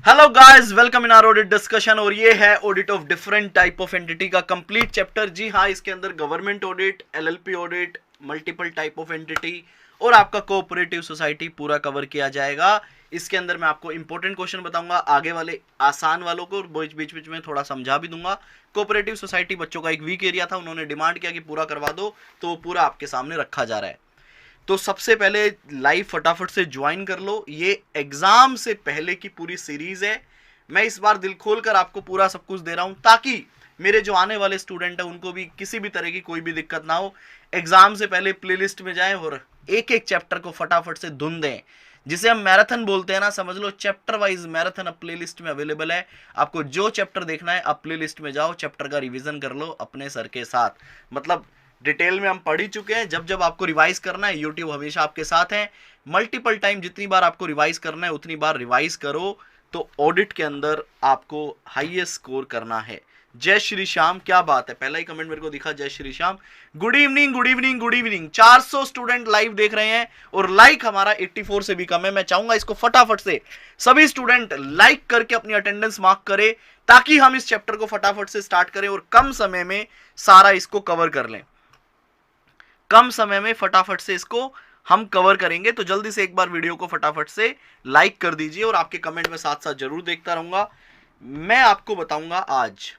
Hello guys, welcome in our audit discussion. और ये है audit of different type of entity का complete chapter. जी हाँ, इसके अंदर government audit, LLP audit, multiple type of entity और आपका कोऑपरेटिव सोसाइटी पूरा कवर किया जाएगा। इसके अंदर मैं आपको इंपॉर्टेंट क्वेश्चन बताऊंगा, आगे वाले आसान वालों को, और बीच बीच में थोड़ा समझा भी दूंगा। कोऑपरेटिव सोसाइटी बच्चों का एक वीक एरिया था, उन्होंने डिमांड किया कि पूरा करवा दो, तो वो पूरा आपके सामने रखा जा रहा है। तो सबसे पहले लाइव फटाफट से ज्वाइन कर लो। ये एग्जाम से पहले की पूरी सीरीज है। मैं इस बार दिल खोल कर आपको पूरा सब कुछ दे रहा हूं, ताकि मेरे जो आने वाले स्टूडेंट हैं उनको भी किसी भी तरह की कोई भी दिक्कत ना हो। एग्जाम से पहले प्लेलिस्ट में जाएं और एक एक चैप्टर को फटाफट से धुन दें, जिसे हम मैराथन बोलते हैं ना, समझ लो। चैप्टर वाइज मैराथन अब प्लेलिस्ट में अवेलेबल है। आपको जो चैप्टर देखना है आप प्लेलिस्ट में जाओ, चैप्टर का रिवीजन कर लो अपने सर के साथ। मतलब डिटेल में हम पढ़ ही चुके हैं। जब जब आपको रिवाइज करना है, यूट्यूब हमेशा आपके साथ है। मल्टीपल टाइम जितनी बार आपको रिवाइज करना है उतनी बार रिवाइज करो, तो ऑडिट के अंदर आपको हाईएस्ट स्कोर करना है। जय श्री श्याम, क्या बात है, पहला ही कमेंट मेरे को दिखा, जय Shri Shyam. Good evening, good evening, good evening. 400 student live देख रहे हैं और लाइक हमारा 84 से भी कम है। मैं चाहूंगा इसको फटाफट से सभी स्टूडेंट लाइक करके अपनी अटेंडेंस मार्क करें, ताकि हम इस चैप्टर को फटाफट से स्टार्ट करें और कम समय में सारा इसको कवर कर लें। कम समय में फटाफट से इसको हम कवर करेंगे, तो जल्दी से एक बार वीडियो को फटाफट से लाइक कर दीजिए और आपके कमेंट में साथ साथ जरूर देखता रहूंगा। मैं आपको बताऊंगा आज।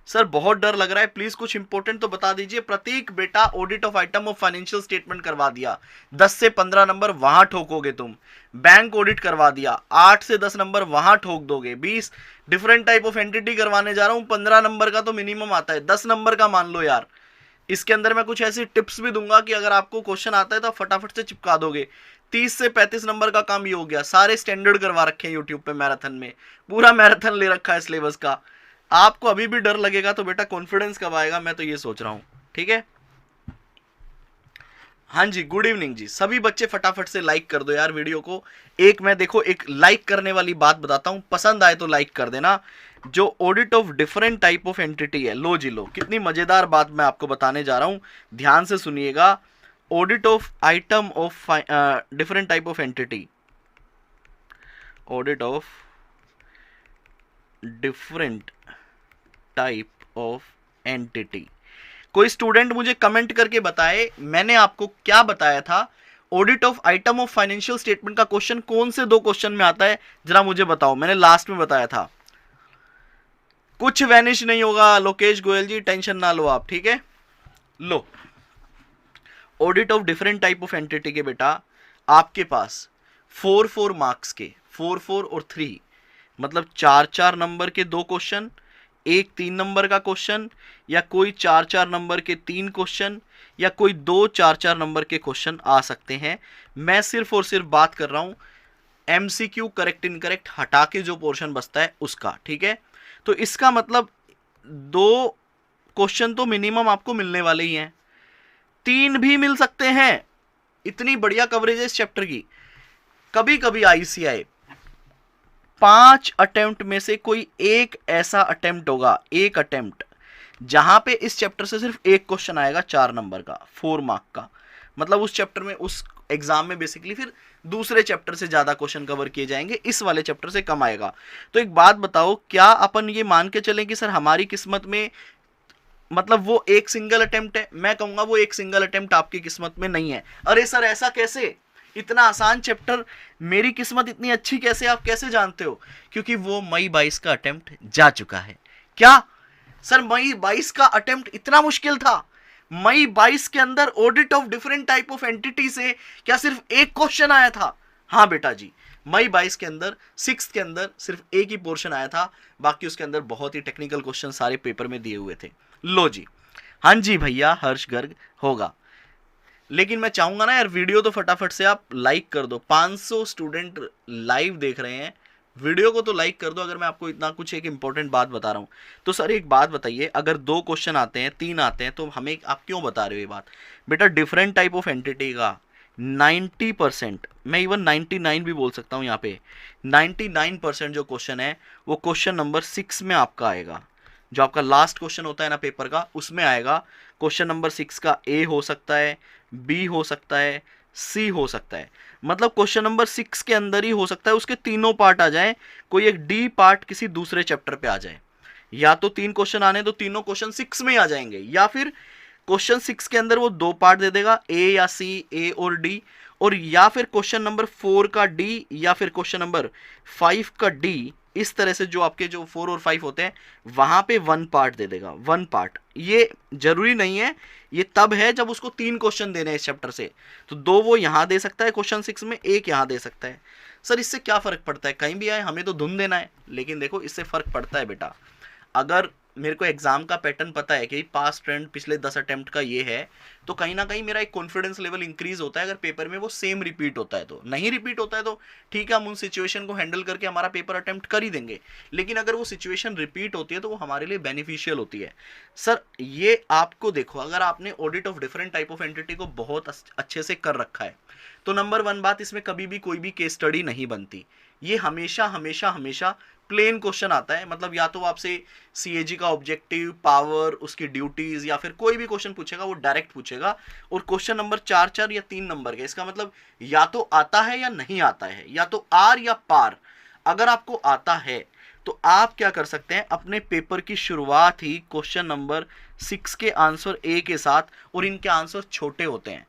सर बहुत डर लग रहा है, प्लीज कुछ इंपॉर्टेंट तो बता दीजिए। प्रतीक बेटा, audit of item of financial statement करवा दिया, 10 से 15 नंबर वहां ठोकोगे तुम। बैंक ऑडिट करवा दिया, 8 से 10 नंबर वहां ठोक दोगे। 20 डिफरेंट टाइप ऑफ एंटिटी करवाने जा रहा हूं, 15 नंबर का तो मिनिमम आता है, 10 नंबर का मान लो यार। इसके अंदर मैं कुछ ऐसी टिप्स भी दूंगा कि अगर आपको क्वेश्चन आता है तो फटाफट से चिपका दोगे। 30 से 35 नंबर का काम ये हो गया। सारे स्टैंडर्ड करवा रखे हैं यूट्यूब पे, मैराथन में पूरा मैराथन ले रखा है सिलेबस का। आपको अभी भी डर लगेगा तो बेटा कॉन्फिडेंस कब आएगा, मैं तो ये सोच रहा हूं। ठीक है, हाँ जी, गुड इवनिंग जी। सभी बच्चे फटाफट से लाइक कर दो यार वीडियो को। एक मैं देखो एक लाइक करने वाली बात बताता हूं, पसंद आए तो लाइक कर देना। जो audit of different type of entity है, लो जी लो, कितनी मजेदार बात मैं आपको बताने जा रहा हूं, ध्यान से सुनिएगा। Audit of item of different type of entity, audit of different type of entity. कोई स्टूडेंट मुझे कमेंट करके बताए मैंने आपको क्या बताया था। Audit of item of financial statement का क्वेश्चन कौन से 2 क्वेश्चन में आता है, जरा मुझे बताओ। मैंने लास्ट में बताया था। कुछ वैनिश नहीं होगा लोकेश गोयल जी, टेंशन ना लो आप, ठीक है। लो, audit of different type of entity के बेटा आपके पास 4 मार्क्स के, 4 और 3, मतलब 4 नंबर के 2 क्वेश्चन, एक 3 नंबर का क्वेश्चन, या कोई 4 नंबर के 3 क्वेश्चन, या कोई 2 4 नंबर के क्वेश्चन आ सकते हैं। मैं सिर्फ और सिर्फ बात कर रहा हूं एमसीक्यू करेक्ट इनकरेक्ट हटा के जो पोर्शन बचता है उसका, ठीक है। तो इसका मतलब 2 क्वेश्चन तो मिनिमम आपको मिलने वाले ही हैं, 3 भी मिल सकते हैं। इतनी बढ़िया कवरेज है इस चैप्टर की। कभी कभी आईसीआई 5 अटेम्प्ट में से कोई एक ऐसा अटेम्प्ट होगा, एक अटेम्प्ट, जहां पे इस चैप्टर से सिर्फ एक क्वेश्चन आएगा 4 नंबर का, 4 मार्क का। मतलब उस चैप्टर में, उस एग्जाम में बेसिकली फिर दूसरे चैप्टर से ज्यादा क्वेश्चन कवर किए जाएंगे, इस वाले चैप्टर से कम आएगा। तो एक बात बताओ, क्या अपन ये मान के चलें कि सर हमारी किस्मत में मतलब वो एक सिंगल अटेम्प्ट है, मैं कहूंगा वो एक सिंगल अटेम्प्ट आपकी किस्मत में नहीं है। अरे सर ऐसा कैसे, इतना आसान चैप्टर, मेरी किस्मत इतनी अच्छी कैसे, आप कैसे जानते हो? क्योंकि वो मई 22 का अटेम्प्ट जा चुका है। क्या सर मई 22 का अटेम्प्ट इतना मुश्किल था? मई 22 के अंदर audit of different type of entity से क्या सिर्फ एक क्वेश्चन आया था? हाँ बेटा जी, मई 22 के अंदर 6 के अंदर सिर्फ एक ही पोर्शन आया था, बाकी उसके अंदर बहुत ही टेक्निकल क्वेश्चन सारे पेपर में दिए हुए थे। लो जी, हाँ जी भैया, हर्ष गर्ग होगा। लेकिन मैं चाहूंगा ना यार, वीडियो तो फटाफट से आप लाइक कर दो। 500 स्टूडेंट लाइव देख रहे हैं, वीडियो को तो लाइक कर दो। अगर मैं आपको इतना कुछ एक इंपॉर्टेंट बात बता रहा हूं तो सर एक बात बताइए, अगर 2 क्वेश्चन आते हैं, 3 आते हैं, तो हमें आप क्यों बता रहे हो ये बात? बेटा डिफरेंट टाइप ऑफ एंटिटी का 90%, मैं इवन 99 भी बोल सकता हूं यहाँ पे, 99% जो क्वेश्चन है वो क्वेश्चन नंबर 6 में आपका आएगा। जो आपका लास्ट क्वेश्चन होता है ना पेपर का, उसमें आएगा। क्वेश्चन नंबर 6 का ए हो सकता है, बी हो सकता है, सी हो सकता है। मतलब क्वेश्चन नंबर 6 के अंदर ही हो सकता है उसके तीनों पार्ट आ जाए, कोई एक डी पार्ट किसी दूसरे चैप्टर पे आ जाए। या तो 3 क्वेश्चन आने तो तीनों क्वेश्चन 6 में आ जाएंगे, या फिर क्वेश्चन 6 के अंदर वो 2 पार्ट दे देगा, ए या सी, ए और डी, और या फिर क्वेश्चन नंबर 4 का डी या फिर क्वेश्चन नंबर 5 का डी। इस तरह से जो आपके जो 4 और 5 होते हैं वहां पे 1 पार्ट दे देगा, 1 पार्ट। ये जरूरी नहीं है, ये तब है जब उसको 3 क्वेश्चन देने हैं इस चैप्टर से, तो 2 वो यहां दे सकता है क्वेश्चन 6 में, एक यहां दे सकता है। सर इससे क्या फर्क पड़ता है, कहीं भी आए हमें तो धुन देना है। लेकिन देखो इससे फर्क पड़ता है बेटा, अगर मेरे को एग्जाम का पैटर्न पता है कि पास्ट ट्रेंड पिछले 10 अटेम्प्ट का ये है, तो कहीं ना कहीं मेरा एक कॉन्फिडेंस लेवल इंक्रीज होता है। अगर पेपर में वो सेम रिपीट होता है, तो नहीं रिपीट होता है तो ठीक है, हम उन सिचुएशन को हैंडल करके हमारा पेपर अटेम्प्ट कर ही देंगे। लेकिन अगर वो सिचुएशन रिपीट होती है तो वो हमारे लिए बेनिफिशियल होती है। सर ये आपको देखो, अगर आपने audit of different type of entity को बहुत अच्छे से कर रखा है तो नंबर 1 बात, इसमें कभी भी कोई भी केस स्टडी नहीं बनती। ये हमेशा हमेशा हमेशा प्लेन क्वेश्चन आता है। मतलब या तो आपसे सीएजी का ऑब्जेक्टिव, पावर, उसकी ड्यूटीज, या फिर कोई भी क्वेश्चन पूछेगा वो डायरेक्ट पूछेगा, और क्वेश्चन नंबर 4 या 3 नंबर के। इसका मतलब या तो आता है या नहीं आता है, या तो आर या पार। अगर आपको आता है तो आप क्या कर सकते हैं, अपने पेपर की शुरुआत ही क्वेश्चन नंबर 6 के आंसर ए के साथ, और इनके आंसर छोटे होते हैं।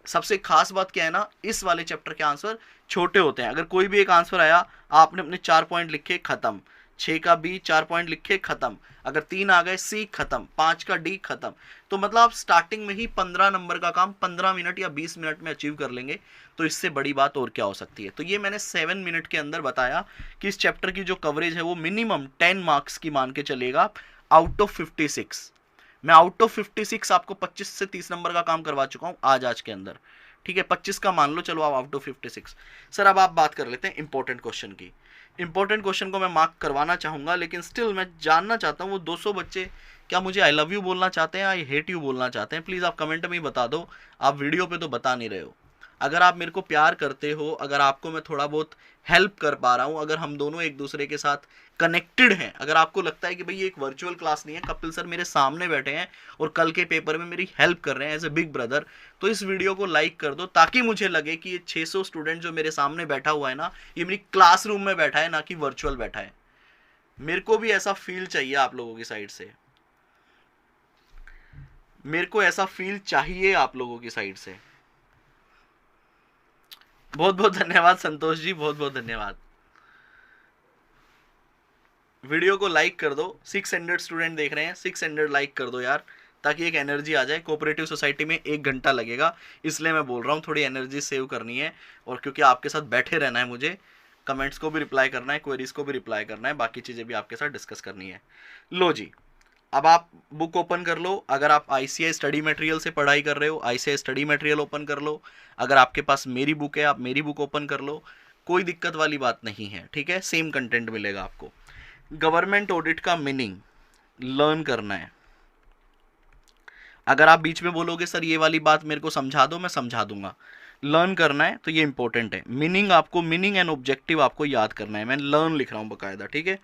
सबसे खास बात क्या है ना, इस वाले चैप्टर के आंसर छोटे होते हैं। अगर कोई भी एक आंसर आया, आपने अपने 4 पॉइंट लिखे, खत्म। 6 का बी 4 पॉइंट लिखे, खत्म। अगर 3 आ गए, सी खत्म। 5 का डी खत्म। तो मतलब आप स्टार्टिंग में ही 15 नंबर का काम 15 मिनट या 20 मिनट में अचीव कर लेंगे। तो इससे बड़ी बात और क्या हो सकती है। तो ये मैंने 7 मिनट के अंदर बताया कि इस चैप्टर की जो कवरेज है वो मिनिमम 10 मार्क्स की मान के चलेगा, आउट ऑफ 56। मैं आउट ऑफ 56 आपको 25 से 30 नंबर का काम करवा चुका हूं आज के अंदर। ठीक है, 25 का मान लो, चलो आप आउट ऑफ 56। सर अब आप बात कर लेते हैं इंपॉर्टेंट क्वेश्चन की। इंपॉर्टेंट क्वेश्चन को मैं मार्क करवाना चाहूंगा, लेकिन स्टिल मैं जानना चाहता हूँ वो 200 बच्चे क्या मुझे आई लव यू बोलना चाहते हैं, आई हेट यू बोलना चाहते हैं। प्लीज़ आप कमेंट में ही बता दो, आप वीडियो पे तो बता नहीं रहे हो। अगर आप मेरे को प्यार करते हो, अगर आपको मैं थोड़ा बहुत हेल्प कर पा रहा हूँ, अगर हम दोनों एक दूसरे के साथ कनेक्टेड हैं, अगर आपको लगता है कि भाई ये एक वर्चुअल क्लास नहीं है, कपिल सर मेरे सामने बैठे हैं और कल के पेपर में मेरी हेल्प कर रहे हैं एज ए बिग ब्रदर, तो इस वीडियो को लाइक कर दो, ताकि मुझे लगे कि ये 600 स्टूडेंट जो मेरे सामने बैठा हुआ है ना, ये मेरी क्लासरूम में बैठा है, ना कि वर्चुअल बैठा है। मेरे को भी ऐसा फील चाहिए आप लोगों की साइड से, मेरे को ऐसा फील चाहिए आप लोगों की साइड से। बहुत बहुत धन्यवाद संतोष जी, बहुत बहुत धन्यवाद। वीडियो को लाइक कर दो, 600 स्टूडेंट देख रहे हैं, 600 लाइक कर दो यार, ताकि एक एनर्जी आ जाए। कोऑपरेटिव सोसाइटी में 1 घंटा लगेगा, इसलिए मैं बोल रहा हूँ, थोड़ी एनर्जी सेव करनी है, और क्योंकि आपके साथ बैठे रहना है मुझे, कमेंट्स को भी रिप्लाई करना है, क्वेरीज को भी रिप्लाई करना है, बाकी चीज़ें भी आपके साथ डिस्कस करनी है। लो जी, अब आप बुक ओपन कर लो। अगर आप आईसीआई स्टडी मटेरियल से पढ़ाई कर रहे हो, आईसीआई स्टडी मटेरियल ओपन कर लो। अगर आपके पास मेरी बुक है, आप मेरी बुक ओपन कर लो, कोई दिक्कत वाली बात नहीं है। ठीक है, सेम कंटेंट मिलेगा आपको। गवर्नमेंट ऑडिट का मीनिंग लर्न करना है। अगर आप बीच में बोलोगे सर ये वाली बात मेरे को समझा दो, मैं समझा दूंगा। लर्न करना है तो ये इंपॉर्टेंट है। मीनिंग आपको, मीनिंग एंड ऑब्जेक्टिव आपको याद करना है। मैं लर्न लिख रहा हूँ बकायदा, ठीक है।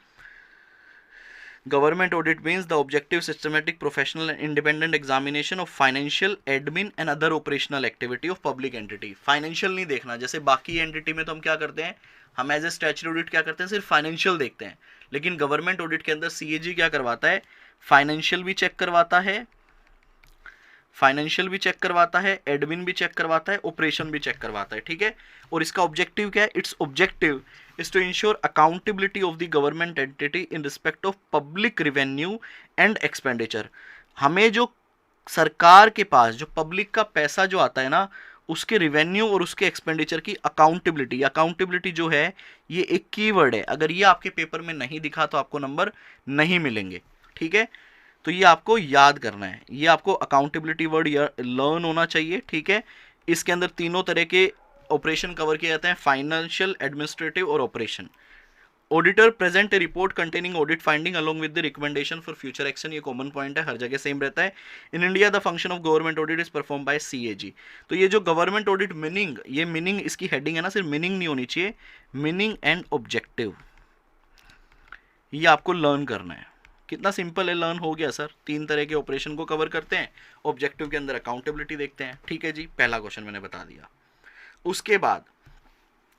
Government audit means the objective, systematic, professional and independent examination of financial, admin and other operational activity of public entity. Financial नहीं देखना, जैसे बाकी एंटिटी में तो हम क्या करते हैं, हम एज ए स्टैच्यूटरी ऑडिट क्या करते हैं, सिर्फ फाइनेंशियल देखते हैं। लेकिन गवर्नमेंट ऑडिट के अंदर सीएजी क्या करवाता है, फाइनेंशियल भी चेक करवाता है, फाइनेंशियल भी चेक करवाता है, एडमिन भी चेक करवाता है, ऑपरेशन भी चेक करवाता है, ठीक है। और इसका ऑब्जेक्टिव क्या है? Its objective is to ensure accountability of the government entity in respect of public revenue and expenditure. हमें जो सरकार के पास जो पब्लिक का पैसा जो आता है ना, उसके रिवेन्यू और उसके एक्सपेंडिचर की अकाउंटेबिलिटी, अकाउंटेबिलिटी जो है ये एक कीवर्ड है। अगर ये आपके पेपर में नहीं दिखा तो आपको नंबर नहीं मिलेंगे, ठीक है। तो ये आपको याद करना है, ये आपको अकाउंटेबिलिटी वर्ड लर्न होना चाहिए, ठीक है। इसके अंदर तीनों तरह के ऑपरेशन कवर किए जाते हैं, फाइनेंशियल, एडमिनिस्ट्रेटिव और operation. Auditor present A report containing audit finding along with the recommendation for future action. ये कॉमन पॉइंट है, हर जगह सेम रहता है। In India the function of government audit is perform by CAG. तो ये जो government audit meaning, ये meaning इसकी हेडिंग है ना, सिर्फ मीनिंग नहीं होनी चाहिए, मीनिंग एंड ऑब्जेक्टिव, ये आपको लर्न करना है। कितना सिंपल है, लर्न हो गया सर। 3 तरह के ऑपरेशन को कवर करते हैं, ऑब्जेक्टिव के अंदर अकाउंटेबिलिटी देखते हैं, ठीक है जी। पहला क्वेश्चन मैंने बता दिया। उसके बाद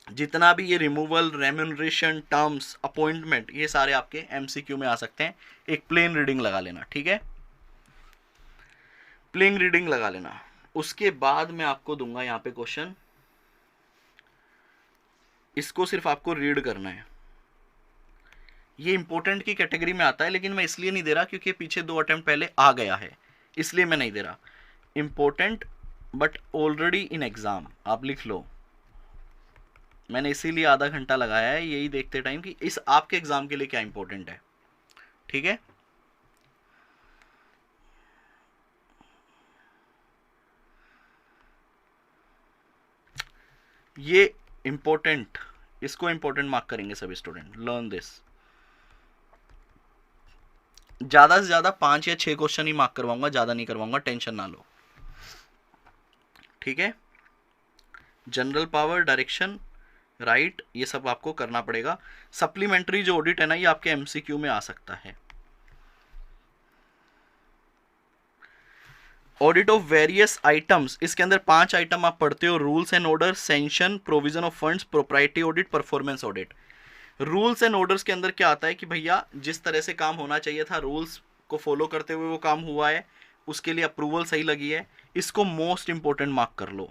जितना भी ये रिमूवल, रेम्यूनरेशन, टर्म्स, अपॉइंटमेंट, ये सारे आपके एमसीक्यू में आ सकते हैं। एक प्लेन रीडिंग लगा लेना, ठीक है, प्लेन रीडिंग लगा लेना। उसके बाद मैं आपको दूंगा यहाँ पे क्वेश्चन, इसको सिर्फ आपको रीड करना है। ये इंपॉर्टेंट की कैटेगरी में आता है, लेकिन मैं इसलिए नहीं दे रहा क्योंकि पीछे 2 अटेम्प्ट पहले आ गया है, इसलिए मैं नहीं दे रहा। Important but already in exam, आप लिख लो। मैंने इसीलिए आधा घंटा लगाया है यही देखते टाइम कि इस आपके एग्जाम के लिए क्या इंपॉर्टेंट है, ठीक है। ये इंपॉर्टेंट, इसको इंपॉर्टेंट मार्क करेंगे सभी स्टूडेंट, लर्न दिस। ज्यादा से ज्यादा 5 या 6 क्वेश्चन ही मार्क करवाऊंगा, ज्यादा नहीं करवाऊंगा, टेंशन ना लो, ठीक है। जनरल पावर, डायरेक्शन, राइट, ये सब आपको करना पड़ेगा। सप्लीमेंट्री जो ऑडिट है ना, ये आपके एमसीक्यू में आ सकता है। ऑडिट ऑफ वेरियस आइटम्स, इसके अंदर 5 आइटम आप पढ़ते हो, rules and order, sanction, provision of funds, propriety audit, performance audit. Rules and orders के अंदर क्या आता है कि भैया जिस तरह से काम होना चाहिए था, रूल्स को फॉलो करते हुए वो काम हुआ है, उसके लिए अप्रूवल सही लगी है, इसको मोस्ट इंपॉर्टेंट मार्क कर लो,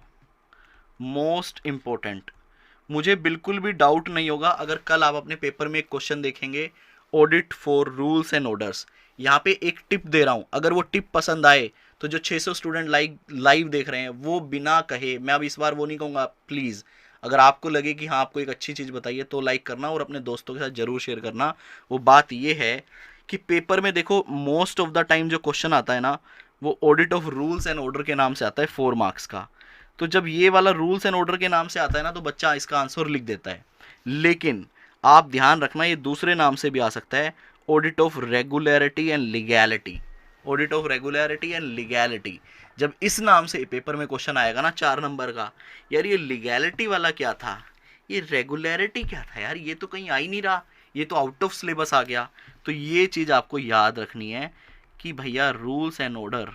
मोस्ट इंपॉर्टेंट। मुझे बिल्कुल भी डाउट नहीं होगा अगर कल आप अपने पेपर में एक क्वेश्चन देखेंगे, audit for rules and orders. यहाँ पे एक टिप दे रहा हूँ, अगर वो टिप पसंद आए तो जो 600 स्टूडेंट लाइव देख रहे हैं वो बिना कहे, मैं अब इस बार वो नहीं कहूँगा, प्लीज़ अगर आपको लगे कि हाँ आपको एक अच्छी चीज़ बताइए तो लाइक करना और अपने दोस्तों के साथ ज़रूर शेयर करना। वो बात ये है कि पेपर में देखो मोस्ट ऑफ द टाइम जो क्वेश्चन आता है ना, वो audit of rules and order के नाम से आता है 4 मार्क्स का। तो जब ये वाला रूल्स एंड ऑर्डर के नाम से आता है ना, तो बच्चा इसका आंसर लिख देता है। लेकिन आप ध्यान रखना, ये दूसरे नाम से भी आ सकता है, audit of regularity and legality, audit of regularity and legality. जब इस नाम से पेपर में क्वेश्चन आएगा ना 4 नंबर का, यार ये लीगैलिटी वाला क्या था, ये रेगुलरिटी क्या था, यार ये तो कहीं आ ही नहीं रहा, ये तो आउट ऑफ सिलेबस आ गया। तो ये चीज़ आपको याद रखनी है कि भैया रूल्स एंड ऑर्डर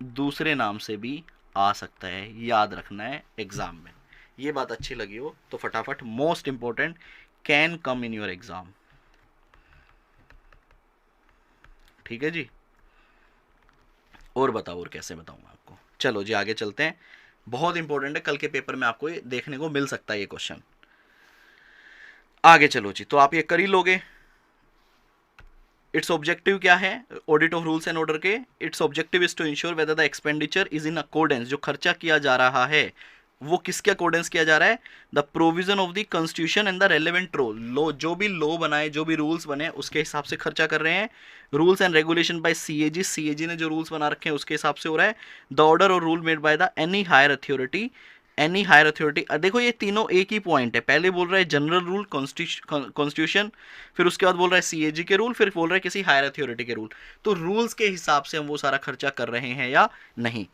दूसरे नाम से भी आ सकता है, याद रखना है एग्जाम में। ये बात अच्छी लगी हो तो फटाफट, most important, can come in your exam, ठीक है जी। और बताओ, और कैसे बताऊं मैं आपको। चलो जी आगे चलते हैं, बहुत इंपॉर्टेंट है, कल के पेपर में आपको ये देखने को मिल सकता है ये क्वेश्चन। आगे चलो जी, तो आप ये कर ही लोगे। इट्स ऑब्जेक्टिव क्या है audit of rules and order के? Its objective is to ensure whether the expenditure is in accordance, जो खर्चा किया जा रहा है वो किसके अकॉर्डेंस किया जा रहा है, the provision of the constitution and the relevant law, जो भी लो बनाए, जो भी रूल्स बने उसके हिसाब से खर्चा कर रहे हैं। Rules and regulation bye CAG, CAG ने जो रूल्स बना रखे हैं उसके हिसाब से हो रहा है। द ऑर्डर और rule made by the any higher authority, any higher authority. देखो ये तीनों एक ही पॉइंट है, पहले बोल रहा है जनरल रूल कॉन्स्टिट्यूशन, फिर उसके बाद बोल रहा है सीएजी के रूल, फिर बोल रहा है किसी हायर अथॉरिटी के रूल। तो रूल्स के हिसाब से हम वो सारा खर्चा कर रहे हैं या नहीं।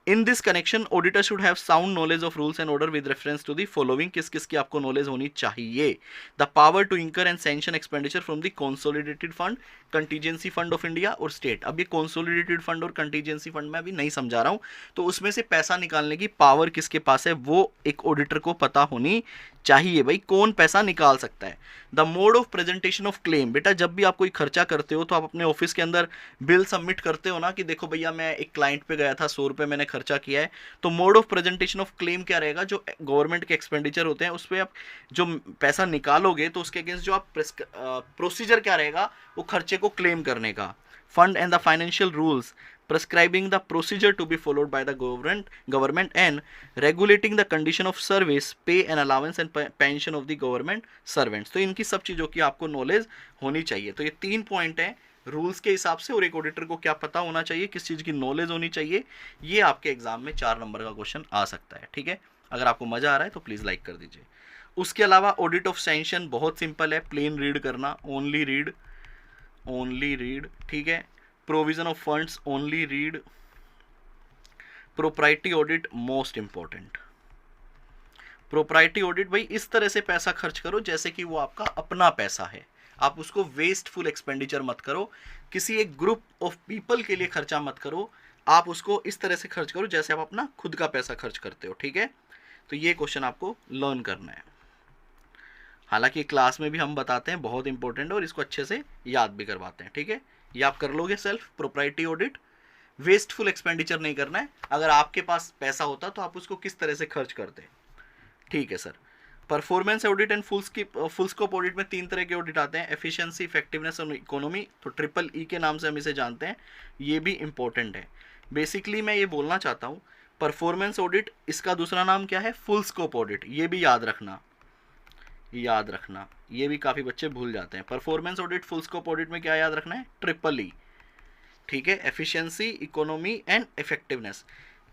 In this connection auditor should have sound knowledge of rules and order with reference to the following, किस किस की आपको नॉलेज होनी चाहिए। The power to incur and sanction expenditure from the consolidated fund, contingency fund of India और state. अब ये consolidated fund और कंटीजेंसी फंड में अभी नहीं समझा रहा हूँ, तो उसमें से पैसा निकालने की पावर किसके पास है वो एक ऑडिटर को पता होनी चाहिए, भाई कौन पैसा निकाल सकता है। The mode of presentation of claim, बेटा जब भी आप कोई खर्चा करते हो तो आप अपने ऑफिस के अंदर बिल सबमिट करते हो ना कि देखो भैया मैं एक क्लाइंट पे गया था, 100 रुपये मैंने खर्चा किया है। तो mode of presentation of claim क्या रहेगा, जो गवर्नमेंट के एक्सपेंडिचर होते हैं उस पर आप जो पैसा निकालोगे तो उसके अगेंस्ट जो आप प्रोसीजर क्या रहेगा वो खर्चे को क्लेम करने का। Fund and the financial rules prescribing the procedure to be followed by the government and regulating the condition of service, pay and allowance and pension of the government servants। तो इनकी सब चीज़ों की आपको नॉलेज होनी चाहिए। तो ये 3 पॉइंट हैं रूल्स के हिसाब से, और एक ऑडिटर को क्या पता होना चाहिए, किस चीज़ की नॉलेज होनी चाहिए। ये आपके एग्जाम में 4 नंबर का क्वेश्चन आ सकता है। ठीक है, अगर आपको मज़ा आ रहा है तो प्लीज़ लाइक कर दीजिए। उसके अलावा ऑडिट ऑफ सैंक्शन बहुत सिंपल है, प्लेन रीड करना, ओनली रीड। ठीक है, provision of funds only read. Propriety audit most important. Propriety audit भाई इस तरह से पैसा खर्च करो जैसे कि वो आपका अपना पैसा है, आप उसको वेस्टफुल एक्सपेंडिचर मत करो, किसी एक ग्रुप ऑफ पीपल के लिए खर्चा मत करो, आप उसको इस तरह से खर्च करो जैसे आप अपना खुद का पैसा खर्च करते हो। ठीक है, तो ये क्वेश्चन आपको लर्न करना है। हालांकि क्लास में भी हम बताते हैं, बहुत इंपॉर्टेंट है और इसको अच्छे से याद भी करवाते हैं। ठीक है, ये आप कर लोगे self. Propriety audit, wasteful expenditure नहीं करना है, अगर आपके पास पैसा होता तो आप उसको किस तरह से खर्च करते। ठीक है sir. Performance audit and full scope audit में 3 तरह के ऑडिट आते हैं, एफिशिएंसी, इफेक्टिवनेस और इकोनॉमी। तो ट्रिपल ई के नाम से हम इसे जानते हैं, ये भी इंपॉर्टेंट है। बेसिकली मैं ये बोलना चाहता हूँ, परफॉर्मेंस ऑडिट, इसका दूसरा नाम क्या है, फुल स्कोप ऑडिट, ये भी याद रखना, ये भी काफ़ी बच्चे भूल जाते हैं। Performance audit, full scope audit में क्या याद रखना है, ट्रिपल ई। ठीक है, एफिशिएंसी, इकोनॉमी एंड इफेक्टिवनेस।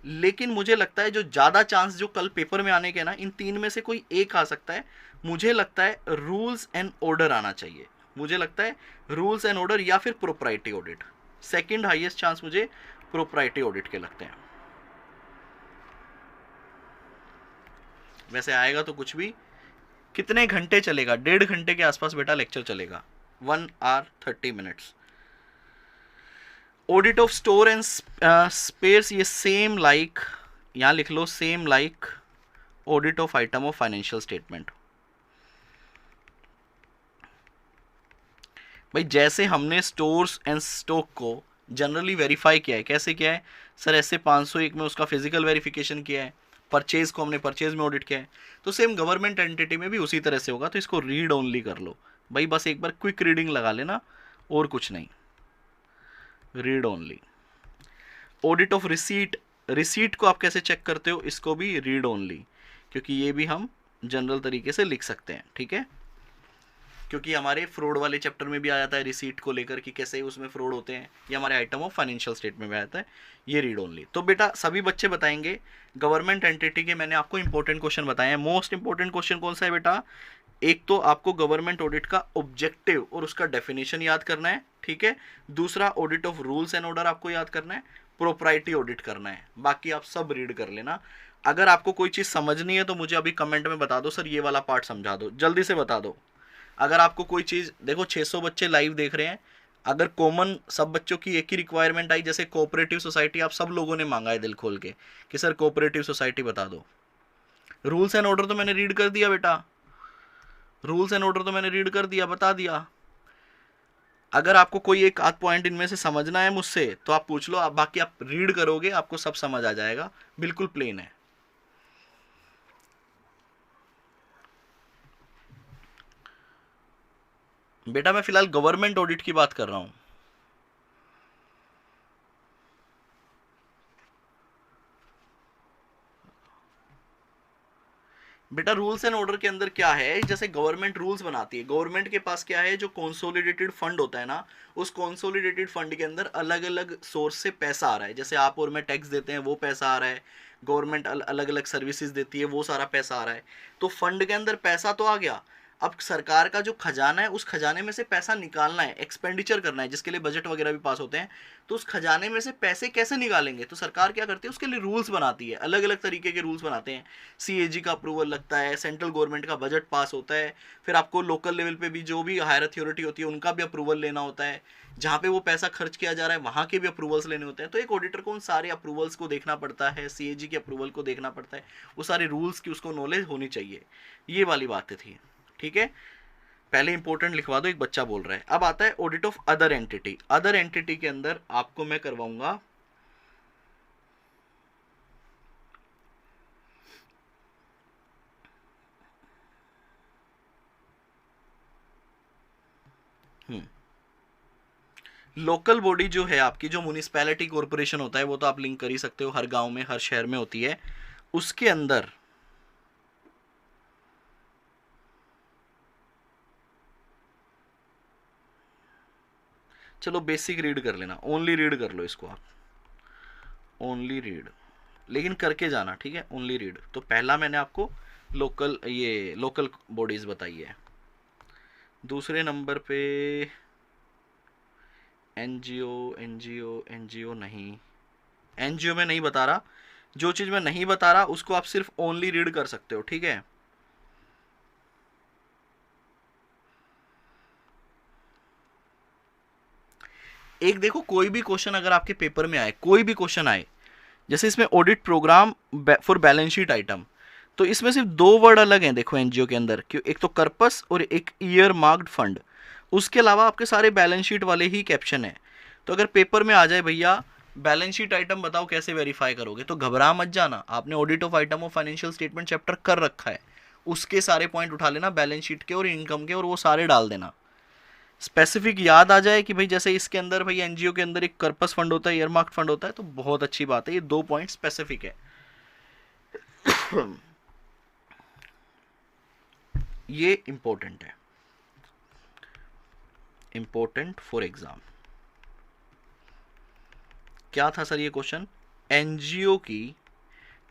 लेकिन मुझे लगता है जो ज़्यादा चांस जो कल पेपर में आने के ना, इन 3 में से कोई एक आ सकता है। मुझे लगता है रूल्स एंड ऑर्डर आना चाहिए, मुझे लगता है रूल्स एंड ऑर्डर या फिर propriety audit. Second highest chance मुझे प्रोप्राइटी ऑडिट के लगते हैं। वैसे आएगा तो कुछ भी, कितने घंटे चलेगा, 1.5 घंटे के आसपास बेटा लेक्चर चलेगा, 1 hour 30 minutes। Audit of store and spares, ये सेम लाइक, यहाँ लिख लो, same like audit of item of financial statement. भाई जैसे हमने स्टोर्स एंड स्टॉक को जनरली वेरीफाई किया है, कैसे किया है सर, ऐसे 501 में उसका फिजिकल वेरिफिकेशन किया है, परचेज को हमने परचेज में ऑडिट किया है, तो सेम गवर्नमेंट एंटिटी में भी उसी तरह से होगा। तो इसको रीड ओनली कर लो भाई, बस एक बार क्विक रीडिंग लगा लेना और कुछ नहीं, read only. Audit of receipt, receipt को आप कैसे चेक करते हो, इसको भी रीड ओनली, क्योंकि ये भी हम जनरल तरीके से लिख सकते हैं। ठीक है, क्योंकि हमारे फ्रॉड वाले चैप्टर में भी आ जाता है रिसीट को लेकर कि कैसे उसमें फ्रॉड होते हैं, ये हमारे आइटम ऑफ फाइनेंशियल स्टेटमेंट में भी आता है, ये रीड ओनली। तो बेटा सभी बच्चे बताएंगे गवर्नमेंट एंटिटी के, मैंने आपको इंपॉर्टेंट क्वेश्चन बताए हैं। मोस्ट इंपॉर्टेंट क्वेश्चन कौन सा है बेटा, एक तो आपको गवर्नमेंट ऑडिट का ऑब्जेक्टिव और उसका डेफिनेशन याद करना है। ठीक है, दूसरा audit of rules and order आपको याद करना है, प्रोप्राइटी ऑडिट करना है, बाकी आप सब रीड कर लेना। अगर आपको कोई चीज़ समझनी है तो मुझे अभी कमेंट में बता दो, सर ये वाला पार्ट समझा दो, जल्दी से बता दो। अगर आपको कोई चीज़, देखो 600 बच्चे लाइव देख रहे हैं, अगर कॉमन सब बच्चों की एक ही रिक्वायरमेंट आई, जैसे कोऑपरेटिव सोसाइटी, आप सब लोगों ने मांगा है दिल खोल के कि सर कोऑपरेटिव सोसाइटी बता दो। रूल्स एंड ऑर्डर तो मैंने रीड कर दिया बेटा, रूल्स एंड ऑर्डर तो मैंने रीड कर दिया, बता दिया। अगर आपको कोई एक आध पॉइंट इनमें से समझना है मुझसे तो आप पूछ लो, आप बाकी आप रीड करोगे आपको सब समझ आ जाएगा, बिल्कुल प्लेन है। बेटा मैं फिलहाल गवर्नमेंट ऑडिट की बात कर रहा हूं। बेटा रूल्स एंड ऑर्डर के अंदर क्या है, जैसे गवर्नमेंट रूल्स बनाती है, गवर्नमेंट के पास क्या है, जो कंसोलिडेटेड फंड होता है ना, उस कंसोलिडेटेड फंड के अंदर अलग अलग सोर्स से पैसा आ रहा है, जैसे आप और मैं टैक्स देते हैं वो पैसा आ रहा है, गवर्नमेंट अलग अलग सर्विसेज देती है वो सारा पैसा आ रहा है। तो फंड के अंदर पैसा तो आ गया, अब सरकार का जो खजाना है उस खजाने में से पैसा निकालना है, एक्सपेंडिचर करना है, जिसके लिए बजट वगैरह भी पास होते हैं। तो उस खजाने में से पैसे कैसे निकालेंगे, तो सरकार क्या करती है, उसके लिए रूल्स बनाती है, अलग अलग तरीके के रूल्स बनाते हैं। सीएजी का अप्रूवल लगता है, सेंट्रल गवर्नमेंट का बजट पास होता है, फिर आपको लोकल लेवल पे भी जो भी हायर अथॉरिटी होती है उनका भी अप्रूवल लेना होता है, जहाँ पे वो पैसा खर्च किया जा रहा है वहाँ के भी अप्रूवल्स लेने होते हैं। तो एक ऑडिटर को उन सारे अप्रूवल्स को देखना पड़ता है, सीएजी के अप्रूवल को देखना पड़ता है, वो सारे रूल्स की उसको नॉलेज होनी चाहिए, ये वाली बातें थी। ठीक है, पहले इंपॉर्टेंट लिखवा दो, एक बच्चा बोल रहा है। अब आता है audit of other entity. Other entity के अंदर आपको मैं करवाऊंगा लोकल बॉडी जो है आपकी, जो म्युनिसिपैलिटी कॉरपोरेशन होता है, वो तो आप लिंक कर ही सकते हो, हर गांव में हर शहर में होती है। उसके अंदर चलो बेसिक रीड कर लेना, ओनली रीड कर लो इसको आप, ओनली रीड, लेकिन करके जाना, ठीक है, ओनली रीड। तो पहला मैंने आपको लोकल बॉडीज बताई है। दूसरे नंबर पे एनजीओ, एनजीओ, एनजीओ नहीं, एनजीओ में नहीं बता रहा। जो चीज मैं नहीं बता रहा उसको आप सिर्फ ओनली रीड कर सकते हो, ठीक है। एक देखो, कोई भी क्वेश्चन अगर आपके पेपर में आए, कोई भी क्वेश्चन आए, जैसे इसमें audit program for balance sheet item, तो इसमें सिर्फ दो वर्ड अलग हैं देखो एनजीओ के अंदर, क्यों, एक तो कर्पस और एक ईयर मार्क्ड फंड। उसके अलावा आपके सारे बैलेंस शीट वाले ही कैप्शन है। तो अगर पेपर में आ जाए भैया बैलेंस शीट आइटम बताओ कैसे वेरीफाई करोगे, तो घबरा मत जाना, आपने audit of item of financial statement chapter कर रखा है, उसके सारे पॉइंट उठा लेना बैलेंस शीट के और इनकम के, और वो सारे डाल देना। स्पेसिफिक याद आ जाए कि भाई जैसे इसके अंदर भाई एनजीओ के अंदर एक कर्पस फंड होता है, ईयरमार्क फंड होता है, तो बहुत अच्छी बात है, ये 2 पॉइंट स्पेसिफिक है। ये इंपॉर्टेंट है, इंपॉर्टेंट फॉर एग्जाम। क्या था सर ये क्वेश्चन, एनजीओ की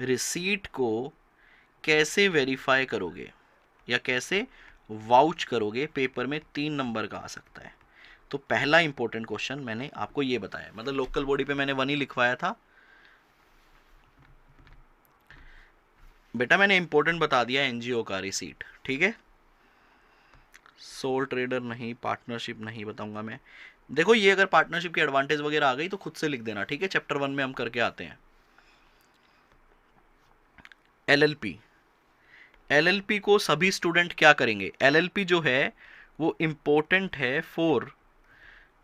रिसीट को कैसे वेरीफाई करोगे या कैसे वाउच करोगे, पेपर में 3 नंबर का आ सकता है। तो पहला इंपॉर्टेंट क्वेश्चन मैंने आपको ये बताया, मतलब लोकल बॉडी पे मैंने 1 ही लिखवाया था बेटा, मैंने इंपॉर्टेंट बता दिया एनजीओ का रिसीट, ठीक है। सोल ट्रेडर नहीं, पार्टनरशिप नहीं बताऊंगा मैं। देखो ये अगर पार्टनरशिप की एडवांटेज वगैरह आ गई तो खुद से लिख देना, ठीक है, चैप्टर 1 में हम करके आते हैं। एलएलपी, एलएलपी को सभी स्टूडेंट क्या करेंगे, एलएलपी जो है वो इंपॉर्टेंट है फॉर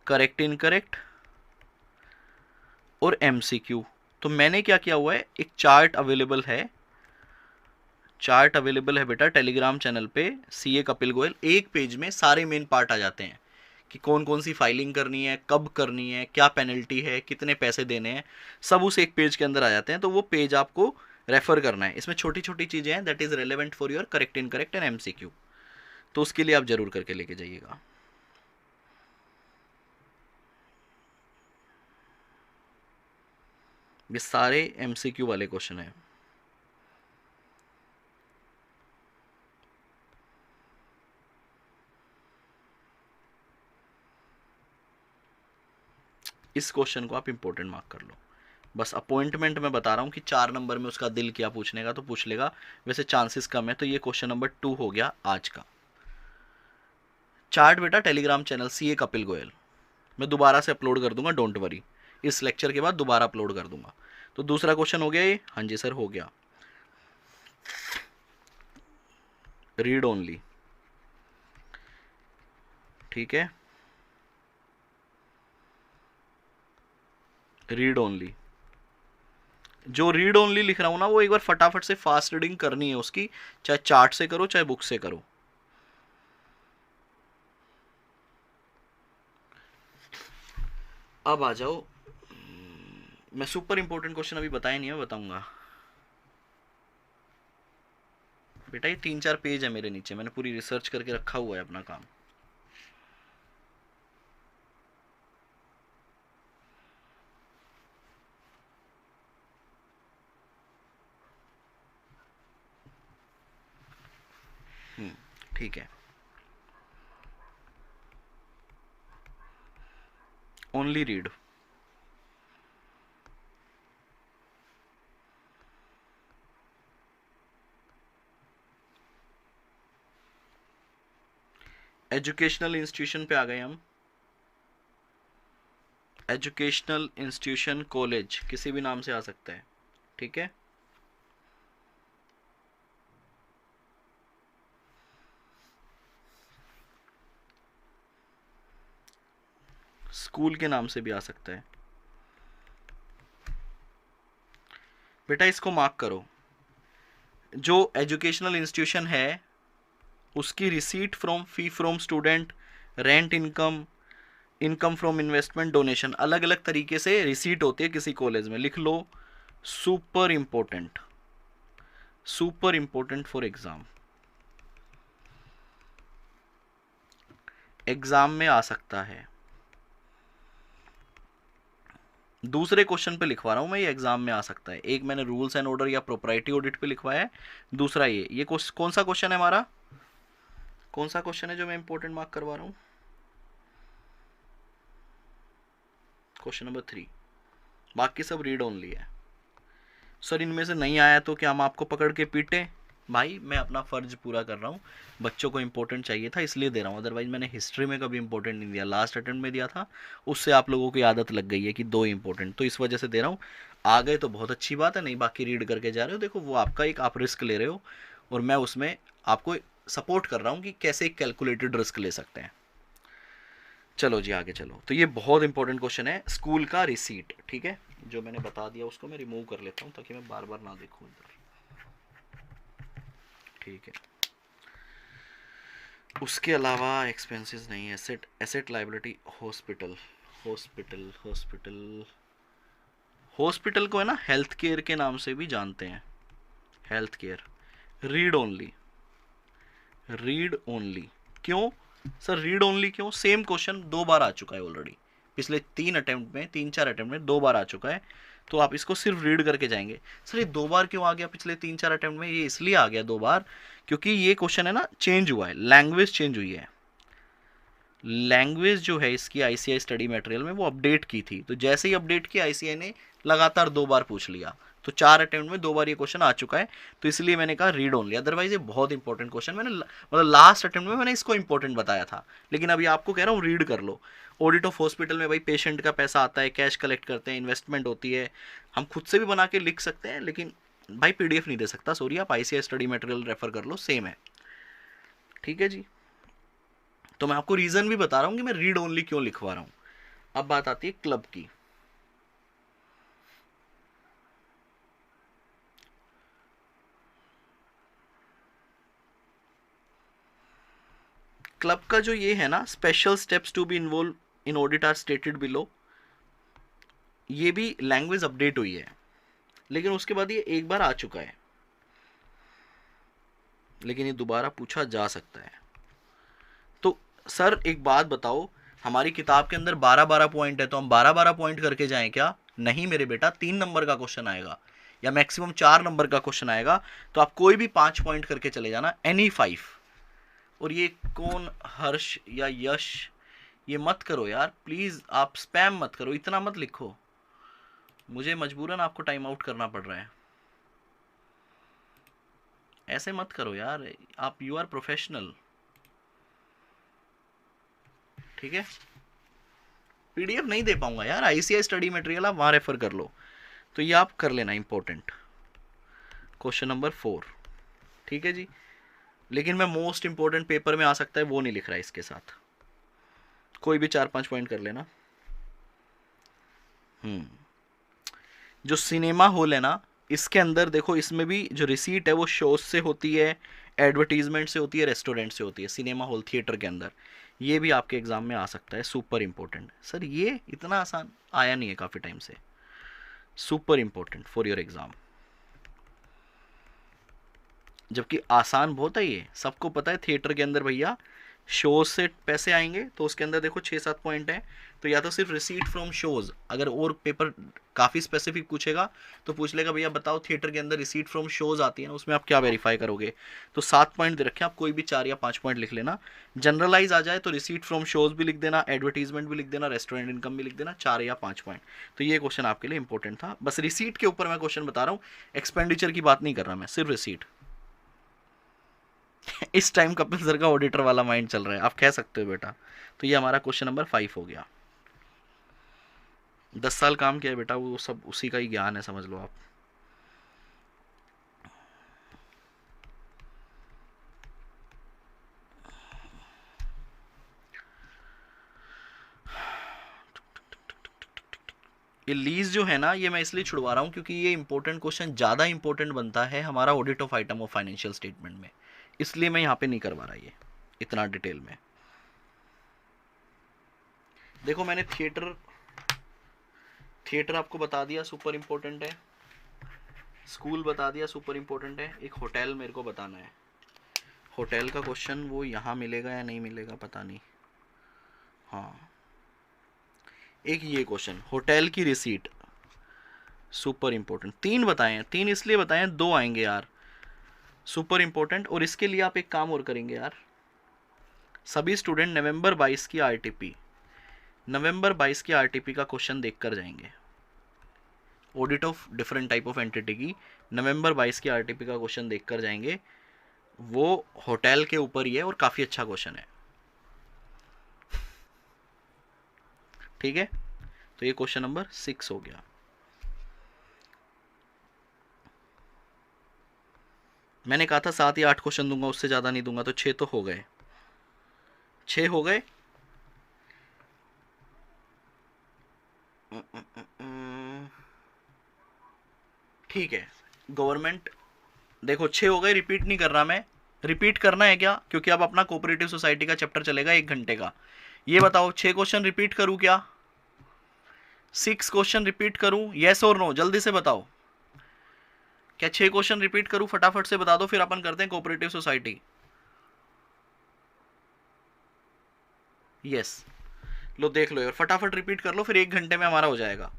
करेक्ट इनकरेक्ट और एमसीक्यू। तो मैंने क्या किया हुआ है, एक चार्ट अवेलेबल है, चार्ट अवेलेबल है बेटा टेलीग्राम चैनल पे, सीए कपिल गोयल, एक पेज में सारे मेन पार्ट आ जाते हैं कि कौन कौन सी फाइलिंग करनी है, कब करनी है, क्या पेनल्टी है, कितने पैसे देने हैं, सब उस एक पेज के अंदर आ जाते हैं। तो वो पेज आपको रेफर करना है, इसमें छोटी छोटी चीज़ें हैं that is relevant for your correct incorrect and MCQ, तो उसके लिए आप जरूर करके लेके जाइएगा। ये सारे एमसीक्यू वाले क्वेश्चन हैं। इस क्वेश्चन को आप इंपॉर्टेंट मार्क कर लो। बस अपॉइंटमेंट मैं बता रहा हूँ कि 4 नंबर में उसका दिल क्या पूछने का, तो पूछ लेगा, वैसे चांसेस कम है। तो ये क्वेश्चन नंबर 2 हो गया आज का। चार्ट बेटा Telegram channel CA Kapil Goyal, मैं दोबारा से अपलोड कर दूंगा, डोंट वरी, इस लेक्चर के बाद दोबारा अपलोड कर दूंगा। तो दूसरा क्वेश्चन हो गया ये, हाँ जी सर हो गया। रीड ओनली, ठीक है, रीड ओनली। जो रीड ओनली लिख रहा हूं ना वो एक बार फटाफट से फास्ट रीडिंग करनी है उसकी, चाहे चार्ट से करो चाहे बुक से करो। अब आ जाओ, मैं सुपर इंपॉर्टेंट क्वेश्चन अभी बताया नहीं है, बताऊंगा बेटा। ये 3-4 पेज है मेरे नीचे, मैंने पूरी रिसर्च करके रखा हुआ है अपना काम। ठीक है, ओनली रीड। एजुकेशनल इंस्टीट्यूशन पे आ गए हम। एजुकेशनल इंस्टीट्यूशन, कॉलेज, किसी भी नाम से आ सकता है, ठीक है। स्कूल के नाम से भी आ सकता है। बेटा इसको मार्क करो, जो एजुकेशनल इंस्टीट्यूशन है उसकी receipt from fee from student, rent income, income from investment, donation, अलग अलग तरीके से रिसीट होती है किसी कॉलेज में। लिख लो, super important, super important for exam, exam में आ सकता है। दूसरे क्वेश्चन पे लिखवा रहा हूं मैं, ये एग्जाम में आ सकता है। एक मैंने रूल्स एंड ऑर्डर या प्रोप्राइटी ऑडिट पे लिखवाया है, दूसरा ये कौन सा क्वेश्चन है हमारा, कौन सा क्वेश्चन है जो मैं इंपॉर्टेंट मार्क करवा रहा हूं? Question number 3। बाकी सब रीड ओनली है। सर इनमें से नहीं आया तो क्या हम आपको पकड़ के पीटे? भाई मैं अपना फर्ज पूरा कर रहा हूँ, बच्चों को इंपॉर्टेंट चाहिए था इसलिए दे रहा हूँ, अदरवाइज मैंने हिस्ट्री में कभी इंपॉर्टेंट नहीं दिया। लास्ट अटेम्प्ट में दिया था, उससे आप लोगों की आदत लग गई है कि 2 इंपॉर्टेंट, तो इस वजह से दे रहा हूँ। आ गए तो बहुत अच्छी बात है, नहीं बाकी रीड करके जा रहे हो, देखो वो आपका एक आप रिस्क ले रहे हो और मैं उसमें आपको सपोर्ट कर रहा हूँ कि कैसे एक कैलकुलेटेड रिस्क ले सकते हैं। चलो जी आगे चलो। तो ये बहुत इंपॉर्टेंट क्वेश्चन है, स्कूल का रिसीट। ठीक है, जो मैंने बता दिया उसको मैं रिमूव कर लेता हूँ ताकि मैं बार बार ना देखूँ इधर। ठीक है, उसके अलावा एक्सपेंसेस नहीं, asset, asset liability, hospital, hospital hospital hospital को है ना हेल्थ केयर के नाम से भी जानते हैं, health care. Read only, read only क्यों सर? रीड ओनली क्यों? सेम क्वेश्चन 2 बार आ चुका है ऑलरेडी, पिछले 3 अटेम्प्ट में, 3-4 अटेम्प्ट में 2 बार आ चुका है, तो आप इसको सिर्फ रीड करके जाएंगे। सर ये 2 बार क्यों आ गया पिछले 3-4 अटेम्प्ट में? ये इसलिए आ गया 2 बार क्योंकि ये क्वेश्चन है ना चेंज हुआ है, लैंग्वेज चेंज हुई है। लैंग्वेज जो है इसकी आईसीआई स्टडी मटेरियल में वो अपडेट की थी, तो जैसे ही अपडेट की आईसीआई ने लगातार 2 बार पूछ लिया, तो 4 अटेम्प्ट में 2 बार ये क्वेश्चन आ चुका है, तो इसलिए मैंने कहा रीड ओनली। अदरवाइज ये बहुत इंपॉर्टेंट क्वेश्चन, मैंने मतलब लास्ट अटेम्प्ट में मैंने इसको इंपॉर्टेंट बताया था, लेकिन अभी आपको कह रहा हूँ रीड कर लो। ऑडिट ऑफ हॉस्पिटल में भाई पेशेंट का पैसा आता है, कैश कलेक्ट करते हैं, इन्वेस्टमेंट होती है, हम खुद से भी बना के लिख सकते हैं, लेकिन भाई पीडीएफ नहीं दे सकता, सॉरी, आप आईसीआई स्टडी मटेरियल रेफर कर लो, सेम है। ठीक है जी, तो मैं आपको रीजन भी बता रहा हूं कि मैं रीड ओनली क्यों लिखवा रहा हूं। अब बात आती है क्लब की। क्लब का जो ये है ना, special steps to be involve in audit are stated below, ये भी लैंग्वेज अपडेट हुई है, लेकिन उसके बाद ये एक बार आ चुका है, लेकिन ये दोबारा पूछा जा सकता है। तो सर एक बात बताओ, हमारी किताब के अंदर 12-12 पॉइंट है, तो हम 12-12 पॉइंट करके जाएं क्या? नहीं मेरे बेटा, 3 नंबर का क्वेश्चन आएगा या मैक्सिमम 4 नंबर का क्वेश्चन आएगा, तो आप कोई भी 5 पॉइंट करके चले जाना, एनी 5। और ये कौन हर्ष या यश, ये मत करो यार प्लीज, आप स्पैम मत करो, इतना मत लिखो, मुझे मजबूरन आपको टाइम आउट करना पड़ रहा है। ऐसे मत करो यार, आप यू आर प्रोफेशनल। ठीक है, पीडीएफ नहीं दे पाऊंगा यार, आईसीआई स्टडी मटेरियल आप वहां रेफर कर लो, तो ये आप कर लेना इंपॉर्टेंट। Question number 4। ठीक है जी, लेकिन मैं मोस्ट इंपॉर्टेंट पेपर में आ सकता है वो नहीं लिख रहा है इसके साथ, कोई भी 4-5 पॉइंट कर लेना। जो सिनेमा हॉल है ना, इसके अंदर देखो, इसमें भी जो रिसीट है वो शोज से होती है, एडवर्टीजमेंट से होती है, रेस्टोरेंट से होती है, सिनेमा हॉल थिएटर के अंदर। ये भी आपके एग्जाम में आ सकता है, सुपर इंपॉर्टेंट। सर ये इतना आसान आया नहीं है काफ़ी टाइम से, super important for your exam, जबकि आसान बहुत है ये, सबको पता है। थिएटर के अंदर भैया शोज से पैसे आएंगे, तो उसके अंदर देखो 6-7 पॉइंट है, तो या तो सिर्फ रिसीट फ्रॉम शोज, अगर और पेपर काफ़ी स्पेसिफिक पूछेगा तो पूछ लेगा भैया बताओ थिएटर के अंदर रिसीट फ्रॉम शोज आती है ना, उसमें आप क्या वेरीफाई करोगे, तो 7 पॉइंट दे रखे, आप कोई भी 4 या 5 पॉइंट लिख लेना। जनरलाइज आ जाए तो रिसीट फ्रॉम शोज भी लिख देना, एडवर्टीजमेंट भी लिख देना, रेस्टोरेंट इनकम भी लिख देना, 4 या 5 पॉइंट। तो ये क्वेश्चन आपके लिए इंपॉर्टेंट था, बस रिसीट के ऊपर मैं क्वेश्चन बता रहा हूँ, एक्सपेंडिचर की बात नहीं कर रहा मैं, सिर्फ रिसीट। इस टाइम कपिल सर का ऑडिटर वाला माइंड चल रहा है, आप कह सकते हो बेटा। तो ये हमारा क्वेश्चन नंबर 5 हो गया। 10 साल काम किया है बेटा, वो सब उसी का ही ज्ञान है, समझ लो आप। ये लीज जो है ना, ये मैं इसलिए छुड़वा रहा हूँ क्योंकि ये इंपॉर्टेंट क्वेश्चन ज़्यादा इंपॉर्टेंट बनता है हमारा audit of item of financial statement में, इसलिए मैं यहाँ पे नहीं करवा रहा ये इतना डिटेल में। देखो मैंने थिएटर आपको बता दिया सुपर इंपॉर्टेंट है, स्कूल बता दिया सुपर इंपॉर्टेंट है, एक होटल मेरे को बताना है। होटल का क्वेश्चन वो यहाँ मिलेगा या नहीं मिलेगा पता नहीं। हाँ, एक ये क्वेश्चन होटल की रिसीट सुपर इंपॉर्टेंट, 3 बताए हैं, 3 इसलिए बताए हैं, 2 आएंगे यार सुपर इंपॉर्टेंट। और इसके लिए आप एक काम और करेंगे यार, सभी स्टूडेंट नवंबर 22 की आरटीपी, नवंबर 22 की आरटीपी का क्वेश्चन देख कर जाएंगे। Audit of different type of entity की नवंबर 22 की आरटीपी का क्वेश्चन देख कर जाएंगे, वो होटल के ऊपर ही है और काफ़ी अच्छा क्वेश्चन है। ठीक है, तो ये क्वेश्चन नंबर 6 हो गया। मैंने कहा था 7 या 8 क्वेश्चन दूंगा, उससे ज़्यादा नहीं दूंगा, तो 6 तो हो गए, 6 हो गए। ठीक है, गवर्नमेंट देखो 6 हो गए, रिपीट नहीं कर रहा मैं। रिपीट करना है क्या, क्योंकि अब अपना कोऑपरेटिव सोसाइटी का चैप्टर चलेगा 1 घंटे का। ये बताओ 6 क्वेश्चन रिपीट करूं क्या, 6 क्वेश्चन रिपीट करूं, यस और नो, जल्दी से बताओ। क्या 6 क्वेश्चन रिपीट करूं, फटाफट से बता दो, फिर अपन करते हैं कोऑपरेटिव सोसाइटी। यस, लो देख लो यार, फटाफट रिपीट कर लो, फिर 1 घंटे में हमारा हो जाएगा।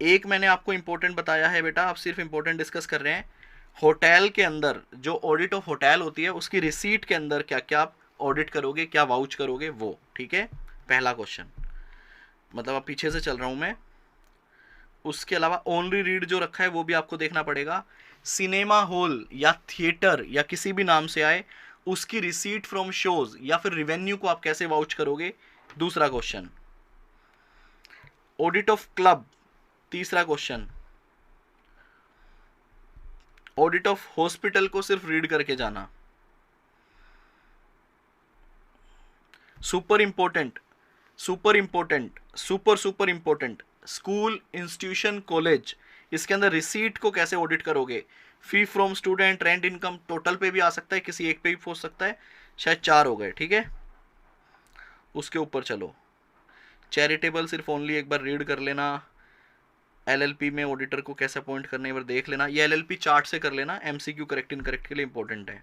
एक मैंने आपको इंपॉर्टेंट बताया है बेटा, आप सिर्फ इंपॉर्टेंट डिस्कस कर रहे हैं। होटल के अंदर जो ऑडिट ऑफ होटल होती है, उसकी रिसीट के अंदर क्या क्या आप ऑडिट करोगे, क्या वाउच करोगे, वो ठीक है पहला क्वेश्चन। मतलब अब पीछे से चल रहा हूं मैं। उसके अलावा ओनली रीड जो रखा है वो भी आपको देखना पड़ेगा। सिनेमा हॉल या थिएटर या किसी भी नाम से आए, उसकी रिसीट फ्रॉम शोज या फिर रिवेन्यू को आप कैसे वाउच करोगे, दूसरा क्वेश्चन। ऑडिट ऑफ क्लब, तीसरा क्वेश्चन। ऑडिट ऑफ हॉस्पिटल को सिर्फ रीड करके जाना। Super important, super important, super super important, school, institution, college, इसके अंदर रिसीट को कैसे ऑडिट करोगे। फी from student, rent income, total पे भी आ सकता है, किसी एक पे भी पहुंच सकता है, शायद 4 हो गए। ठीक है, उसके ऊपर चलो। चैरिटेबल सिर्फ ओनली एक बार रीड कर लेना। एलएलपी में ऑडिटर को कैसे अपॉइंट करने एक बार देख लेना। ये एलएलपी चार्ट से कर लेना, एमसीक्यू करेक्ट इनकरेक्ट के लिए इंपॉर्टेंट है।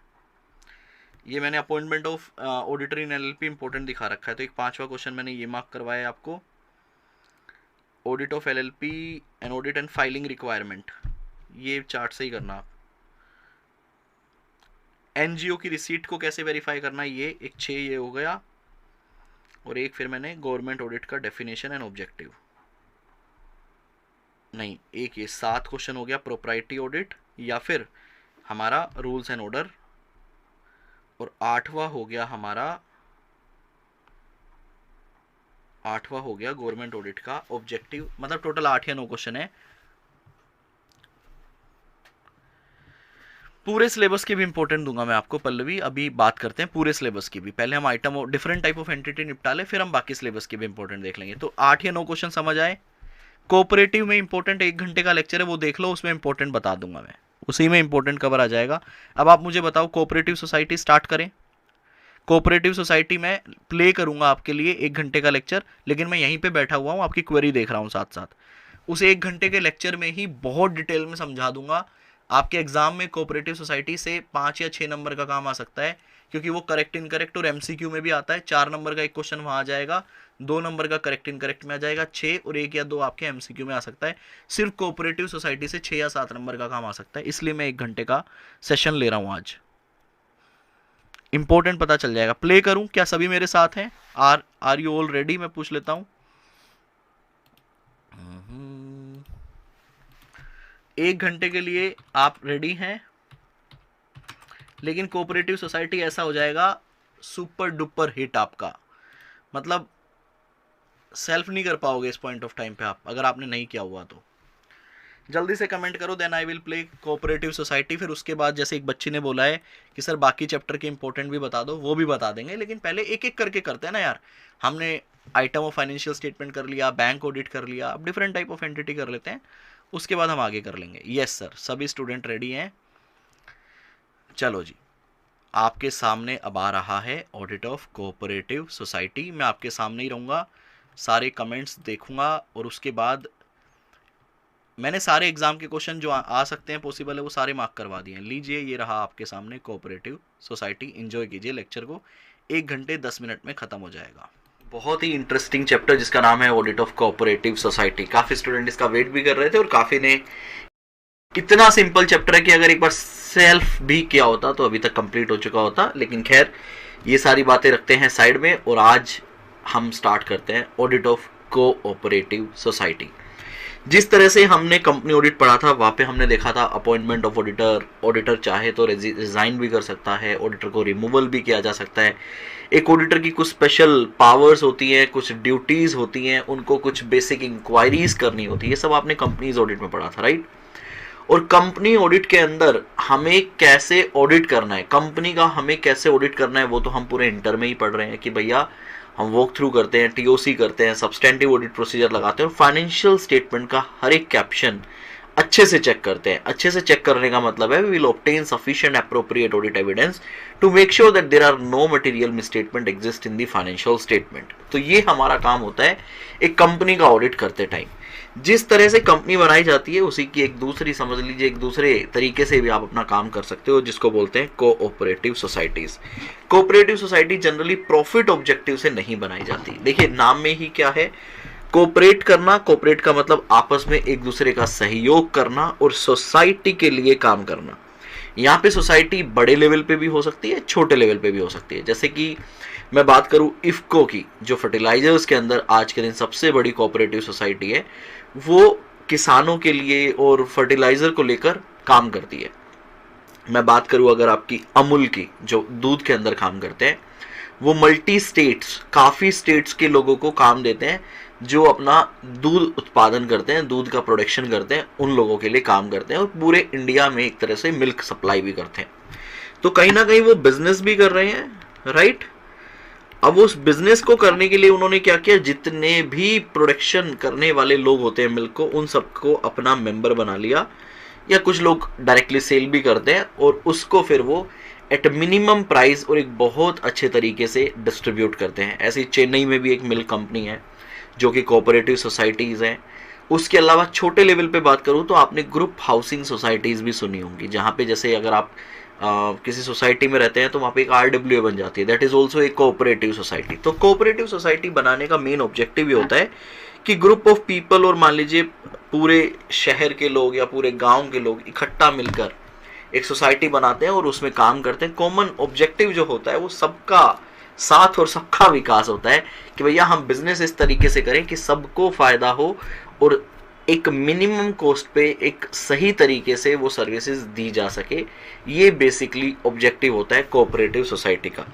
ये मैंने appointment of auditor in LLP important दिखा रखा है, तो एक 5वां क्वेश्चन मैंने ये मार्क करवाया है आपको। Audit of LLP and audit and filing requirement, ये चार्ट से ही करना आप। एनजीओ की रिसीट को कैसे वेरीफाई करना, ये एक 6 ये हो गया। और एक फिर मैंने गवर्नमेंट ऑडिट का डेफिनेशन एंड ऑब्जेक्टिव, नहीं एक ये 7 क्वेश्चन हो गया प्रोप्राइटरी ऑडिट या फिर हमारा रूल्स एंड ऑर्डर। और 8वां हो गया हमारा, 8वां हो गया गवर्नमेंट ऑडिट का ऑब्जेक्टिव। मतलब टोटल 8 या 9 क्वेश्चन है। पूरे सिलेबस की भी इंपॉर्टेंट दूंगा मैं आपको पल्लवी, अभी बात करते हैं पूरे सिलेबस की भी। पहले हम आइटम और डिफरेंट टाइप ऑफ एंटिटी निपटा ले, फिर हम बाकी सिलेबस की भी इंपॉर्टेंट देख लेंगे। तो 8 या 9 क्वेश्चन समझ आए। कोऑपरेटिव में इंपॉर्टेंट 1 घंटे का लेक्चर है, वो देख लो, उसमें इंपॉर्टेंट बता दूंगा मैं, उसी में इंपॉर्टेंट कवर आ जाएगा। अब आप मुझे बताओ, कोऑपरेटिव सोसाइटी स्टार्ट करें। कोऑपरेटिव सोसाइटी में प्ले करूंगा आपके लिए 1 घंटे का लेक्चर, लेकिन मैं यहीं पे बैठा हुआ हूँ, आपकी क्वेरी देख रहा हूँ साथ साथ। उस 1 घंटे के लेक्चर में ही बहुत डिटेल में समझा दूंगा। आपके एग्जाम में कोऑपरेटिव सोसाइटी से 5 या 6 नंबर का काम आ सकता है, क्योंकि वो करेक्ट इनकरेक्ट और एमसीक्यू में भी आता है। 4 नंबर का एक क्वेश्चन वहाँ आ जाएगा, 2 नंबर का करेक्ट इनकरेक्ट में आ जाएगा, 6 और 1 या 2 आपके एमसीक्यू में आ सकता है। सिर्फ कोऑपरेटिव सोसाइटी से 6 या 7 नंबर का काम आ सकता है, इसलिए मैं 1 घंटे का सेशन ले रहा हूँ आज। इंपॉर्टेंट पता चल जाएगा। प्ले करूं क्या, सभी मेरे साथ हैं? Are you all ready? मैं पूछ लेता हूं। 1 घंटे के लिए आप रेडी हैं? लेकिन कोऑपरेटिव सोसाइटी ऐसा हो जाएगा सुपर डुपर हिट आपका, मतलब सेल्फ नहीं कर पाओगे इस पॉइंट ऑफ टाइम पे आप, अगर आपने नहीं किया हुआ तो। जल्दी से कमेंट करो, then I will play cooperative society. फिर उसके बाद जैसे एक बच्ची ने बोला है कि सर बाकी चैप्टर के इंपॉर्टेंट भी बता दो, वो भी बता देंगे, लेकिन पहले एक एक करके करते हैं ना यार। हमने आइटम ऑफ फाइनेंशियल स्टेटमेंट कर लिया, बैंक ऑडिट कर लिया, अब डिफरेंट टाइप ऑफ एंटिटी कर लेते हैं, उसके बाद हम आगे कर लेंगे। यस सर, सभी स्टूडेंट रेडी हैं? चलो जी, आपके सामने अब आ रहा है ऑडिट ऑफ कोऑपरेटिव सोसाइटी। मैं आपके सामने ही रहूँगा, सारे कमेंट्स देखूंगा और उसके बाद मैंने सारे एग्जाम के क्वेश्चन जो आ सकते हैं पॉसिबल है वो सारे मार्क करवा दिए हैं। लीजिए, ये रहा आपके सामने कोऑपरेटिव सोसाइटी। एंजॉय कीजिए लेक्चर को, 1 घंटे 10 मिनट में खत्म हो जाएगा। बहुत ही इंटरेस्टिंग चैप्टर जिसका नाम है ऑडिट ऑफ कोऑपरेटिव सोसाइटी। काफी स्टूडेंट इसका वेट भी कर रहे थे और काफी ने, इतना सिंपल चैप्टर है कि अगर एक बार सेल्फ भी किया होता तो अभी तक कंप्लीट हो चुका होता। लेकिन खैर, ये सारी बातें रखते हैं साइड में और आज हम स्टार्ट करते हैं ऑडिट ऑफ कोऑपरेटिव सोसाइटी। जिस तरह से हमने कंपनी ऑडिट पढ़ा था, वहाँ पे हमने देखा था अपॉइंटमेंट ऑफ ऑडिटर, ऑडिटर चाहे तो रिजाइन भी कर सकता है, ऑडिटर को रिमूवल भी किया जा सकता है। एक ऑडिटर की कुछ स्पेशल पावर्स होती हैं, कुछ ड्यूटीज होती हैं, उनको कुछ बेसिक इंक्वायरीज करनी होती है। ये सब आपने कंपनीज ऑडिट में पढ़ा था, राइट? और कंपनी ऑडिट के अंदर हमें कैसे ऑडिट करना है, कंपनी का हमें कैसे ऑडिट करना है, वो तो हम पूरे इंटर में ही पढ़ रहे हैं कि भैया हम वॉक थ्रू करते हैं, टीओसी करते हैं, सब्सटेंटिव ऑडिट प्रोसीजर लगाते हैं और फाइनेंशियल स्टेटमेंट का हर एक कैप्शन अच्छे से चेक करते हैं। अच्छे से चेक करने का मतलब है we will obtain sufficient appropriate audit evidence to make sure that there are no material misstatement exist in the financial statement. तो ये हमारा काम होता है एक कंपनी का ऑडिट करते टाइम। जिस तरह से कंपनी बनाई जाती है उसी की एक दूसरी, समझ लीजिए एक दूसरे तरीके से भी आप अपना काम कर सकते हो, जिसको बोलते हैं cooperative societies. Cooperative society generally profit objective से नहीं बनाई जाती। देखिए, नाम में ही क्या है, कोऑपरेट करना। कोऑपरेट का मतलब आपस में एक दूसरे का सहयोग करना और सोसाइटी के लिए काम करना। यहाँ पे सोसाइटी बड़े लेवल पे भी हो सकती है, छोटे लेवल पे भी हो सकती है। जैसे कि मैं बात करूं इफ्को की, जो फर्टिलाइजर्स के अंदर आज के दिन सबसे बड़ी कोऑपरेटिव सोसाइटी है, वो किसानों के लिए और फर्टिलाइजर को लेकर काम करती है। मैं बात करूं अगर आपकी अमूल की, जो दूध के अंदर काम करते हैं, वो मल्टी स्टेट्स, काफ़ी स्टेट्स के लोगों को काम देते हैं जो अपना दूध उत्पादन करते हैं, दूध का प्रोडक्शन करते हैं, उन लोगों के लिए काम करते हैं और पूरे इंडिया में एक तरह से मिल्क सप्लाई भी करते हैं। तो कहीं ना कहीं वो बिजनेस भी कर रहे हैं, राइट? अब उस बिजनेस को करने के लिए उन्होंने क्या किया, जितने भी प्रोडक्शन करने वाले लोग होते हैं मिल्क को, उन सबको अपना मेंबर बना लिया, या कुछ लोग डायरेक्टली सेल भी करते हैं और उसको फिर वो एट मिनिमम प्राइस और एक बहुत अच्छे तरीके से डिस्ट्रीब्यूट करते हैं। ऐसे ही चेन्नई में भी एक मिल्क कंपनी है जो कि कोऑपरेटिव सोसाइटीज़ हैं। उसके अलावा छोटे लेवल पे बात करूँ तो आपने ग्रुप हाउसिंग सोसाइटीज़ भी सुनी होंगी, जहाँ पे जैसे अगर आप किसी सोसाइटी में रहते हैं तो वहाँ पे एक RWA बन जाती है, दैट इज़ ऑल्सो एक कोऑपरेटिव सोसाइटी। तो कोऑपरेटिव सोसाइटी बनाने का मेन ऑब्जेक्टिव ये होता है कि ग्रुप ऑफ पीपल, और मान लीजिए पूरे शहर के लोग या पूरे गाँव के लोग इकट्ठा मिलकर एक सोसाइटी बनाते हैं और उसमें काम करते हैं। कॉमन ऑब्जेक्टिव जो होता है वो सबका साथ और सबका विकास होता है कि भैया हम बिजनेस इस तरीके से करें कि सबको फायदा हो और एक मिनिमम कॉस्ट पे एक सही तरीके से वो सर्विसेज दी जा सके। ये बेसिकली ऑब्जेक्टिव होता है कोऑपरेटिव सोसाइटी का।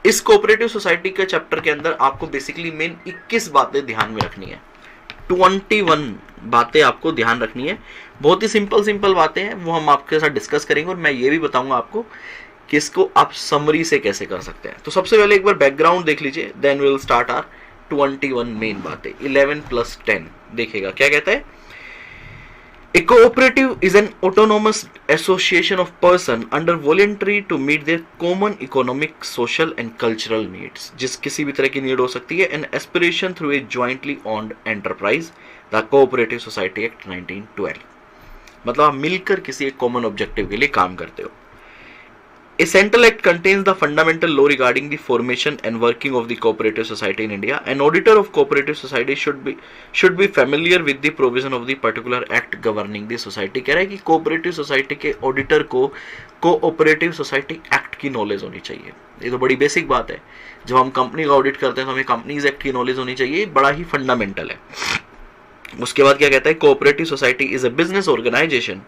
इस कोऑपरेटिव सोसाइटी के चैप्टर के अंदर आपको बेसिकली मेन 21 बातें ध्यान में रखनी है, 21 बातें आपको ध्यान रखनी है। बहुत ही सिंपल बातें हैं, वो हम आपके साथ डिस्कस करेंगे और मैं ये भी बताऊंगा आपको कि इसको आप समरी से कैसे कर सकते हैं। तो सबसे पहले एक बार बैकग्राउंड देख लीजिए, then we will start our 21 main बातें। 11 + 10 देखिएगा क्या कहता है। A cooperative is an autonomous association of person under voluntary to meet their common economic, social and cultural needs। जिस किसी भी तरह की नीड हो सकती है। An aspiration through a jointly owned enterprise, the Cooperative Society Act 1912। मतलब आप मिलकर किसी एक कॉमन ऑब्जेक्टिव के लिए काम करते हो। A central act contains the fundamental law regarding the formation and working of the cooperative society in India. An auditor of cooperative society should be familiar with the provision of the particular act governing the society। कह रहा है कि cooperative society के auditor को cooperative society act की knowledge होनी चाहिए। ये तो बड़ी बेसिक बात है, जब हम कंपनी का ऑडिट करते हैं तो हमें कंपनीज एक्ट की नॉलेज होनी चाहिए, बड़ा ही फंडामेंटल है। उसके बाद क्या कहता है, cooperative society is a business organization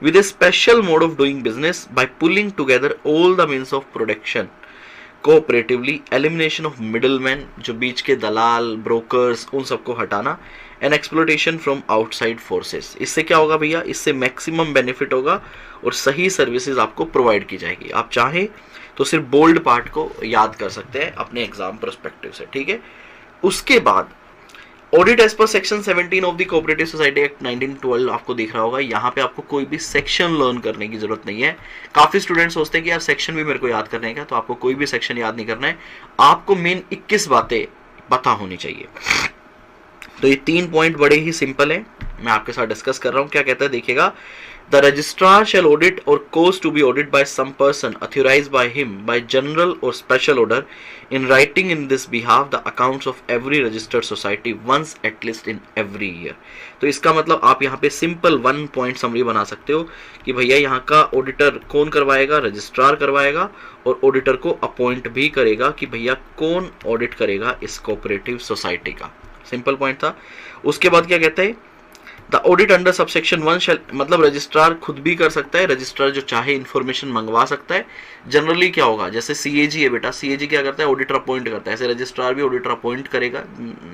with a special mode of doing business by pulling together all the means of production cooperatively, elimination of middlemen, जो बीच के दलाल, ब्रोकर्स, उन सबको हटाना, and exploitation from outside forces। इससे क्या होगा भैया, इससे मैक्सिमम बेनिफिट होगा और सही सर्विसेज आपको प्रोवाइड की जाएगी। आप चाहें तो सिर्फ बोल्ड पार्ट को याद कर सकते हैं अपने एग्जाम पर्सपेक्टिव से, ठीक है। उसके बाद audit as per section 17 of the cooperative society act 1912 आपको दिख रहा होगा। यहाँ पे आपको कोई भी सेक्शन लर्न करने की जरूरत नहीं है। काफी स्टूडेंट सोचते हैं कि यार सेक्शन भी मेरे को याद करने का, तो आपको कोई भी सेक्शन याद नहीं करना है, आपको मेन 21 बातें पता होनी चाहिए। तो ये 3 पॉइंट बड़े ही सिंपल है, मैं आपके साथ डिस्कस कर रहा हूं। क्या कहता है देखिएगा, द रजिस्ट्रार शैल ऑडिट और cause to be audited by some person authorized by him by general or special order in writing in this behalf the accounts of every registered society once at least in every year। तो इसका मतलब आप यहाँ पे simple 1 point summary बना सकते हो कि भैया यहाँ का ऑडिटर कौन करवाएगा, रजिस्ट्रार करवाएगा, और ऑडिटर को अपॉइंट भी करेगा कि भैया कौन ऑडिट करेगा इस कोऑपरेटिव सोसाइटी का। सिंपल पॉइंट था। उसके बाद क्या कहता है, द ऑडिट अंडर सबसेक्शन 1 शैल, मतलब रजिस्ट्रार खुद भी कर सकता है, रजिस्ट्रार जो चाहे इन्फॉर्मेशन मंगवा सकता है। जनरली क्या होगा, जैसे सीएजी है बेटा, सीएजी क्या करता है, ऑडिटर अपॉइंट करता है, ऐसे रजिस्ट्रार भी ऑडिटर अपॉइंट करेगा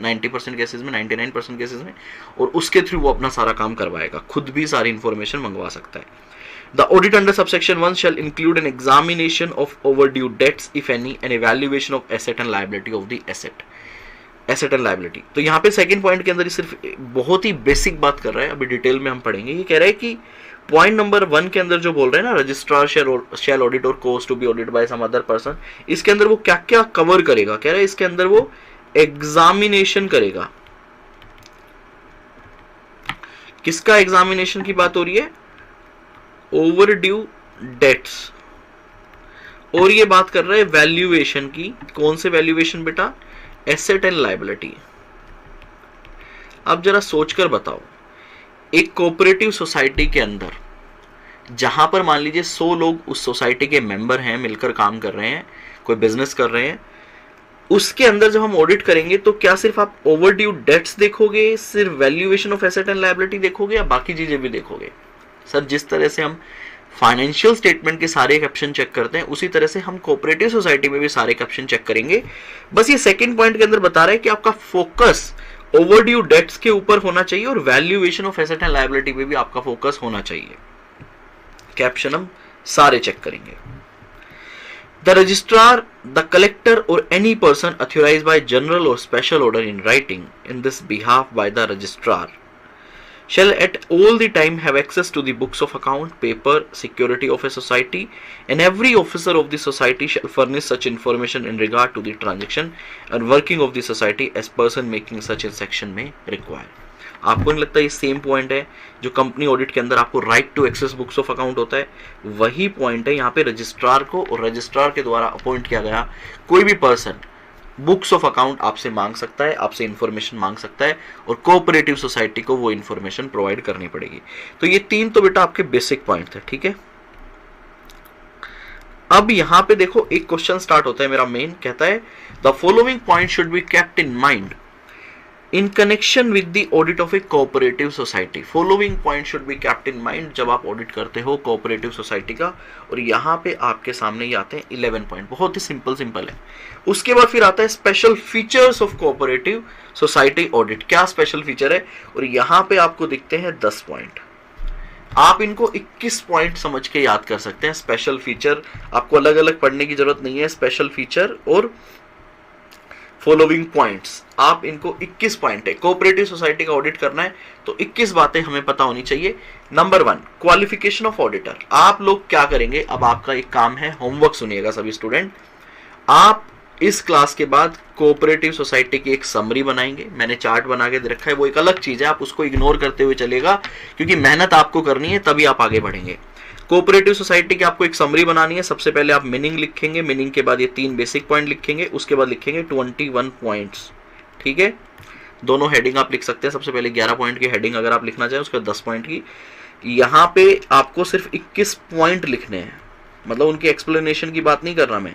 90% केसेस में, 99% केसेस में, और उसके थ्रू वो अपना सारा काम करवाएगा, खुद भी सारी इन्फॉर्मेशन मंगवा सकता है। The audit under subsection 1 shall include an examination of overdue debts if any, an evaluation of asset and liability of the asset and liability. तो यहाँ पे सेकंड पॉइंट के अंदर सिर्फ बहुत ही बेसिक बात कर रहा है, अभी डिटेल में हम पढ़ेंगे। ये कह रहा है कि पॉइंट नंबर 1 के अंदर जो बोल रहे हैं ना, रजिस्ट्रार शैल ऑडिट और cause to be audited by some other person, इसके अंदर वो क्या क्या कवर करेगा, कह रहा है इसके अंदर वो एग्जामिनेशन करेगा। किसका एग्जामिनेशन की बात हो रही है, ओवरड्यू डेट्स, और ये बात कर रहा है वैल्यूएशन की। कौन से वैल्यूएशन बेटा, एसेट एंड लायबिलिटी। अब जरा सोचकर बताओ, एक कोऑपरेटिव सोसाइटी के अंदर जहां पर मान लीजिए 100 लोग उस सोसाइटी के मेंबर हैं, मिलकर काम कर रहे हैं, कोई बिजनेस कर रहे हैं, उसके अंदर जब हम ऑडिट करेंगे तो क्या सिर्फ आप ओवरड्यू डेट्स देखोगे, सिर्फ valuation of asset and liability देखोगे, या बाकी चीजें भी देखोगे? सर, जिस तरह से हम फाइनेंशियल स्टेटमेंट के सारे कैप्शन चेक करते हैं, उसी तरह से हम कोऑपरेटिव सोसाइटी में भी सारे कैप्शन चेक करेंगे। बस ये सेकंड पॉइंट के अंदर बता रहा है कि आपका फोकस ओवरड्यू डेट्स के ऊपर होना चाहिए और valuation of asset and liability पे भी आपका फोकस होना चाहिए। कैप्शन हम सारे चेक करेंगे। द रजिस्ट्रार, द कलेक्टर और any person authorised by general और special order in writing in this behalf by the registrar shall at all the time have access to the books of account, paper, security of a society, and every officer of the society shall furnish such information in regard to the transaction and working of the society as person making such in section may require। आपको नहीं लगता ये same point है जो company audit के अंदर आपको right to access books of account होता है, वही पॉइंट है यहाँ पे रजिस्ट्रार को, और रजिस्ट्रार के द्वारा अपॉइंट किया गया कोई भी पर्सन बुक्स ऑफ अकाउंट आपसे मांग सकता है, आपसे इंफॉर्मेशन मांग सकता है, और कोऑपरेटिव सोसाइटी को वो इंफॉर्मेशन प्रोवाइड करनी पड़ेगी। तो ये 3 तो बेटा आपके बेसिक पॉइंट थे, ठीक है। अब यहां पे देखो एक क्वेश्चन स्टार्ट होता है मेरा मेन, कहता है the following point should be kept in mind in connection with the audit of A cooperative society. Following point should be kept in mind जब आप ऑडिट करते हो कोऑपरेटिव सोसाइटी का, और यहाँ पे आपके सामने ये आते हैं 11 पॉइंट, बहुत ही सिंपल है। उसके बाद फिर आता है special features of cooperative society audit. क्या स्पेशल फीचर है, और यहाँ पे आपको दिखते हैं 10 पॉइंट। आप इनको 21 पॉइंट समझ के याद कर सकते हैं। स्पेशल फीचर आपको अलग अलग पढ़ने की जरूरत नहीं है, स्पेशल फीचर और फॉलोइंग पॉइंट्स, आप इनको 21 पॉइंट है। कोऑपरेटिव सोसाइटी का ऑडिट करना है तो 21 बातें हमें पता होनी चाहिए। Number 1, qualification of auditor. आप लोग क्या करेंगे, अब आपका एक काम है, होमवर्क सुनिएगा सभी स्टूडेंट। आप इस क्लास के बाद कोऑपरेटिव सोसाइटी की एक समरी बनाएंगे। मैंने चार्ट बना के दे रखा है, वो एक अलग चीज है, आप उसको इग्नोर करते हुए चलेगा, क्योंकि मेहनत आपको करनी है, तभी आप आगे बढ़ेंगे। कोऑपरेटिव सोसाइटी की आपको एक समरी बनानी है। सबसे पहले आप मीनिंग लिखेंगे, मीनिंग के बाद ये 3 बेसिक पॉइंट लिखेंगे, उसके बाद लिखेंगे 21 पॉइंट्स, ठीक है। दोनों हेडिंग आप लिख सकते हैं। सबसे पहले 11 पॉइंट की हेडिंग अगर आप लिखना चाहें, उसके बाद 10 पॉइंट की। यहाँ पे आपको सिर्फ 21 पॉइंट लिखने हैं, मतलब उनकी एक्सप्लेनेशन की बात नहीं कर रहा मैं,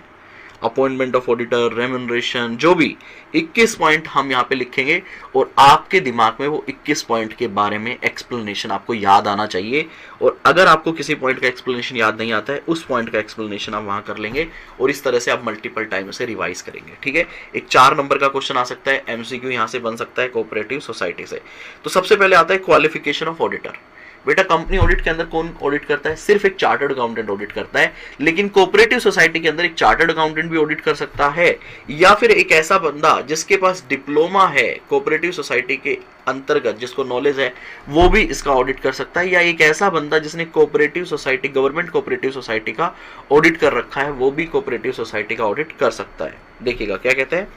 अपॉइंटमेंट ऑफ ऑडिटर, रेम्यूनरेशन, जो भी 21 पॉइंट हम यहाँ पे लिखेंगे, और आपके दिमाग में वो 21 पॉइंट के बारे में एक्सप्लेनेशन आपको याद आना चाहिए। और अगर आपको किसी पॉइंट का एक्सप्लेनेशन याद नहीं आता है, उस पॉइंट का एक्सप्लेनेशन आप वहां कर लेंगे, और इस तरह से आप मल्टीपल टाइम उसे रिवाइज करेंगे, ठीक है। एक 4 नंबर का क्वेश्चन आ सकता है, MCQ यहाँ से बन सकता है कोऑपरेटिव सोसाइटी से। तो सबसे पहले आता है क्वालिफिकेशन ऑफ ऑडिटर। बेटा कंपनी ऑडिट के अंदर कौन ऑडिट करता है? सिर्फ एक चार्टर्ड अकाउंटेंट ऑडिट करता है। लेकिन कोऑपरेटिव सोसाइटी के अंदर एक चार्टर्ड अकाउंटेंट भी ऑडिट कर सकता है, या फिर एक ऐसा बंदा जिसके पास डिप्लोमा है कोऑपरेटिव सोसाइटी के अंतर्गत, जिसको नॉलेज है, वो भी इसका ऑडिट कर सकता है, या एक ऐसा बंदा जिसने cooperative society, government cooperative society का ऑडिट कर रखा है, वो भी कोऑपरेटिव सोसाइटी का ऑडिट कर सकता है। देखिएगा क्या कहते हैं,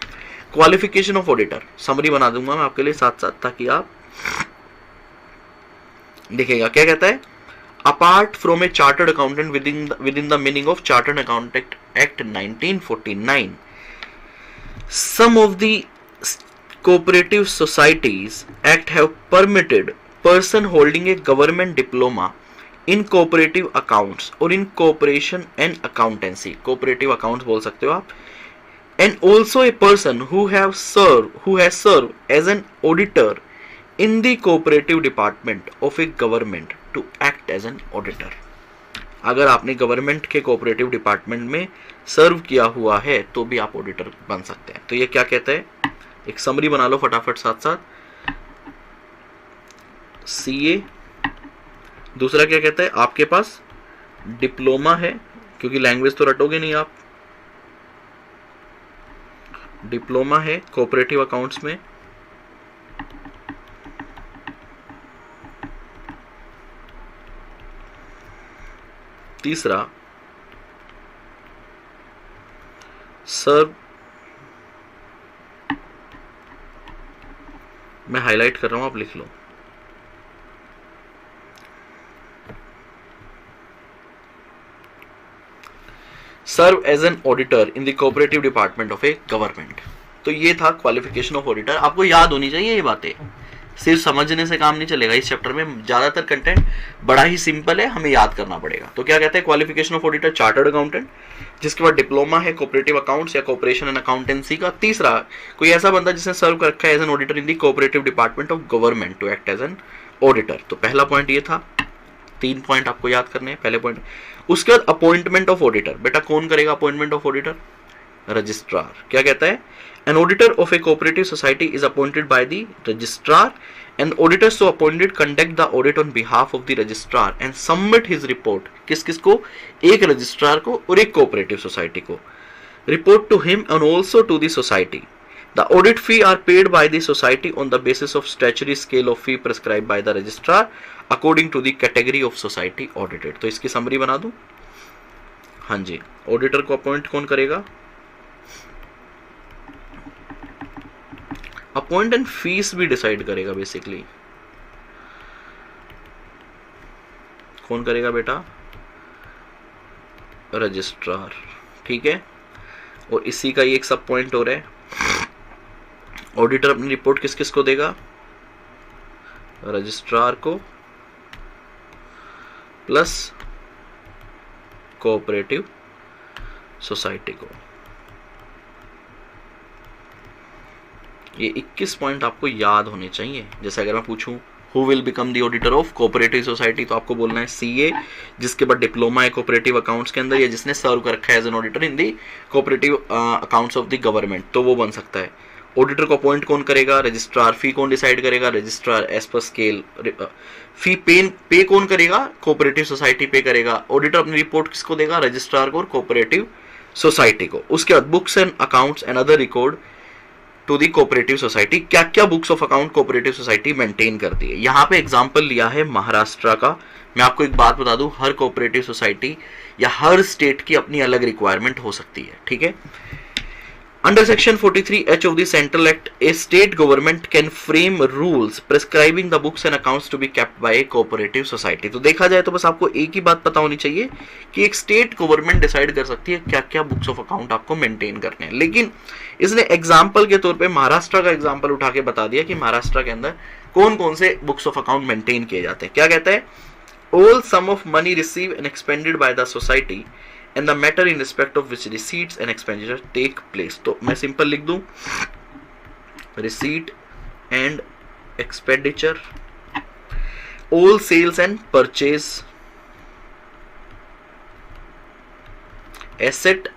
क्वालिफिकेशन ऑफ ऑडिटर, समरी बना दूंगा मैं आपके लिए साथ साथ ताकि आप देखिएगा क्या कहता है। Apart from A chartered accountant with in the meaning of chartered accountant act 1949, some of the cooperative societies act have permitted person holding a government diploma in cooperative accounts or in cooperation and accountancy, cooperative accounts बोल सकते हो आप, and also a person who has served as an auditor in the cooperative department of a government to act as an auditor। अगर आपने government के cooperative department में सर्व किया हुआ है तो भी आप ऑडिटर बन सकते हैं। तो ये क्या कहता है, एक समरी बना लो फटाफट साथ साथ। सीए, दूसरा क्या कहता है, आपके पास डिप्लोमा है, क्योंकि लैंग्वेज तो रटोगे नहीं आप, डिप्लोमा है कोऑपरेटिव अकाउंट्स में, तीसरा सर्व, मैं हाईलाइट कर रहा हूं, आप लिख लो, serve as an auditor in the cooperative department of a government. तो ये था क्वालिफिकेशन ऑफ ऑडिटर। आपको याद होनी चाहिए ये बातें, सिर्फ समझने से काम नहीं चलेगा। इस चैप्टर में ज्यादातर कंटेंट बड़ा ही सिंपल है, हमें याद करना पड़ेगा। तो क्या कहते हैं, qualification of auditor chartered accountant जिसके बाद डिप्लोमा है कोऑपरेटिव अकाउंट्स या कोऑपरेशन एंड अकाउंटेंसी का। तीसरा, कोई ऐसा बंदा जिसने सर्व कर रखा है as an auditor in the cooperative department of government to act as an auditor. तो पहला पॉइंट ये था, 3 पॉइंट आपको याद करने हैं। पहले पॉइंट, उसके बाद अपॉइंटमेंट ऑफ ऑडिटर। बेटा कौन करेगा अपॉइंटमेंट ऑफ ऑडिटर? रजिस्ट्रार। क्या कहता है, an auditor of A cooperative society is appointed by the registrar and auditors so appointed conduct the audit on behalf of the registrar and submit his report। किस किस को? एक registrar को और एक कोऑपरेटिव सोसाइटी को। report to him and also to the society। the audit fee are paid by the society on the basis of statutory scale of fee prescribed by the registrar according to the category of society audited। तो इसकी summary बना दूं। हाँ जी, auditor को appoint कौन करेगा? Appoint and fees भी decide करेगा बेसिकली। कौन करेगा बेटा? रजिस्ट्रार। ठीक है, और इसी का ये एक सब पॉइंट हो रहा है, ऑडिटर अपनी रिपोर्ट किस किस को देगा? रजिस्ट्रार को प्लस कोऑपरेटिव सोसाइटी को। ये 21 पॉइंट आपको याद होने चाहिए। जैसे अगर मैं पूछूं who will become the auditor of cooperative society, तो आपको बोलना है सीए जिसके बाद डिप्लोमा है कोऑपरेटिव अकाउंट्स के अंदर, या जिसने सर्व कर रखा है as an auditor in the cooperative accounts of the government, तो वो बन सकता है। ऑडिटर को अपॉइंट कौन करेगा? रजिस्ट्रार। फी कौन डिसाइड करेगा? Registrar as per scale. Fee pay कौन करेगा? कोऑपरेटिव सोसाइटी पे करेगा। ऑडिटर अपनी रिपोर्ट किसको देगा? रजिस्ट्रार को और कोऑपरेटिव सोसाइटी को। उसके बाद books and accounts and other record to the cooperative society. क्या क्या books of account cooperative society maintain करती है? यहाँ पे एग्जांपल लिया है महाराष्ट्र का। मैं आपको एक बात बता दूं, हर कोऑपरेटिव सोसाइटी या हर स्टेट की अपनी अलग रिक्वायरमेंट हो सकती है। ठीक है, under section 43H of the Central Act, a state government can frame rules prescribing the books and accounts to be kept by a cooperative society। तो देखा जाए तो बस आपको एक ही बात पता होनी चाहिए कि एक स्टेट गवर्नमेंट डिसाइड कर सकती है क्या क्या बुक्स ऑफ अकाउंट आपको मेंटेन करने हैं। लेकिन इसने एग्जाम्पल के तौर पे महाराष्ट्र का एग्जाम्पल उठा के बता दिया कि महाराष्ट्र के अंदर कौन कौन से बुक्स ऑफ अकाउंट मेंटेन किए जाते हैं। क्या कहता है? All sum of money receive and expended by the society and the matter in respect of which receipts and expenditure take place। तो मैं सिंपल लिख दूं, receipt and expenditure, all sales and purchase, asset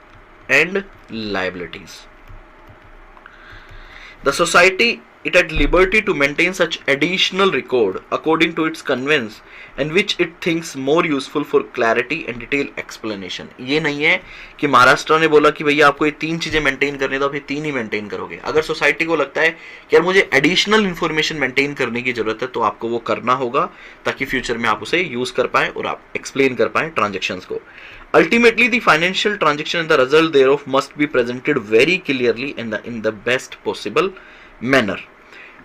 and liabilities। The society it at liberty to maintain such additional record according to its convenience and which it thinks more useful for clarity and detailed explanation. ये नहीं है कि महाराष्ट्र ने बोला कि भैया आपको ये 3 चीजें मेंटेन करनी है तो आप ये 3 ही मेंटेन करोगे. अगर सोसाइटी को लगता है कि यार मुझे एडिशनल इंफॉर्मेशन मेंटेन करने की जरूरत है तो आपको वो करना होगा ताकि फ्यूचर में आप उसे यूज कर पाए और आप एक्सप्लेन कर पाए ट्रांजेक्शंस को. Ultimately, the financial transaction and the result thereof must be presented very clearly in the best possible manner.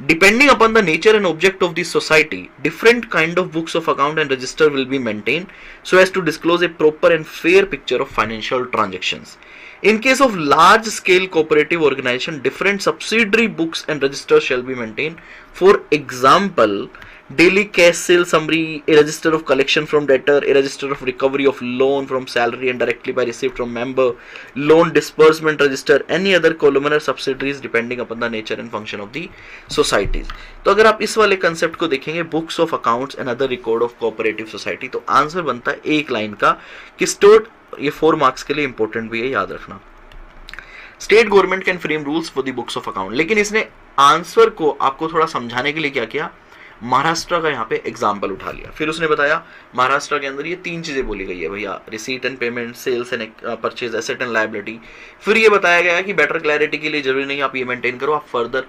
Depending upon the nature and object of the society, different kind of books of account and register will be maintained so as to disclose a proper and fair picture of financial transactions. In case of large scale cooperative organization, different subsidiary books and registers shall be maintained. For example, daily cash sale summary, a register of collection from debtor, a register of recovery of loan from salary and directly by receipt from member, loan disbursement register, any other columnar subsidiaries depending upon the nature and function of the societies. तो अगर आप इस वाले concept को देखेंगे, books of accounts and other record of cooperative society, तो answer बनता है एक लाइन का कि स्टोर्ड. ये 4 मार्क्स के लिए इंपॉर्टेंट भी है, याद रखना. State government can frame rules for the books of account. लेकिन इसने आंसर को आपको थोड़ा समझाने के लिए क्या किया, महाराष्ट्र का यहाँ पे एग्जाम्पल उठा लिया. फिर उसने बताया महाराष्ट्र के अंदर ये 3 चीजें बोली गई है भैया, receipt and payment, sales and purchase, asset and liability. फिर ये बताया गया कि बेटर क्लैरिटी के लिए जरूरी नहीं आप ये मेंटेन करो, आप फर्दर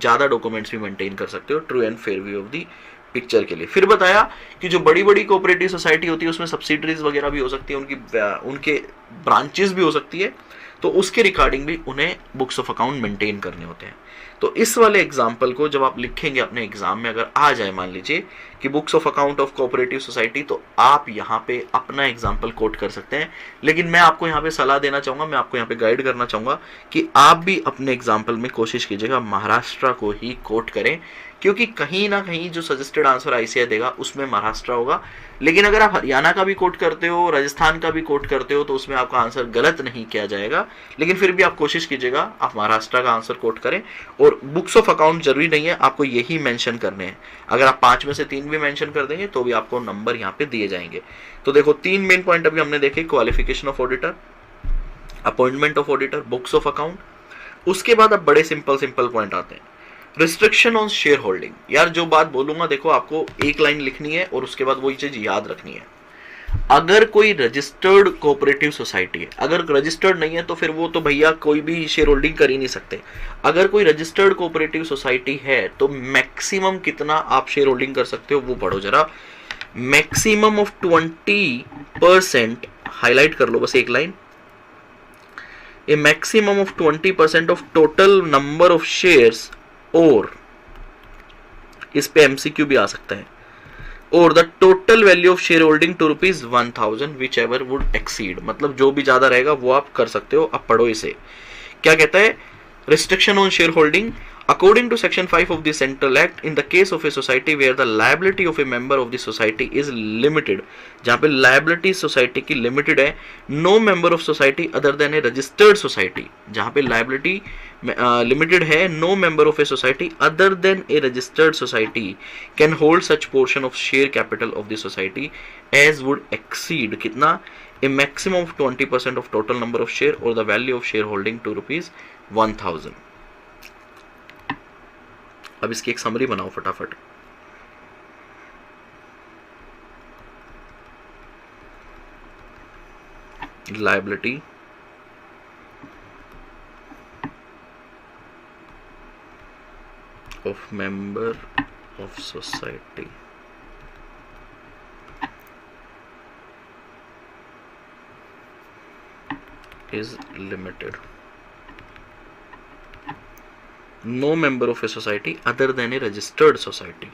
ज्यादा डॉक्यूमेंट्स भी मेंटेन कर सकते हो true and fair view of the picture के लिए. फिर बताया कि जो बड़ी बड़ी कोऑपरेटिव सोसाइटी होती है उसमें सब्सिडरीज वगैरह भी हो सकती है, उनके ब्रांचेस भी हो सकती है, तो उसके रिगार्डिंग भी उन्हें बुक्स ऑफ अकाउंट मेंटेन करने होते हैं. तो इस वाले एग्जाम्पल को जब आप लिखेंगे अपने एग्जाम में, अगर आ जाए मान लीजिए कि books of account of cooperative society, तो आप यहाँ पे अपना एग्जाम्पल कोट कर सकते हैं. लेकिन मैं आपको यहाँ पे सलाह देना चाहूंगा, मैं आपको यहाँ पे गाइड करना चाहूंगा कि आप भी अपने एग्जाम्पल में कोशिश कीजिएगा महाराष्ट्र को ही कोट करें, क्योंकि कहीं ना कहीं जो सजेस्टेड आंसर आईसीआई देगा उसमें महाराष्ट्र होगा. लेकिन अगर आप हरियाणा का भी कोट करते हो, राजस्थान का भी कोट करते हो, तो उसमें आपका आंसर गलत नहीं किया जाएगा. लेकिन फिर भी आप कोशिश कीजिएगा आप महाराष्ट्र का आंसर कोट करें. और बुक्स ऑफ अकाउंट जरूरी नहीं है आपको यही मेंशन करने हैं. अगर आप 5 में से 3 भी मेंशन कर देंगे तो भी आपको नंबर यहाँ पे दिए जाएंगे. तो देखो 3 मेन पॉइंट अभी हमने देखे, qualification of auditor, appointment of auditor, books of account. उसके बाद अब बड़े सिंपल पॉइंट आते हैं, रिस्ट्रिक्शन ऑन शेयर होल्डिंग. यार जो बात बोलूंगा देखो आपको एक लाइन लिखनी है और उसके बाद वही चीज याद रखनी है. अगर कोई रजिस्टर्ड कोऑपरेटिव सोसाइटी है, अगर रजिस्टर्ड नहीं है तो फिर वो तो भैया कोई भी शेयर होल्डिंग कर ही नहीं सकते. अगर कोई रजिस्टर्ड कोऑपरेटिव सोसाइटी है तो मैक्सिमम कितना आप शेयर होल्डिंग कर सकते हो वो पढ़ो जरा. मैक्सिमम ऑफ 20%, हाईलाइट कर लो बस एक line, a maximum of 20% of total number of shares, और इस पे एमसीक्यू भी आ सकता है, और the total value of share holding to ₹1000 whichever would exceed. मतलब जो भी ज्यादा रहेगा वो आप कर सकते हो. अब पढ़ो इसे क्या कहता है. Restriction on share holding according to section 5 of the Central Act, in the case of a society where the liability of a member of the society is limited, जहाँ पे liability society की limited है, no member of society other than a registered society, जहाँ पे liability limited है, no member of a society other than a registered society can hold such portion of share capital of the society as would exceed कितना, a maximum of 20% of total number of share or the value of shareholding to ₹1000. अब इसकी एक summary बनाओ फटाफट. Liability of member of society is limited. No member of a society other than a registered society.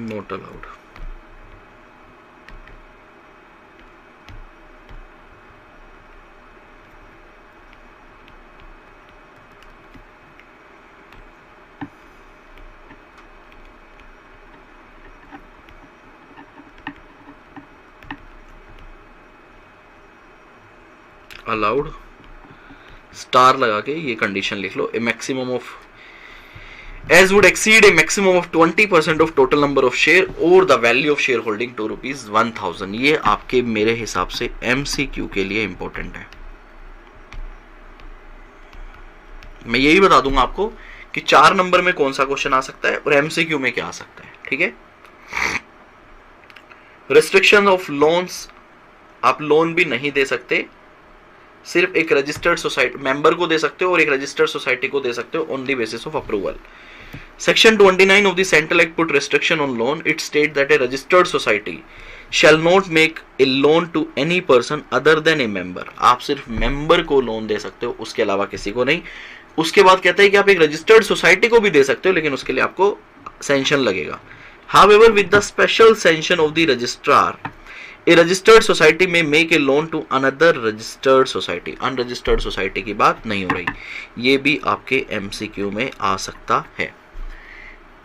Not allowed. Allowed, star लगा के ये condition लिख लो. A maximum of as would exceed a maximum of 20% of total number of share or the value of share holding to ₹1000। ये आपके मेरे हिसाब से MCQ के लिए इंपॉर्टेंट है। मैं यही बता दूंगा आपको कि 4 नंबर में कौन सा क्वेश्चन आ सकता है और MCQ में क्या आ सकता है, ठीक है। रिस्ट्रिक्शन ऑफ लोन्स, आप लोन भी नहीं दे सकते, सिर्फ एक रजिस्टर्ड सोसाइटी मेंबर को दे सकते हो और एक रजिस्टर्ड सोसाइटी को दे सकते हो on the basis of approval. Section 29 of the Central Act put restriction on loan. It states that a registered society shall not make a loan to any person other than a member. आप सिर्फ member को loan दे सकते हो, उसके अलावा किसी को नहीं। उसके बाद कहता है कि आप एक रजिस्टर्ड सोसाइटी को भी दे सकते हो, लेकिन उसके लिए आपको सैंक्शन लगेगा। However, with the special sanction of the registrar, a registered society may make a loan to another registered society. Unregistered society की बात नहीं हो रही, ये भी आपके MCQ में आ सकता है।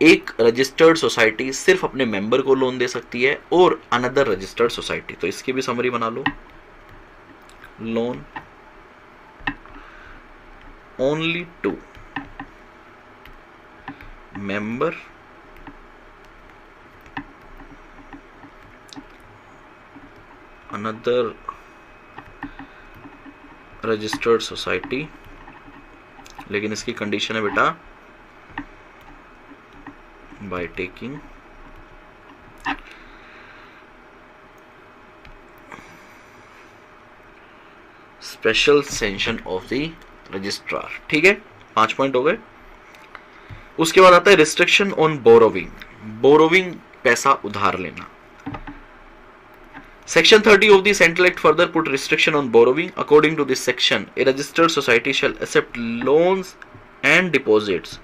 एक रजिस्टर्ड सोसाइटी सिर्फ अपने मेंबर को लोन दे सकती है और अनदर रजिस्टर्ड सोसाइटी, तो इसकी भी समरी बना लो। Loan only to member another registered society, लेकिन इसकी कंडीशन है बेटा by taking special sanction of the registrar। ठीक है, 5 पॉइंट हो गए। उसके बाद आता है रिस्ट्रिक्शन ऑन बोरोविंग, बोरोविंग पैसा उधार लेना। Section 30 of the Central Act further put restriction on borrowing. According to this section, a registered society shall accept loans and deposits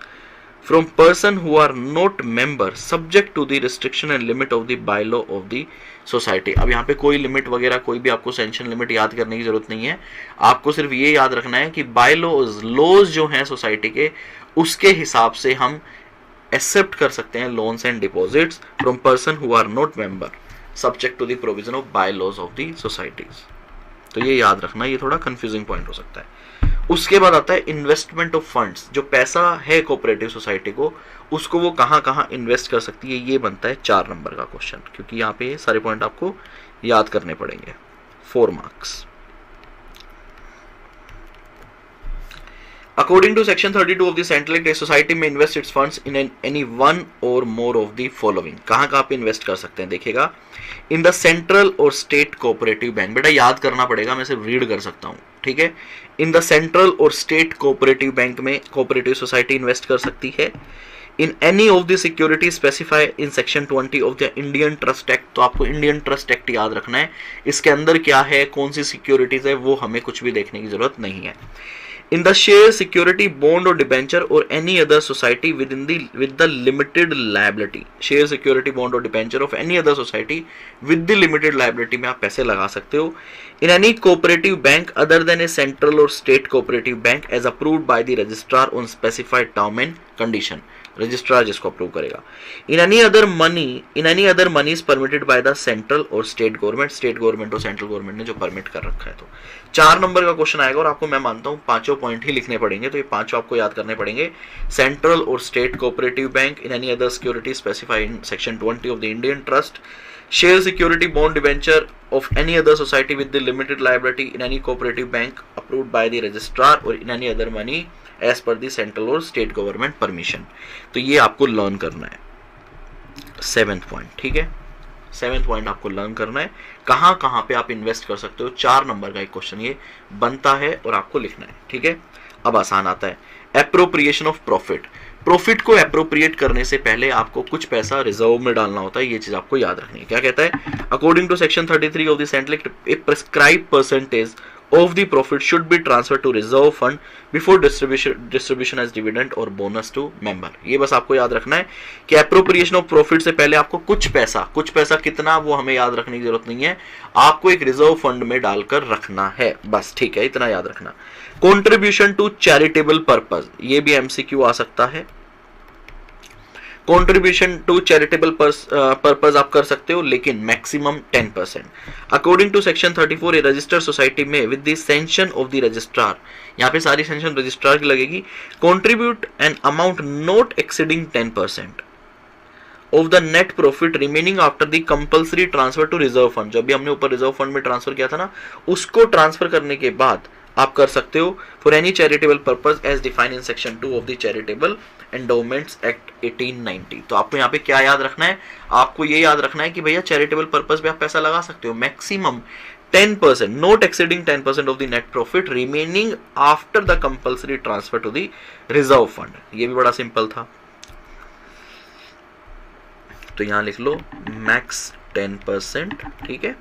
from person who are not member subject to the restriction and limit of the bylaw of the society। अब यहाँ पे कोई limit वगैरह कोई भी आपको sanction limit याद करने की जरूरत नहीं है, आपको सिर्फ ये याद रखना है कि बायलॉज लॉज जो हैं सोसाइटी के, उसके हिसाब से हम एक्सेप्ट कर सकते हैं loans and deposits from person who are not member subject to the provision of bylaws of the societies. तो ये याद रखना, ये थोड़ा कंफ्यूजिंग पॉइंट हो सकता है। उसके बाद आता है इन्वेस्टमेंट ऑफ फंड्स, जो पैसा है कोऑपरेटिव सोसाइटी को, उसको वो कहाँ कहाँ इन्वेस्ट कर सकती है, ये बनता है 4 नंबर का क्वेश्चन, क्योंकि यहाँ पे सारे पॉइंट आपको याद करने पड़ेंगे। 4 marks. According to Section 32 of the Central Act, a society may invest its funds in any one or more of the following। कहाँ कहाँ पे इन्वेस्ट कर सकते हैं देखिएगा, इन द सेंट्रल और स्टेट कोऑपरेटिव बैंक, बेटा याद करना पड़ेगा, मैं सिर्फ रीड कर सकता हूँ, ठीक है। इन द सेंट्रल और स्टेट कोऑपरेटिव बैंक में कोऑपरेटिव सोसाइटी इन्वेस्ट कर सकती है। In any of the security specify in section 20 of the Indian trust act, तो आपको इंडियन ट्रस्ट एक्ट याद रखना है, इसके अंदर क्या है, कौन सी सिक्योरिटीज है, वो हमें कुछ भी देखने की जरूरत नहीं है। In the share, security, bond or debenture or any other society with the limited liability, share, security, bond or debenture of any other society with the limited liability में आप पैसे लगा सकते हो। In any cooperative bank other than a central or state cooperative bank as approved by the registrar on specified term and condition, registrar जिसको approve करेगा। In any other money is permitted by the central और state government, state government और central government ने जो permit कर रखा है। तो 4 नंबर का क्वेश्चन आएगा और आपको मैं मानता हूँ 5 पॉइंट ही लिखने पड़ेंगे, तो ये 5 आपको याद करने पड़ेंगे। सेंट्रल और state cooperative bank, in any other security specified in section 20 of the Indian trust, share, security, bond, debenture of any other society with the limited liability in any cooperative bank approved by the registrar or in any other money as per the central or state government permission। तो ये आपको learn करना है 7th point, ठीक है। 7th point आपको learn करना है, कहाँ कहाँ पे आप इन्वेस्ट कर सकते हो। 4 नंबर का एक क्वेश्चन ये बनता है और आपको लिखना है, ठीक है। अब आसान आता है एप्रोप्रिएशन ऑफ प्रॉफिट। प्रॉफिट को एप्रोप्रिएट करने से पहले आपको कुछ पैसा रिजर्व में डालना होता है, ये चीज आपको याद रखनी है। क्या कहता है, according to section 33 of the central act, a prescribe percentage of the profit should be transferred to reserve fund before distribution as dividend or bonus to member। ये बस आपको याद रखना है कि एप्रोप्रिएशन ऑफ प्रॉफिट से पहले आपको कुछ पैसा कितना वो हमें याद रखने की जरूरत नहीं है, आपको एक रिजर्व फंड में डालकर रखना है, बस ठीक है, इतना याद रखना। कंट्रीब्यूशन टू चैरिटेबल पर्पस, ये भी MCQ आ सकता है। कंट्रीब्यूशन टू चैरिटेबल पर्पस आप कर सकते हो, लेकिन maximum 10%। According to section 34 a registered society में with the sanction of the registrar, यहाँ पे सारी सेंशन रजिस्ट्रार की लगेगी, contribute an amount not exceeding 10% of the net profit remaining after the compulsory transfer to reserve fund. जब भी हमने ऊपर रिजर्व फंड में ट्रांसफर किया था ना, उसको ट्रांसफर करने के बाद आप कर सकते हो for any charitable purpose as defined in section 2 of the charitable endowments act 1890। तो आपको यहाँ पे क्या याद रखना है, आपको ये याद रखना है कि भैया चैरिटेबल पर्पस पे आप पैसा लगा सकते हो maximum 10%, not exceeding 10% of the net profit remaining after the compulsory transfer to the reserve fund. ये भी बड़ा सिंपल था, तो यहां लिख लो मैक्स 10%, ठीक है,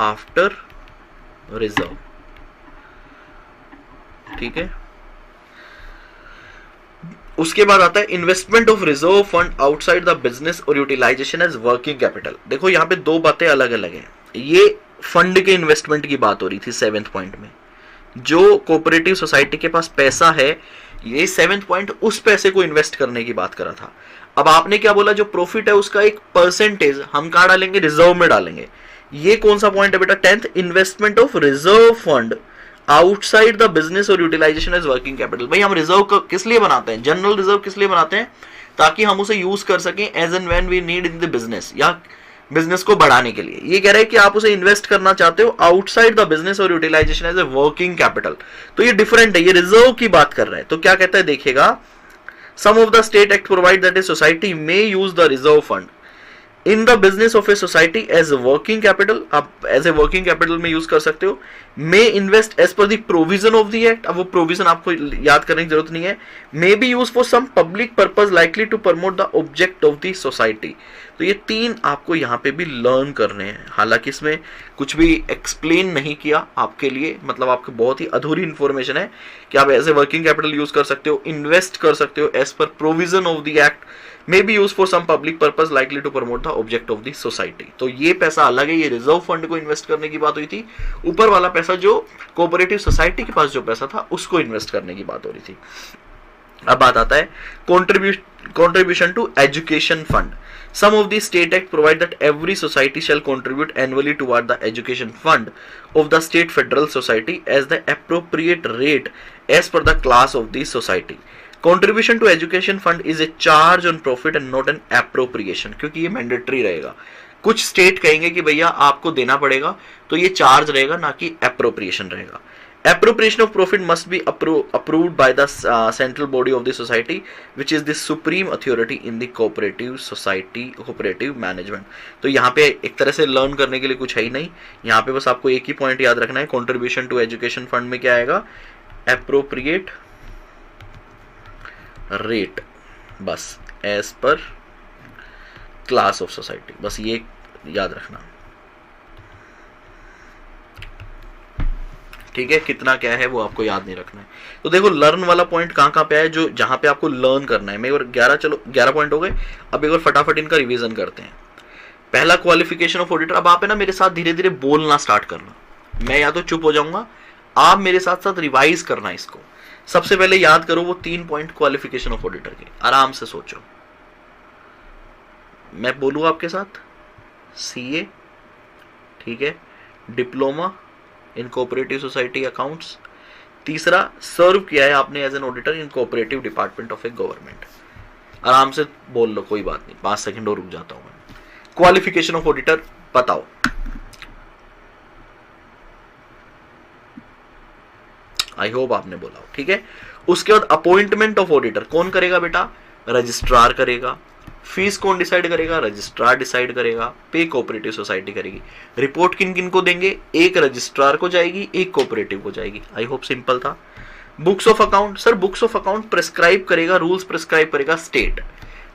आफ्टर रिजर्व, ठीक है। उसके बाद आता है investment of reserve fund outside the business और यूटिलाइजेशन एज वर्किंग कैपिटल। देखो यहाँ पे दो बातें अलग अलग हैं। ये फंड के इन्वेस्टमेंट की बात हो रही थी 7th पॉइंट में, जो कोऑपरेटिव सोसाइटी के पास पैसा है, ये 7th पॉइंट उस पैसे को इन्वेस्ट करने की बात करा था। अब आपने क्या बोला, जो प्रॉफिट है उसका एक परसेंटेज हम कहाँ डालेंगे, रिजर्व में डालेंगे। ये कौन सा पॉइंट है बेटा, 10th, investment of reserve fund outside the business और यूटिलाइजेशन एज वर्किंग कैपिटल। भाई हम रिजर्व किस लिए बनाते हैं, जनरल रिजर्व किस लिए बनाते हैं, ताकि हम उसे यूज कर सकें as and when we need in the business, या बिजनेस को बढ़ाने के लिए। ये कह रहा है कि आप उसे इन्वेस्ट करना चाहते हो आउटसाइड द बिजनेस और utilization as a working capital, तो ये डिफरेंट है, ये रिजर्व की बात कर रहा है। तो क्या कहता है देखिएगा, some of the state act provide that a society may use the reserve fund in the business of a society as working capital, आप एज ए वर्किंग कैपिटल में यूज कर सकते हो। May invest as per the provision of the act, अब वो provision आपको याद करने की जरूरत नहीं है। May be use for some public purpose likely to promote the object of the society. तो ये 3 आपको यहाँ पे भी लर्न करने हैं। हालांकि इसमें कुछ भी एक्सप्लेन नहीं किया आपके लिए, मतलब आपको बहुत ही अधूरी इंफॉर्मेशन है कि आप as a working capital use कर सकते हो, इन्वेस्ट कर सकते हो as per provision of the act, may be use for some public purpose likely to promote the object of the society. तो ये पैसा अलग है, ये रिजर्व फंड को इन्वेस्ट करने की बात हुई थी। ऊपर वाला पैसा जो कोऑपरेटिव सोसाइटी के पास जो पैसा था उसको इन्वेस्ट करने की बात हो रही थी। अब बात आता है contribution to education fund. Some of the state act provide that every society shall contribute annually toward the education fund of the state federal society as the appropriate rate as per the class of the society. Contribution to education fund is a charge on profit and not an appropriation, क्योंकि ये mandatory रहेगा। कुछ state कहेंगे कि भैया आपको देना पड़ेगा, तो ये चार्ज रहेगा, ना कि एप्रोप्रिएशन रहेगा। Appropriation of profit must be approved by the central body of the society, which is the supreme authority in the cooperative society, cooperative management. तो यहाँ पे एक तरह से लर्न करने के लिए कुछ है ही नहीं, यहाँ पे बस आपको एक ही पॉइंट याद रखना है, कंट्रीब्यूशन टू एजुकेशन फंड में क्या आएगा, एप्रोप्रिएट रेट, बस as per class of society, बस ये याद रखना, ठीक है। कितना क्या है वो आपको याद नहीं रखना है। तो देखो लर्न वाला पॉइंट कहाँ कहाँ पे है, जो जहां पे आपको लर्न करना है। मैं एक बार 11 पॉइंट हो गए, अब एक बार फटाफट इनका रिवीजन करते हैं। पहला क्वालिफिकेशन ऑफ ऑडिटर। अब आप है ना मेरे साथ धीरे धीरे बोलना स्टार्ट करना, मैं या तो चुप हो जाऊंगा, आप मेरे साथ साथ रिवाइज करना इसको। सबसे पहले याद करो वो 3 पॉइंट क्वालिफिकेशन ऑफ ऑडिटर के, आराम से सोचो, मैं बोलूँ आपके साथ, CA, ठीक है, diploma in cooperative society accounts, तीसरा सर्व किया है आपने as an auditor in cooperative department of a government. आराम से बोल लो, कोई बात नहीं, 5 सेकंड और रुक जाता हूं मैं। क्वालिफिकेशन ऑफ ऑडिटर बताओ, आई होप आपने बोला हो, ठीक है। उसके बाद अपॉइंटमेंट ऑफ ऑडिटर कौन करेगा बेटा, रजिस्ट्रार करेगा। फीस कौन डिसाइड करेगा, रजिस्ट्रार डिसाइड करेगा। पे कोऑपरेटिव सोसाइटी करेगी। रिपोर्ट किन किन को देंगे, एक रजिस्ट्रार को जाएगी, एक कोऑपरेटिव को जाएगी। आई होप सिंपल था। Books of account, sir books of account prescribe करेगा, रूल्स प्रेस्क्राइब करेगा स्टेट।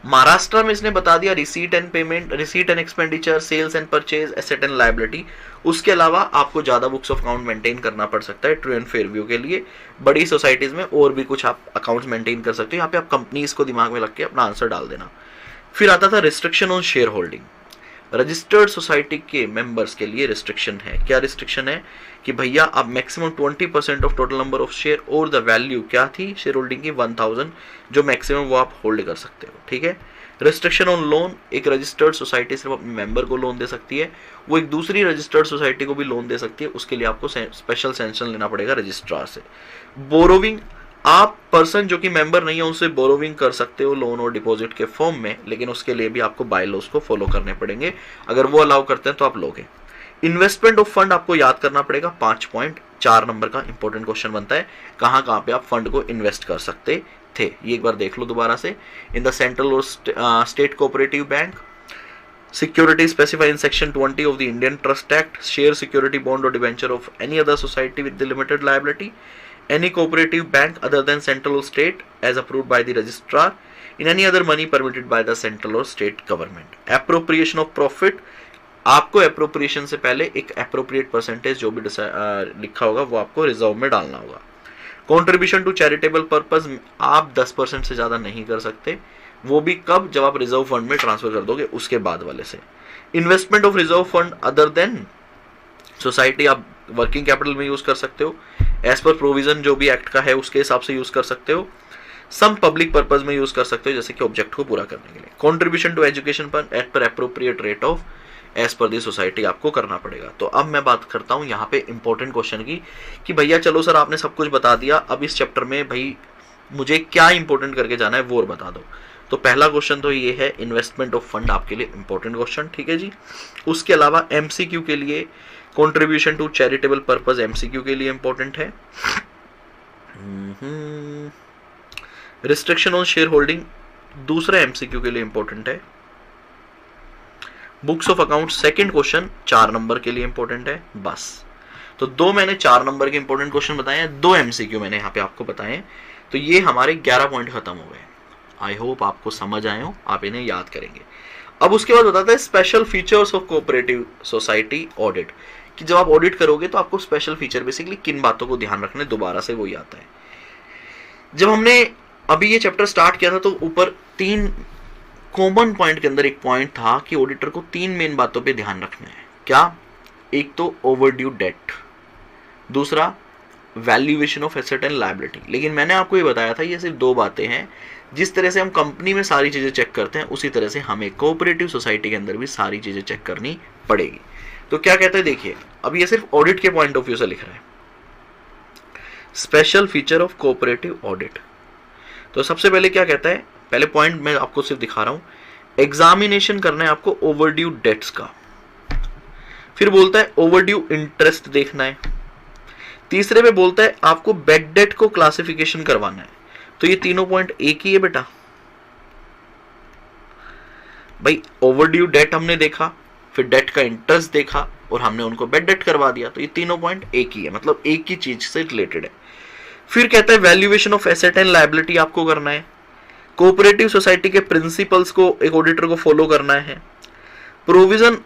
महाराष्ट्र में इसने बता दिया receipt and payment, receipt and expenditure, sales and purchase, asset and liability. उसके अलावा आपको ज्यादा बुक्स ऑफ अकाउंट मेंटेन करना पड़ सकता है ट्रू एंड फेयर व्यू के लिए। बड़ी सोसाइटीज में और भी कुछ आप अकाउंट्स मेंटेन कर सकते हो। यहाँ पे आप कंपनीज को दिमाग में रख के अपना आंसर डाल देना। फिर आता था restriction on share holding. Registered society के मेंबर्स के लिए रिस्ट्रिक्शन है। क्या रिस्ट्रिक्शन है कि भैया आप maximum 20% of total number of share और द वैल्यू क्या थी शेयर होल्डिंग की 1000, जो मैक्सिमम वो आप होल्ड कर सकते हो, ठीक है। रिस्ट्रिक्शन ऑन लोन, एक रजिस्टर्ड सोसाइटी सिर्फ अपने मेंबर को लोन दे सकती है, वो एक दूसरी रजिस्टर्ड सोसाइटी को भी लोन दे सकती है, उसके लिए आपको स्पेशल सैंक्शन लेना पड़ेगा रजिस्ट्रार से। बोरोविंग, आप पर्सन जो कि मेंबर नहीं है उनसे बोरोविंग कर सकते हो लोन और डिपॉजिट के फॉर्म में, लेकिन उसके लिए भी आपको बाय लॉज को फॉलो करने पड़ेंगे, अगर वो अलाउ करते हैं तो आप लोगे। इन्वेस्टमेंट ऑफ फंड आपको याद करना पड़ेगा, 5 पॉइंट 4 नंबर का इंपॉर्टेंट क्वेश्चन बनता है, कहां कहां पे आप फंड को इन्वेस्ट कर सकते थे, ये एक बार देख लो दोबारा से। इन द सेंट्रल और state cooperative bank, security specified in section 20 of the Indian trust act, share security bond और debenture of any other society with the limited liability, any cooperative bank other than central or state as approved by the registrar, in any other money permitted by the central or state government. Appropriation of profit, आपको appropriation से पहले एक appropriate percentage जो भी लिखा होगा वो आपको रिजर्व में डालना होगा। Contribution to charitable purpose, आप 10% से ज़्यादा नहीं कर सकते, वो भी कब, जब आप रिजर्व फंड में ट्रांसफर कर दोगे उसके बाद वाले से। Investment of reserve fund other than society, आप वर्किंग कैपिटल में यूज कर सकते हो, एज पर प्रोविजन जो भी एक्ट का है उसके हिसाब से यूज कर सकते हो, सम पब्लिक पर्पज में यूज कर सकते हो जैसे कि ऑब्जेक्ट को पूरा करने के लिए। Contribution to education per at per appropriate rate of as per the society आपको करना पड़ेगा। तो अब मैं बात करता हूं यहाँ पे इंपॉर्टेंट क्वेश्चन की कि भैया चलो सर आपने सब कुछ बता दिया, अब इस चैप्टर में भाई मुझे क्या इंपॉर्टेंट करके जाना है वो और बता दो। तो पहला क्वेश्चन तो ये है, इन्वेस्टमेंट ऑफ फंड आपके लिए इंपॉर्टेंट क्वेश्चन, ठीक है जी। उसके अलावा एमसीक्यू के लिए contribution to charitable purpose MCQ के लिए इंपॉर्टेंट है। रिस्ट्रिक्शन ऑन शेयर होल्डिंग दूसरा एमसीक्यू के लिए इंपॉर्टेंट है। Books of account second question 4 number के लिए इंपॉर्टेंट है। बस तो 2 मैंने 4 नंबर के इंपॉर्टेंट क्वेश्चन बताए हैं, 2 एमसीक्यू मैंने यहाँ पे आपको बताए हैं, तो ये हमारे 11 पॉइंट खत्म हो गए। आई होप आपको समझ आए हो, आप इन्हें याद करेंगे। अब उसके बाद बताता है special features of cooperative society audit, कि जब आप ऑडिट करोगे तो आपको स्पेशल फीचर बेसिकली किन बातों को ध्यान रखना है, दोबारा से वही आता है। जब हमने अभी ये चैप्टर स्टार्ट किया था तो ऊपर 3 कॉमन पॉइंट के अंदर एक पॉइंट था कि ऑडिटर को 3 मेन बातों पे ध्यान रखना है। क्या? एक तो ओवरड्यू डेट, दूसरा valuation of asset and liability. लेकिन मैंने आपको ये बताया था ये सिर्फ 2 बातें हैं, जिस तरह से हम कंपनी में सारी चीजें चेक करते हैं उसी तरह से हमें कोऑपरेटिव सोसाइटी के अंदर भी सारी चीजें चेक करनी पड़ेगी। तो क्या कहते हैं देखिए, अब ये सिर्फ ऑडिट के पॉइंट ऑफ व्यू से लिख रहा है, special feature of cooperative audit. तो सबसे पहले क्या कहता है, पहले पॉइंट मैं आपको सिर्फ दिखा रहा हूं, एग्जामिनेशन करना है आपको ओवरड्यू डेट्स का, फिर बोलता है ओवरड्यू इंटरेस्ट देखना है, तीसरे पे बोलता है आपको बैड डेट को क्लासिफिकेशन करवाना है। तो ये तीनों पॉइंट एक ही है बेटा भाई, ओवरड्यू डेट हमने देखा, फिर डेट का इंटरेस्ट देखा और हमने उनको बैड डेट करवा दिया, तो ये तीनों पॉइंट एक ही है, मतलब एक ही चीज से रिलेटेड है। फिर कहता है valuation of asset and liability आपको करना है, कोऑपरेटिव सोसाइटी के प्रिंसिपल्स को एक ऑडिटर को फॉलो करना है, प्रोविजन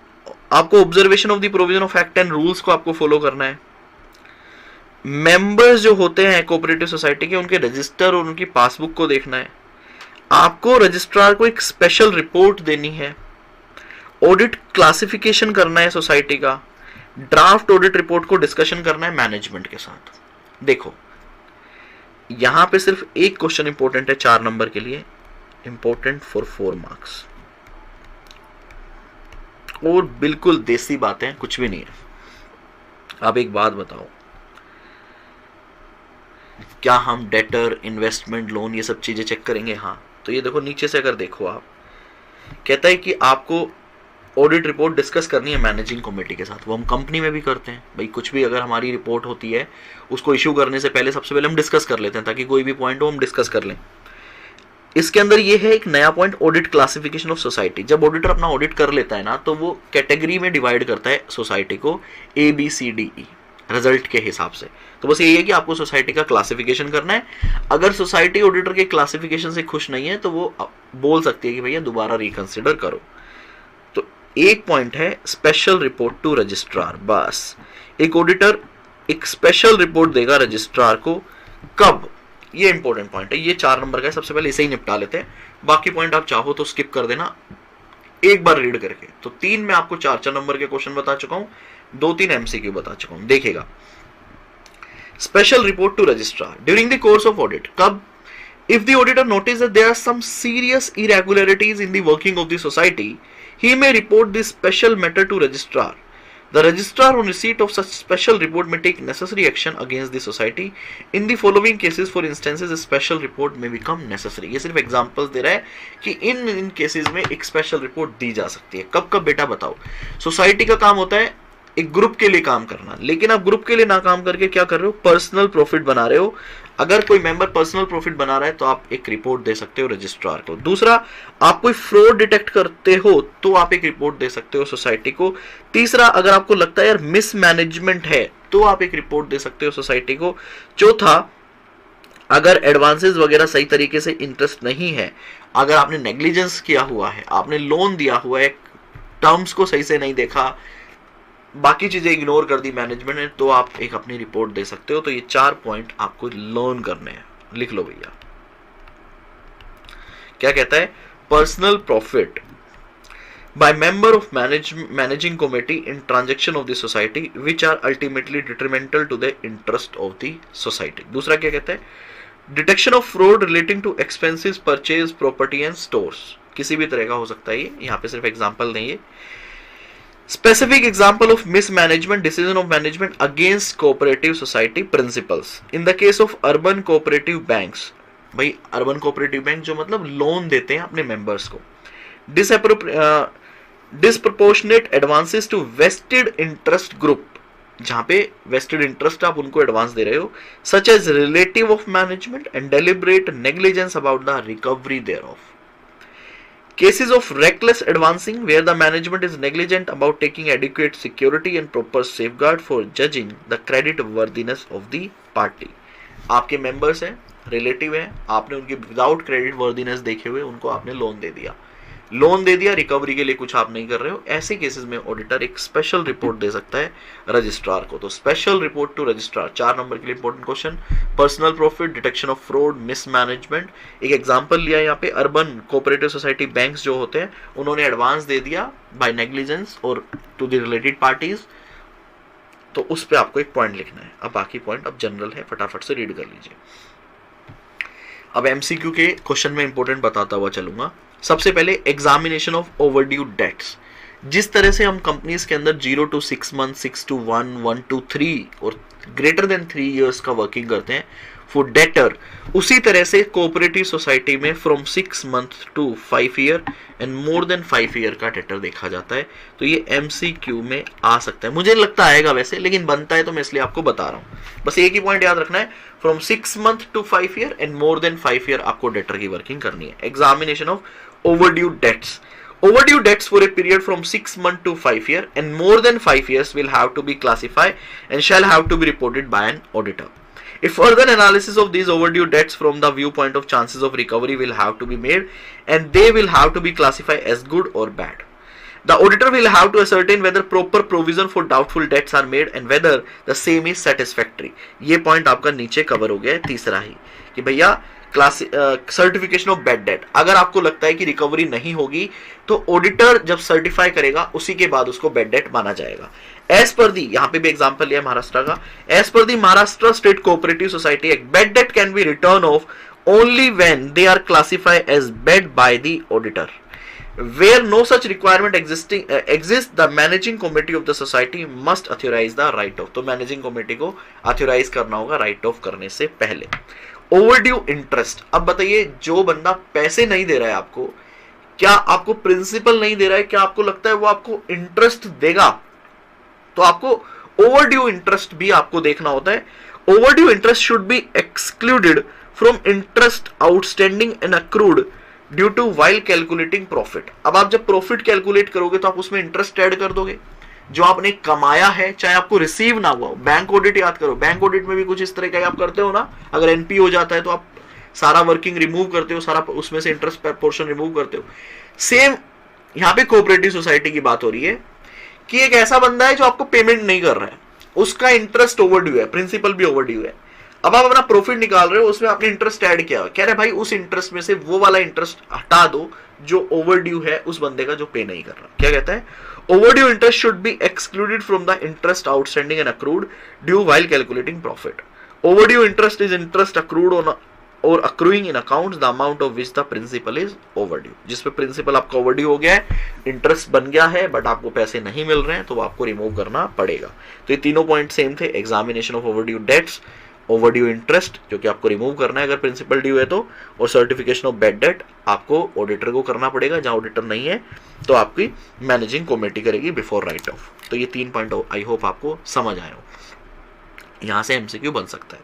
आपको observation of the provision of act and rules को आपको फॉलो करना है, मेंबर्स जो होते हैं कोऑपरेटिव सोसाइटी के उनके रजिस्टर और उनकी पासबुक को देखना है, आपको रजिस्ट्रार को एक स्पेशल रिपोर्ट देनी है, ऑडिट क्लासिफिकेशन करना है सोसाइटी का, ड्राफ्ट ऑडिट रिपोर्ट को डिस्कशन करना है मैनेजमेंट के साथ। देखो यहां पे सिर्फ एक क्वेश्चन इंपॉर्टेंट है 4 नंबर के लिए, इंपॉर्टेंट फॉर 4 मार्क्स, और बिल्कुल देसी बातें कुछ भी नहीं है। अब एक बात बताओ, क्या हम डेटर, इन्वेस्टमेंट, लोन ये सब चीजें चेक करेंगे? हाँ। तो ये देखो नीचे से अगर देखो आप, कहता है कि आपको ऑडिट रिपोर्ट डिस्कस करनी है मैनेजिंग कमेटी के साथ, वो हम कंपनी में भी करते हैं भाई, कुछ भी अगर हमारी रिपोर्ट होती है उसको इश्यू करने से पहले सबसे पहले हम डिस्कस कर लेते हैं, ताकि कोई भी पॉइंट हो हम डिस्कस कर लें। इसके अंदर ये है एक नया point, audit classification of society. जब ऑडिटर अपना ऑडिट कर लेता है ना, तो वो कैटेगरी में डिवाइड करता है सोसाइटी को, ABCDE रिजल्ट के हिसाब से। तो बस यही है कि आपको सोसाइटी का क्लासिफिकेशन करना है। अगर सोसाइटी ऑडिटर के क्लासिफिकेशन से खुश नहीं है तो वो बोल सकती है कि भैया दोबारा रिकंसिडर करो। तो एक पॉइंट है स्पेशल रिपोर्ट टू रजिस्ट्रार। बस एक ऑडिटर एक स्पेशल रिपोर्ट देगा रजिस्ट्रार को, कब? ये इंपॉर्टेंट पॉइंट है, ये 4 नंबर का है, सबसे पहले इसे ही निपटा लेते हैं, बाकी पॉइंट आप चाहो तो स्किप कर देना एक बार रीड करके। तो 3 में आपको 4 नंबर के क्वेश्चन बता चुका हूं, 2-3 MCQ बता चुका हूं। देखिएगा, special report to registrar during the course of audit, कब? If the auditor notices that there are some serious irregularities in the working of the society, he may report this special matter to registrar. The registrar on receipt of such special report may take necessary action against the society. In the following cases, for instances, a special report may become necessary. ये सिर्फ examples दे रहा है कि इन cases में एक special report दी जा सकती है. कब कब बेटा बताओ. सोसाइटी का काम होता है एक ग्रुप के लिए काम करना, लेकिन आप ग्रुप के लिए ना काम करके क्या कर रहे हो, पर्सनल प्रॉफिट बना रहे हो. अगर कोई मेंबर पर्सनल प्रॉफिट बना रहा है तो आप एक रिपोर्ट दे सकते हो रजिस्ट्रार को. दूसरा, आप कोई फ्रॉड डिटेक्ट करते हो तो आप एक रिपोर्ट दे सकते हो सोसाइटी को. तीसरा, अगर आपको लगता है यार मिसमैनेजमेंट है तो आप एक रिपोर्ट दे सकते हो सोसाइटी को. चौथा, अगर एडवांसेस वगैरह सही तरीके से इंटरेस्ट नहीं है, अगर आपने नेग्लिजेंस किया हुआ है, आपने लोन दिया हुआ है, टर्म्स को सही से नहीं देखा, बाकी चीजें इग्नोर कर दी मैनेजमेंट ने, तो आप एक अपनी रिपोर्ट दे सकते हो. तो ये 4 पॉइंट आपको लर्न करने हैं. लिख लो भैया. क्या कहता है, personal profit by member of managing committee in transaction of the society which are ultimately detrimental to the interest of the society. दूसरा क्या कहता है, detection of fraud relating to expenses purchase property and stores. किसी भी तरह का हो सकता है ये, यहाँ पे सिर्फ एग्जाम्पल नहीं है. Specific example of mismanagement, decision of management against cooperative society principles. In the case of urban cooperative banks, भाई अर्बन कोऑपरेटिव बैंक जो मतलब लोन देते हैं अपने मेंबर्स को. Disproportionate advances to vested interest group, जहां पे वेस्टेड इंटरेस्ट आप उनको एडवांस दे रहे हो, such as relative of management and deliberate negligence about the recovery thereof. Cases of reckless advancing where the management is negligent about taking adequate security and proper safeguard for judging the credit worthiness of the party. आपके members हैं, relative हैं, आपने उनके without credit worthiness देखे हुए उनको आपने loan दे दिया, रिकवरी के लिए कुछ आप नहीं कर रहे हो. ऐसे केसेस में ऑडिटर एक स्पेशल रिपोर्ट दे सकता है रजिस्ट्रार को. तो special report to registrar. 4 number के लिए important question, personal profit, detection of fraud, mismanagement. एक एग्जांपल लिया यहाँ पे, अर्बन कोऑपरेटिव सोसाइटी बैंक्स जो होते हैं उन्होंने एडवांस दे दिया बाय नेग्लिजेंस और टू द रिलेटेड पार्टीज, तो उस पर आपको एक पॉइंट लिखना है. अब बाकी पॉइंट अब जनरल है, फटाफट से रीड कर लीजिए. अब एमसीक्यू के क्वेश्चन में इंपॉर्टेंट बताता हुआ चलूंगा. सबसे पहले एग्जामिनेशन ऑफ ओवरड्यू डेट्स. जिस तरह से हम कंपनीज के अंदर 0 to 6 months, 6 to 1, 1 to 3 और ग्रेटर देन 3 years का वर्किंग करते हैं फॉर डेटर, उसी तरह से कोऑपरेटिव सोसाइटी में from 6 months to 5 year and more than 5 year का डेटर देखा जाता है. तो ये एमसीक्यू में आ सकता है, मुझे लगता आएगा वैसे, लेकिन बनता है तो मैं इसलिए आपको बता रहा हूं. बस एक ही पॉइंट याद रखना है, from 6 months to 5 year and more than 5 year आपको डेटर की वर्किंग करनी है. Examination of overdue debts. Overdue debts for a period from 6 months to 5 years and more than 5 years will have to be classified and shall have to be reported by an auditor. A further analysis of these overdue debts from the viewpoint of chances of recovery will have to be made and they will have to be classified as good or bad. The auditor will have to ascertain whether proper provision for doubtful debts are made and whether the same is satisfactory. ये point आपका नीचे cover हो गया है, तीसरा ही, कि भैया certification of bad debt. अगर आपको लगता है कि रिकवरी नहीं होगी तो ऑडिटर जब सर्टिफाई करेगा उसी के बाद उसको बैड डेट माना जाएगा. एज पर दी, यहां पे भी एग्जांपल लिया महाराष्ट्र का, as per the Maharashtra state cooperative society act, bad debt can be written off only when they are classified as bad by the auditor. Where no such requirement exists, the managing committee of the society must authorize the write off. तो managing committee को authorise करना होगा right of करने से पहले. Overdue interest. अब बताइए, जो बंदा पैसे नहीं दे रहा है आपको, क्या आपको प्रिंसिपल नहीं दे रहा है, क्या आपको लगता है वो आपको इंटरेस्ट देगा? तो आपको ओवरड्यू इंटरेस्ट भी आपको देखना होता है. Overdue interest should be excluded from interest outstanding and accrued due to while calculating profit. अब आप जब प्रॉफिट कैलकुलेट करोगे तो आप उसमें इंटरेस्ट ऐड कर दोगे जो आपने कमाया है, चाहे आपको रिसीव ना हुआ हो. बैंक ऑडिट याद करो, बैंक ऑडिट में भी कुछ इस तरह का आप करते हो ना. अगर एनपी हो जाता है तो आप सारा वर्किंग रिमूव करते हो, सारा उसमें से इंटरेस्ट पोर्शन रिमूव करते हो. सेम यहां पे कोऑपरेटिव सोसाइटी की बात हो रही है कि एक ऐसा बंदा है जो आपको पेमेंट नहीं कर रहा है, उसका इंटरेस्ट ओवरड्यू है, प्रिंसिपल भी ओवरड्यू है. अब आप अपना प्रॉफिट निकाल रहे हो, उसमें आपने इंटरेस्ट ऐड किया, कह रहे भाई उस इंटरेस्ट में से वो वाला इंटरेस्ट हटा दो जो ओवरड्यू है उस बंदे का जो पे नहीं कर रहा. क्या कहता है, overdue interest should be excluded from the interest outstanding and accrued due while calculating profit. Overdue interest is interest accrued on or accruing in accounts the amount of which the principal is overdue, जिसपे principal आपका overdue हो गया है, interest बन गया है but आपको पैसे नहीं मिल रहे हैं, तो आपको रिमूव करना पड़ेगा। तो ये तीनों पॉइंट सेम थे, examination of overdue debts, overdue interest जो कि आपको रिमूव करना है अगर प्रिंसिपल ड्यू है तो, और सर्टिफिकेशन ऑफ बैड डेट आपको ऑडिटर को करना पड़ेगा, जहां ऑडिटर नहीं है तो आपकी मैनेजिंग कमेटी करेगी बिफोर राइट ऑफ। तो ये 3 पॉइंट आई होप आपको समझ आए हो, यहां से एमसीक्यू बन सकता है।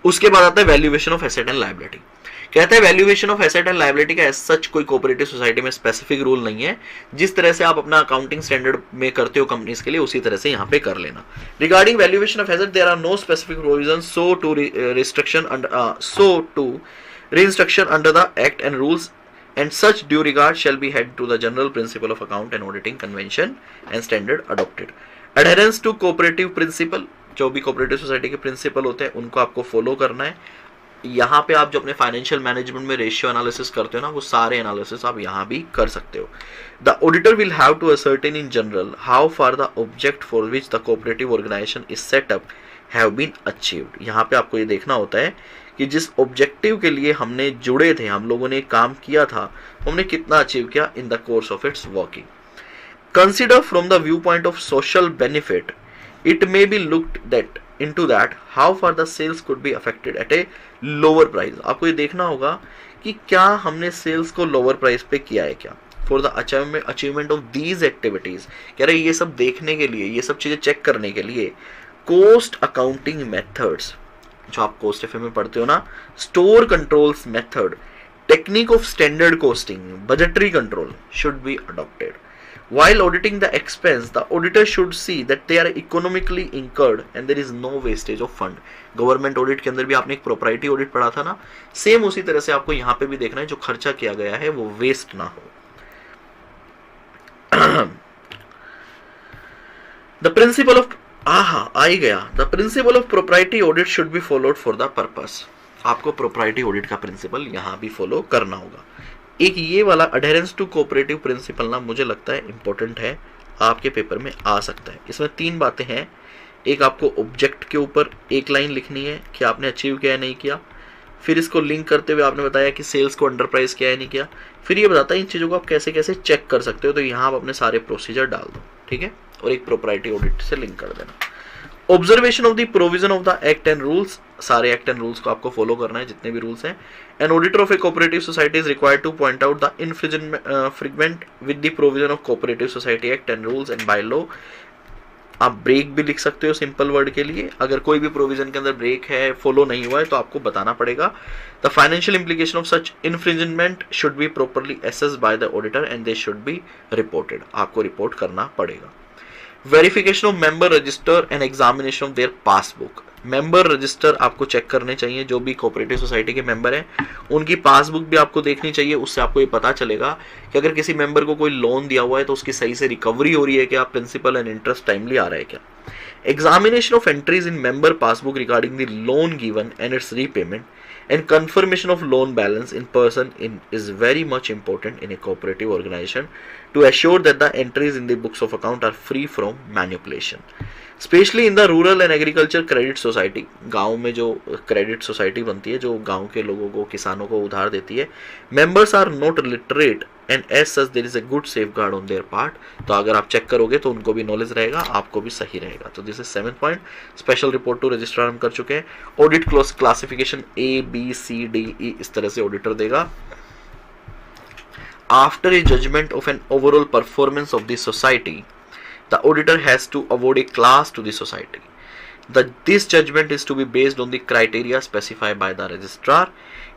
उसके बाद आता है valuation of asset and liability. कहता है valuation of asset and liability का एज सच कोई कोऑपरेटिव सोसाइटी में स्पेसिफिक रूल नहीं है, जिस तरह से आप अपना अकाउंटिंग स्टैंडर्ड में करते हो कंपनीज के लिए उसी तरह से यहाँ पे कर लेना। Regarding valuation of asset there are no specific provision so to reinstruction under the act and rules and such due regard shall be held to the general principle of account and auditing convention and standard adopted. Adherence to cooperative principle, जो भी cooperative society के principal होते हैं उनको आपको follow करना है। यहाँ पे आप जो अपने फाइनेंशियल मैनेजमेंट में रेशियो एनालिसिस करते हो ना, वो सारे एनालिसिस आप यहाँ भी कर सकते हो। The auditor will have to ascertain in general how far the object for which the cooperative organization is set up have been achieved. यहाँ पे आपको ये देखना होता है कि जिस ऑब्जेक्टिव के लिए हमने जुड़े थे, हम लोगों ने काम किया था, हमने कितना अचीव किया in the course of its working. Consider from the view point of social benefit, it may B looked that into that how far the sales could be affected at a lower price। आपको ये देखना होगा कि क्या हमने sales को lower price पे किया है क्या। For the achievement of these activities, कह रहे ये सब देखने के लिए, ये सब चीजें चेक करने के लिए कोस्ट अकाउंटिंग मेथड्स जो आप कोस्ट एफए में पढ़ते हो ना, store controls method, technique of standard costing, budgetary control should be adopted. While auditing the expense, the auditor should see that they are economically incurred and there is no wastage of fund। Government audit के अंदर भी आपने एक propriety audit पढ़ा था ना, same उसी तरह से आपको यहाँ पे भी देखना है जो खर्चा किया गया है वो वेस्ट ना हो। The principle of आ ही गया, the principle of propriety audit should be followed for the purpose। आपको प्रोप्राइटी ऑडिट का प्रिंसिपल यहाँ भी फॉलो करना होगा। एक ये वाला अडेरेंस टू कोऑपरेटिव प्रिंसिपल ना मुझे लगता है इंपॉर्टेंट है, आपके पेपर में आ सकता है। इसमें 3 बातें हैं, एक आपको ऑब्जेक्ट के ऊपर एक लाइन लिखनी है कि आपने अचीव किया है नहीं किया, फिर इसको लिंक करते हुए आपने बताया कि सेल्स को अंडर प्राइस किया है नहीं किया, फिर ये बताता है इन चीज़ों को आप कैसे कैसे चेक कर सकते हो। तो यहाँ आप अपने सारे प्रोसीजर डाल दो, ठीक है, और एक प्रोप्राइटी ऑडिट से लिंक कर देना। Observation of the provision of the act and rules, सारे एक्ट एंड रूल्स को आपको फॉलो करना है जितने भी रूल्स हैं। An auditor of A cooperative society is required two point out the infringement with the provision of cooperative society act and rules and by law. आप break भी लिख सकते हो सिंपल वर्ड के लिए, अगर कोई भी प्रोविजन के अंदर ब्रेक है, फॉलो नहीं हुआ है तो आपको बताना पड़ेगा। The financial implication of such infringement should be properly assessed bye the auditor and they should be reported, आपको रिपोर्ट करना पड़ेगा। Verification of member register and examination of their passbook, member register आपको चेक करने चाहिए, जो भी cooperative society के member हैं उनकी पासबुक भी आपको देखनी चाहिए। उससे आपको ये पता चलेगा कि अगर किसी मेंबर को कोई लोन दिया हुआ है तो उसकी सही से रिकवरी हो रही है क्या, प्रिंसिपल एंड इंटरेस्ट टाइमली आ रहा है क्या। Examination of entries in member passbook regarding the loan given and it's repayment and confirmation of loan balance in person is very much important in a cooperative organization to assure that the entries in the books of account are free from manipulation, especially in the rural and agriculture credit society। गांव में जो credit society बनती है, जो गांव के लोगों को, किसानों को उधार देती है, members are not literate and as such there is a good safeguard on their part। तो अगर आप चेक करोगे तो उनको भी नॉलेज रहेगा, आपको भी सही रहेगा। तो this is 7th point. Special report to registrar हम कर चुके हैं। Audit classification A, B, C, D, E इस तरह से ऑडिटर देगा। After a judgment of an overall performance of the society, the auditor has to award a class to the society. This judgment is to be based on the criteria specified by the registrar.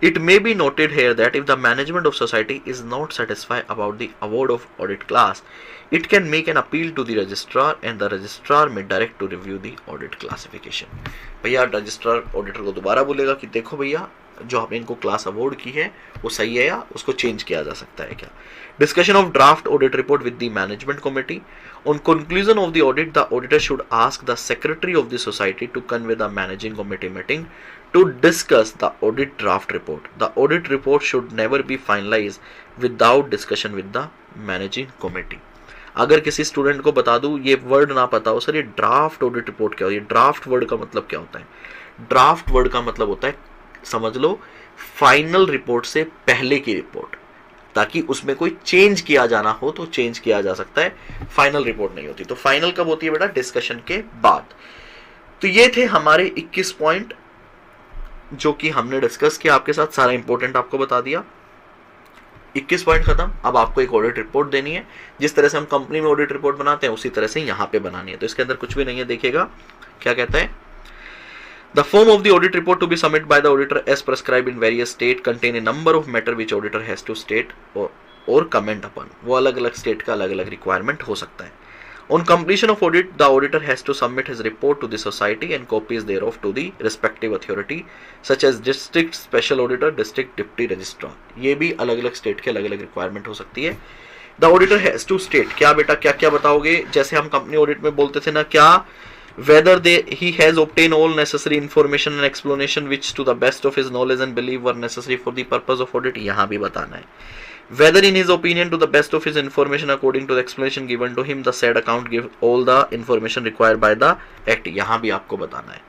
It may be noted here that if the management of society is not satisfied about the award of audit class, it can make an appeal to the registrar and the registrar may direct to review the audit classification। भैया registrar auditor को दोबारा बोलेगा कि देखो भैया जो आपने इनको क्लास अवॉर्ड की है वो सही है या उसको चेंज किया जा सकता है क्या। Discussion of draft audit report with the management committee. On conclusion of the audit, the auditor should ask the secretary of the society to convey the managing committee meeting to discuss the audit draft report. The audit report should never be finalized without discussion with the managing committee। अगर किसी student को बता दूं, ये word ना पता हो, sir ये ड्राफ्ट ऑडिट रिपोर्ट क्या हो, ये ड्राफ्ट वर्ड का मतलब क्या होता है। ड्राफ्ट वर्ड का मतलब होता है, समझ लो फाइनल रिपोर्ट से पहले की रिपोर्ट, ताकि उसमें कोई चेंज किया जाना हो तो चेंज किया जा सकता है, फाइनल रिपोर्ट नहीं होती। तो फाइनल कब होती है बेटा? डिस्कशन के बाद। तो ये थे हमारे 21 पॉइंट जो कि हमने डिस्कस किया आपके साथ, सारा इंपॉर्टेंट आपको बता दिया। 21 पॉइंट खत्म। अब आपको एक ऑडिट रिपोर्ट देनी है, जिस तरह से हम कंपनी में ऑडिट रिपोर्ट बनाते हैं उसी तरह से यहाँ पे बनानी है। तो इसके अंदर कुछ भी नहीं है, देखिएगा क्या कहता है। The form of the audit report to be submitted by the auditor as prescribed in various state contain a number of matter which auditor has to state or comment upon। वो अलग अलग स्टेट का अलग अलग requirement हो सकता है। On completion of audit, the auditor has to submit his report to the society and copies thereof to the respective authority such as district special auditor, district deputy registrar। ये भी अलग अलग स्टेट के अलग अलग रिक्वायरमेंट हो सकती है। The auditor has to state, क्या बेटा क्या क्या बताओगे? जैसे हम कंपनी ऑडिट में बोलते थे ना, क्या whether he has obtained all necessary information and explanation which to the best of his knowledge and belief were necessary for the purpose of audit, यहाँ भी बताना है। whether in his opinion to the best of his information according to the explanation given to him the said account give all the information required by the act, यहाँ भी आपको बताना है।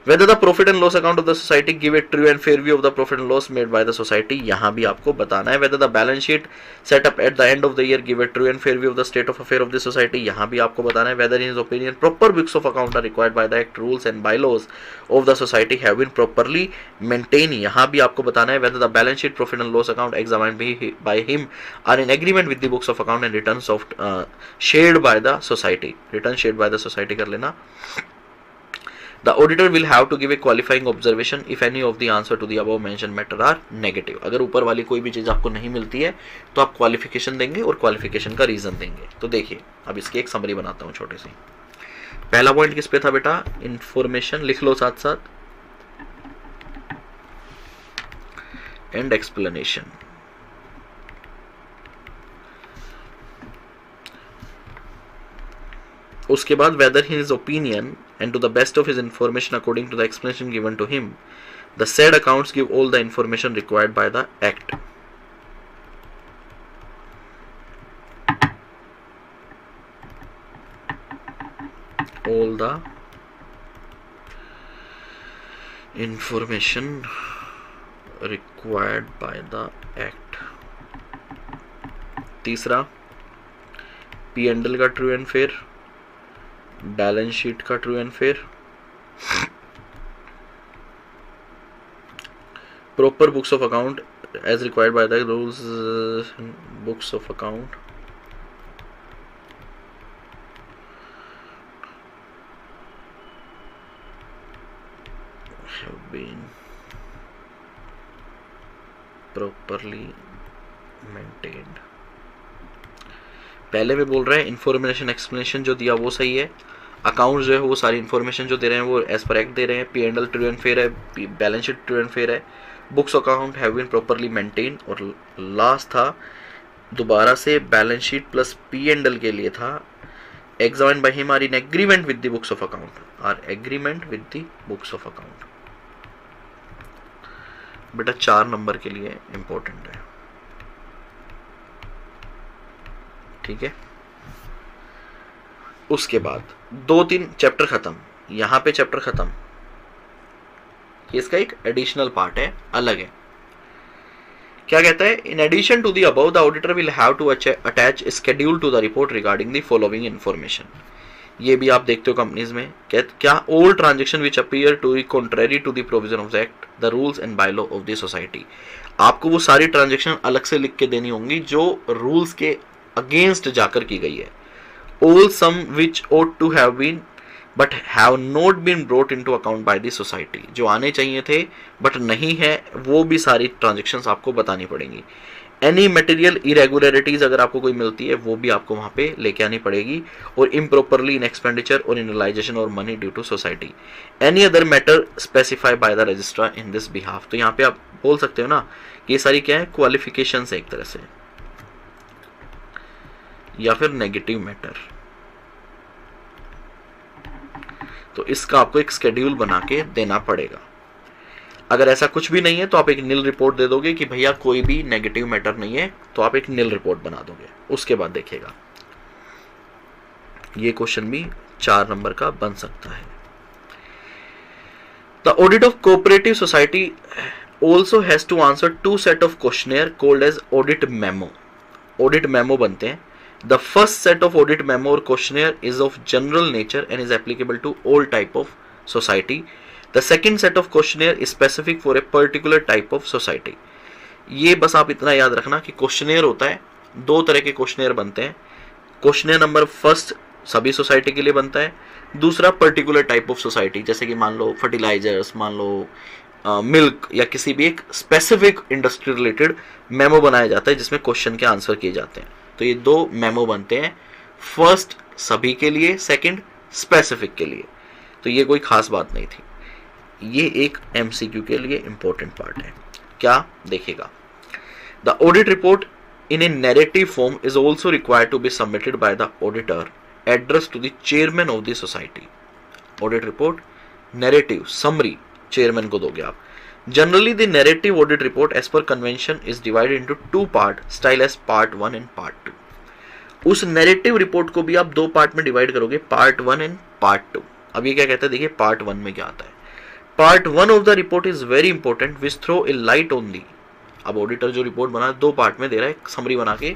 whether the profit and loss account of the society give a true and fair view of the profit and loss made by the society, यहाँ भी आपको बताना है। whether the balance sheet set up at the end of the year give a true and fair view of the state of affair of the society, यहाँ भी आपको बताना है। whether in his opinion proper books of account are required by the act, rules and bylaws of the society have been properly maintained, यहाँ भी आपको बताना है। whether the balance sheet, profit and loss account examined by him are in agreement with the books of account and returns of shared by the society, return shared by the society कर लेना। The auditor will have to give a qualifying observation if any of the answer to the above mentioned matter are negative। अगर ऊपर वाली कोई भी चीज आपको नहीं मिलती है तो आप क्वालिफिकेशन देंगे और क्वालिफिकेशन का रीजन देंगे। तो देखिए अब इसकी एक समरी बनाता हूँ छोटी सी। पहला पॉइंट किस पे था बेटा? इंफॉर्मेशन, लिख लो साथ साथ, एंड एक्सप्लेनेशन। उसके बाद whether his opinion and to the best of his information according to the explanation given to him the said accounts give all the information required by the act। all the information required by the act। तीसरा P&L का true and fair, balance sheet का true and fair, proper books of account as required by the rules, books of account have been properly maintained। पहले में बोल रहे हैं information explanation जो दिया वो सही है, अकाउंट जो है वो सारी इन्फॉर्मेशन जो दे रहे हैं वो एज पर एक्ट दे रहे हैं, P&L ट्रू एंड फेयर है, balance sheet true and fair है, books account have been properly maintain. और लास्ट था दोबारा से बैलेंस शीट प्लस P&L के लिए था examine by him are in agreement with the books of account, are agreement with the books of account. बेटा 4 number के लिए इंपॉर्टेंट है, ठीक है। उसके बाद 2-3 चैप्टर खत्म, यहां पे चैप्टर खत्म, इसका एक एडिशनल पार्ट है, अलग है। क्या कहता है? In addition to the above the auditor will have to attach schedule to the report regarding the following information. ये भी आप देखते हो कंपनीज में, क्या all transaction which appear to be contrary to the provision of the act, the rules and bylaw of the society. आपको वो सारी ट्रांजेक्शन अलग से लिख के देनी होंगी जो रूल्स के अगेंस्ट जाकर की गई है। all sum which ought to have been but have not been brought into account by the society, जो आने चाहिए थे बट नहीं है, वो भी सारी ट्रांजेक्शन्स आपको बतानी पड़ेंगी। एनी मटेरियल इरेगुलरिटीज अगर आपको कोई मिलती है वो भी आपको वहां पे लेके आनी पड़ेगी। और इम्प्रॉपरली इन एक्सपेंडिचर और इन रियलाइजेशन और money due to society, any other matter specify by the registrar in this behalf. तो यहाँ पे आप बोल सकते हो ना कि ये सारी क्या है, क्वालिफिकेशन है एक तरह से, या फिर नेगेटिव मैटर। तो इसका आपको एक स्केड्यूल बना के देना पड़ेगा। अगर ऐसा कुछ भी नहीं है तो आप एक नील रिपोर्ट दे दोगे कि भैया कोई भी नेगेटिव मैटर नहीं है, तो आप एक नील रिपोर्ट बना दोगे। उसके बाद देखिएगा ये क्वेश्चन भी 4 नंबर का बन सकता है। The audit of cooperative society, also has to answer 2 set of questionnaire called as audit memo. Audit memo बनते हैं. The first set of audit memo or questionnaire is of general nature and is applicable to all type of society. The second set of questionnaire is specific for a particular type of society. ये बस आप इतना याद रखना कि questionnaire होता है, 2 तरह के क्वेश्चनेयर बनते हैं. क्वेश्चनेयर नंबर फर्स्ट सभी सोसाइटी के लिए बनता है, दूसरा पर्टिकुलर टाइप ऑफ सोसाइटी, जैसे कि मान लो फर्टिलाइजर्स, मान लो मिल्क या किसी भी एक स्पेसिफिक इंडस्ट्री रिलेटेड मेमो बनाया जाता है जिसमें क्वेश्चन के आंसर किए जाते हैं. तो ये 2 मेमो बनते हैं, फर्स्ट सभी के लिए, सेकंड स्पेसिफिक के लिए. तो ये कोई खास बात नहीं थी, ये एक एमसीक्यू के लिए इंपॉर्टेंट पार्ट है. क्या देखिएगा, the audit report in a narrative form is also required to be submitted by the auditor addressed to the chairman of the society. Audit report narrative summary chairman को दोगे आप. Generally the narrative audit report as per convention is divided into 2 parts style as part 1 and part 2. उस narrative report को भी आप 2 part में divide करोगे, part 1 and part 2. अब ये क्या कहता है, देखिए part 1 में क्या आता है. Part 1 of the report is very important which throw a light on the. अब ऑडिटर जो रिपोर्ट बना 2 पार्ट में दे रहा है, समरी बना के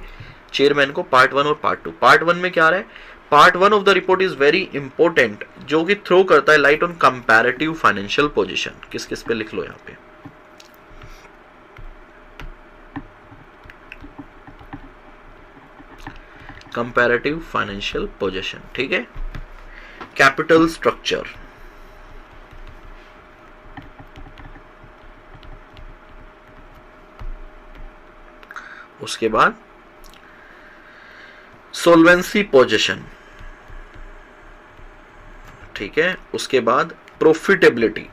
चेयरमैन को, पार्ट 1 और पार्ट 2. पार्ट 1 में क्या आ रहा है, part 1 of the report is very important, जो कि थ्रो करता है light on comparative financial position. किस किस पे लिख लो यहाँ पे, कंपैरेटिव फाइनेंशियल पोजीशन, ठीक है. कैपिटल स्ट्रक्चर, उसके बाद सोल्वेंसी पोजीशन, ठीक है. उसके बाद प्रॉफिटेबिलिटी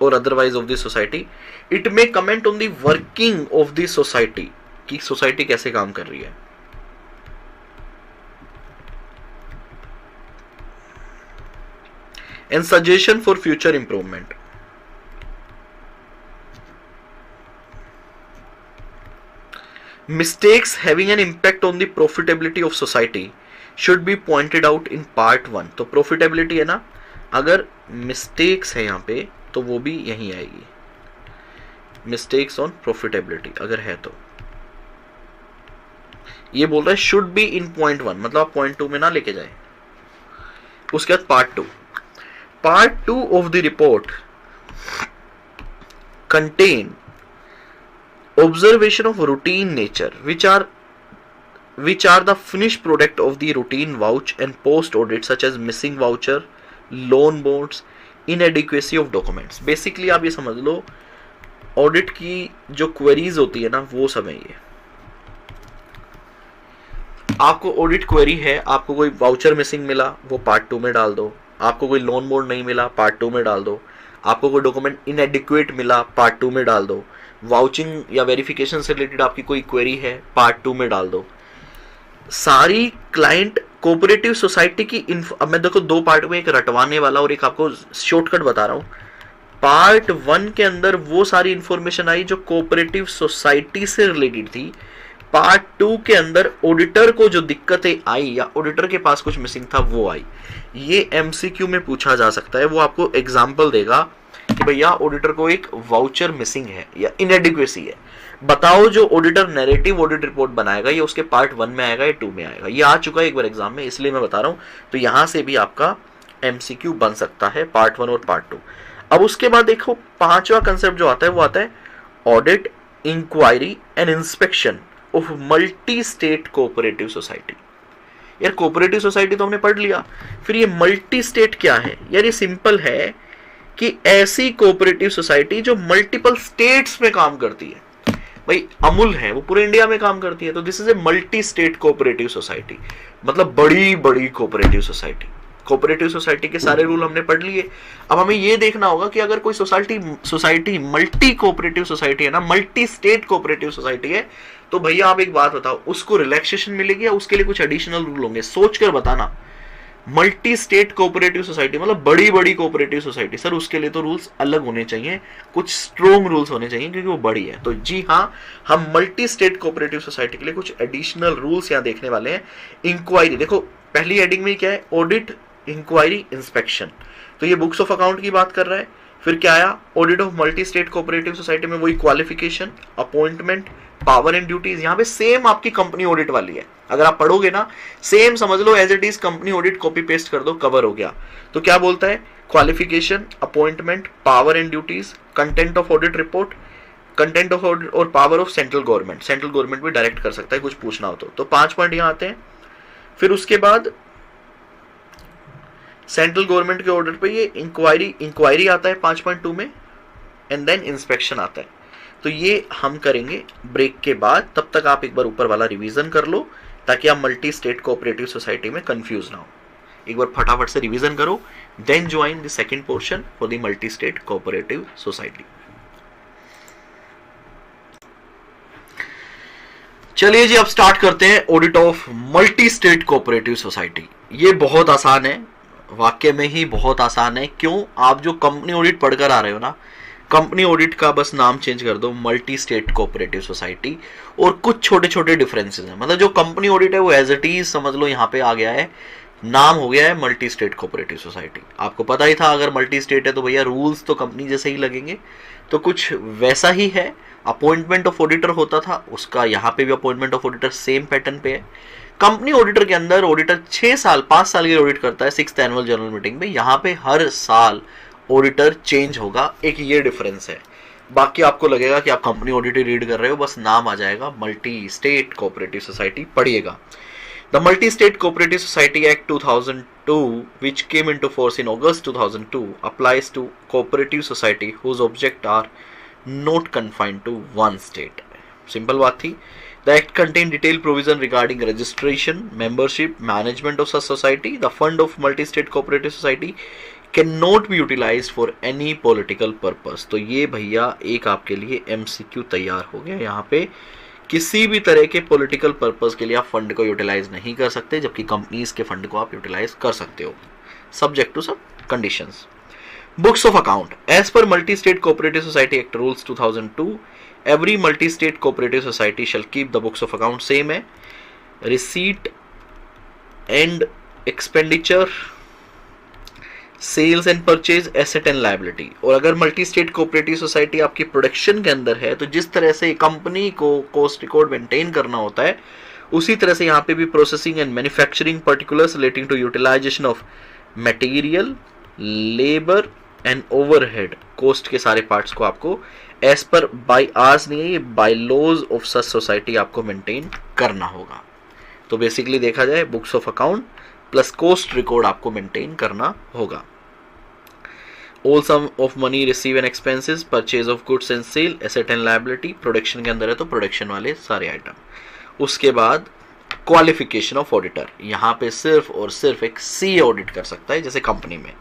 और otherwise of the society. It may comment on the working of the society, कि सोसाइटी कैसे काम कर रही है. And suggestion for future improvement. Mistakes having an impact on the profitability of society should be pointed out in part 1. तो profitability है ना, अगर mistakes है यहाँ पे तो वो भी यहीं आएगी. Mistakes on profitability अगर है तो ये बोल रहा है should be in point 1, मतलब आप point 2 में ना लेके जाए. उसके बाद part 2. Part 2 of the report contain observation of routine nature which are the finished product of the routine vouch and post audit such as missing voucher, loan bonds, inadequacy of documents. basically आप ये समझ लो audit की जो queries होती है ना वो सब है. ये आपको ऑडिट क्वेरी है, आपको कोई वाउचर मिसिंग मिला वो पार्ट 2 में डाल दो, आपको कोई लोन बोर्ड नहीं मिला पार्ट 2 में डाल दो, आपको कोई डॉक्यूमेंट इनएडिक्वेट मिला पार्ट 2 में डाल दो, वाउचिंग या वेरिफिकेशन से रिलेटेड आपकी कोई क्वेरी है पार्ट 2 में डाल दो. सारी क्लाइंट कोऑपरेटिव सोसाइटी की अब मैं देखो 2 पार्ट में, एक रटवाने वाला और एक आपको शॉर्टकट बता रहा हूं. पार्ट 1 के अंदर वो सारी इंफॉर्मेशन आई जो कोऑपरेटिव सोसाइटी से रिलेटेड थी. पार्ट 2 के अंदर ऑडिटर को जो दिक्कतें आई या ऑडिटर के पास कुछ मिसिंग था वो आई. ये एमसीक्यू में पूछा जा सकता है. वो आपको एग्जांपल देगा कि भैया ऑडिटर को एक वाउचर मिसिंग है या इनएडिक्वेसी है, बताओ जो ऑडिटर नैरेटिव ऑडिट रिपोर्ट बनाएगा ये उसके पार्ट 1 में आएगा या 2 में आएगा. ये आ चुका है एक बार एग्जाम में, इसलिए मैं बता रहा हूं. तो यहां से भी आपका एमसीक्यू बन सकता है पार्ट 1 और पार्ट 2. अब उसके बाद देखो 5वां कंसेप्ट जो आता है वो आता है audit, inquiry and inspection of multi state cooperative society. यार कोऑपरेटिव सोसाइटी तो हमने पढ़ लिया, फिर ये मल्टी स्टेट क्या है. यार ये सिंपल है कि ऐसी कोऑपरेटिव सोसाइटी जो मल्टीपल स्टेट्स में काम करती है. भाई अमूल है वो पूरे इंडिया में काम करती है, तो this is a multi state cooperative society, मतलब बड़ी बड़ी कोऑपरेटिव सोसाइटी. कोऑपरेटिव सोसाइटी के सारे रूल हमने पढ़ लिए. अब हमें ये देखना होगा कि अगर कोई सोसाइटी मल्टी कोऑपरेटिव सोसाइटी है ना, मल्टी स्टेट कोऑपरेटिव सोसाइटी है, तो भैया आप एक बात बताओ, उसको रिलैक्सेशन मिलेगी या उसके लिए कुछ एडिशनल रूल होंगे? सोच कर बताना. मल्टी स्टेट कोऑपरेटिव सोसाइटी मतलब बड़ी बड़ी कोऑपरेटिव सोसाइटी, सर उसके लिए तो रूल्स अलग होने चाहिए, कुछ स्ट्रॉन्ग रूल्स होने चाहिए क्योंकि वो बड़ी है. तो जी हाँ, हम मल्टी स्टेट कोऑपरेटिव सोसाइटी के लिए कुछ एडिशनल रूल्स यहाँ देखने वाले हैं. इंक्वायरी देखो पहली हेडिंग में क्या है, ऑडिट, इंक्वायरी, इंस्पेक्शन. तो ये बुक्स ऑफ अकाउंट की बात कर रहा है। फिर क्या आया, audit of multi state cooperative society में वही qualification, appointment, power and duties. यहाँ पे सेम आपकी कंपनी ऑडिट वाली है, अगर आप पढ़ोगे ना सेम समझ लो as it is company audit, copy paste कर दो, कवर हो गया। तो क्या बोलता है, qualification, appointment, power and duties, content of audit report, content of audit और power of central government. Central government भी डायरेक्ट कर सकता है कुछ पूछना हो तो 5 पॉइंट यहाँ आते हैं। फिर उसके बाद सेंट्रल गवर्नमेंट के ऑर्डर पे ये इंक्वायरी आता है 5.2 में, एंड देन इंस्पेक्शन आता है। तो ये हम करेंगे ब्रेक के बाद, तब तक आप एक बार ऊपर वाला रिवीजन कर लो ताकि आप मल्टी स्टेट कोऑपरेटिव सोसाइटी में कंफ्यूज ना हो। एक बार फटाफट से रिवीजन करो, then join the second portion for the multi state cooperative society. चलिए जी अब स्टार्ट करते हैं audit of multi state cooperative society. ये बहुत आसान है, वाकई में ही बहुत आसान है। क्यों, आप जो कंपनी ऑडिट पढ़कर आ रहे हो ना, कंपनी ऑडिट का बस नाम चेंज कर दो मल्टी स्टेट कोऑपरेटिव सोसाइटी, और कुछ छोटे छोटे डिफरेंसेस हैं। मतलब जो कंपनी ऑडिट है वो एज इट इज समझ लो यहाँ पे आ गया है, नाम हो गया है मल्टी स्टेट कोऑपरेटिव सोसाइटी। आपको पता ही था अगर मल्टी स्टेट है तो भैया रूल्स तो कंपनी जैसे ही लगेंगे, तो कुछ वैसा ही है। अपॉइंटमेंट ऑफ ऑडिटर होता था, उसका यहाँ पे भी appointment of auditor same pattern पे है। कंपनी ऑडिटर के अंदर ऑडिटर 5 साल की ऑडिट करता है 6th एनुअल जनरल मीटिंग में, यहाँ पे हर साल ऑडिटर चेंज होगा, एक ये डिफरेंस है। बाकी आपको लगेगा कि आप कंपनी ऑडिट रीड कर रहे हो, बस नाम आ जाएगा मल्टी स्टेट कोऑपरेटिव सोसाइटी, पढ़िएगा। The multi state cooperative society act 2002 which came into force in August 2002 applies to cooperative society whose object are not confined to one state. Simple बात थी। The act contained detailed provision regarding registration, membership, management of such society. The fund of multi-state cooperative society cannot be utilized for any political purpose. तो ये भैया एक आपके लिए MCQ तैयार हो गया। यहाँ पे किसी भी तरह के पॉलिटिकल पर्पस के लिए आप फंड को यूटिलाइज नहीं कर सकते, जबकि कंपनीज के फंड को आप यूटिलाइज कर सकते हो, सब्जेक्ट टू सब conditions. Books of account as per multi state cooperative society act rules 2002 every multi state cooperative society shall keep the books of account same है, receipt and expenditure, sales and purchase, asset and liability. और अगर multi state cooperative society आपकी production के अंदर है तो जिस तरह से कंपनी को कॉस्ट रिकॉर्ड मेंटेन करना होता है, उसी तरह से यहाँ पे भी processing and manufacturing particulars relating to utilization of material, labour and overhead cost के सारे पार्ट्स को आपको एज पर बाय आर्स नहीं है, ये bylaws of such society आपको मेंटेन करना होगा। तो बेसिकली देखा जाए books of account plus cost record आपको मेंटेन करना होगा। All sum of money receive and expenses, purchase of goods and sale, asset and liability, production के अंदर है तो प्रोडक्शन वाले सारे आइटम। उसके बाद क्वालिफिकेशन ऑफ ऑडिटर, यहाँ पे सिर्फ और सिर्फ एक सी ऑडिट कर सकता है जैसे कंपनी में।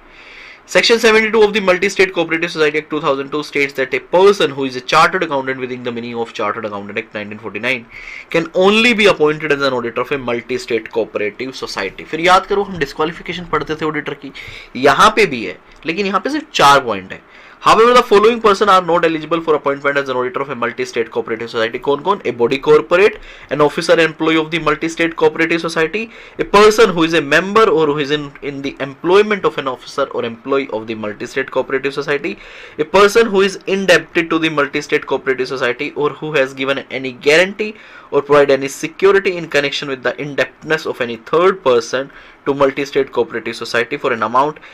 Section 72 of the Multi-State Cooperative Society Act 2002 states that a person who is a chartered accountant within the meaning of Chartered Accountant Act 1949 can only be appointed as an auditor of a multi-state cooperative society. फिर याद करो हम disqualification पढ़ते थे auditor की, यहाँ पे भी है, लेकिन यहाँ पे सिर्फ 4 पॉइंट है। However, the following person are not eligible for appointment as an auditor of a multi-state cooperative society. कौन-कौन? A body corporate, an officer employee of the multi-state cooperative society, a person who is a member or who is in the employment of an officer or employee of the multi-state cooperative society, a person who is indebted to the multi-state cooperative society or who has given any guarantee or provide any security in connection with the indebtedness of any third person to multi-state cooperative society for an amount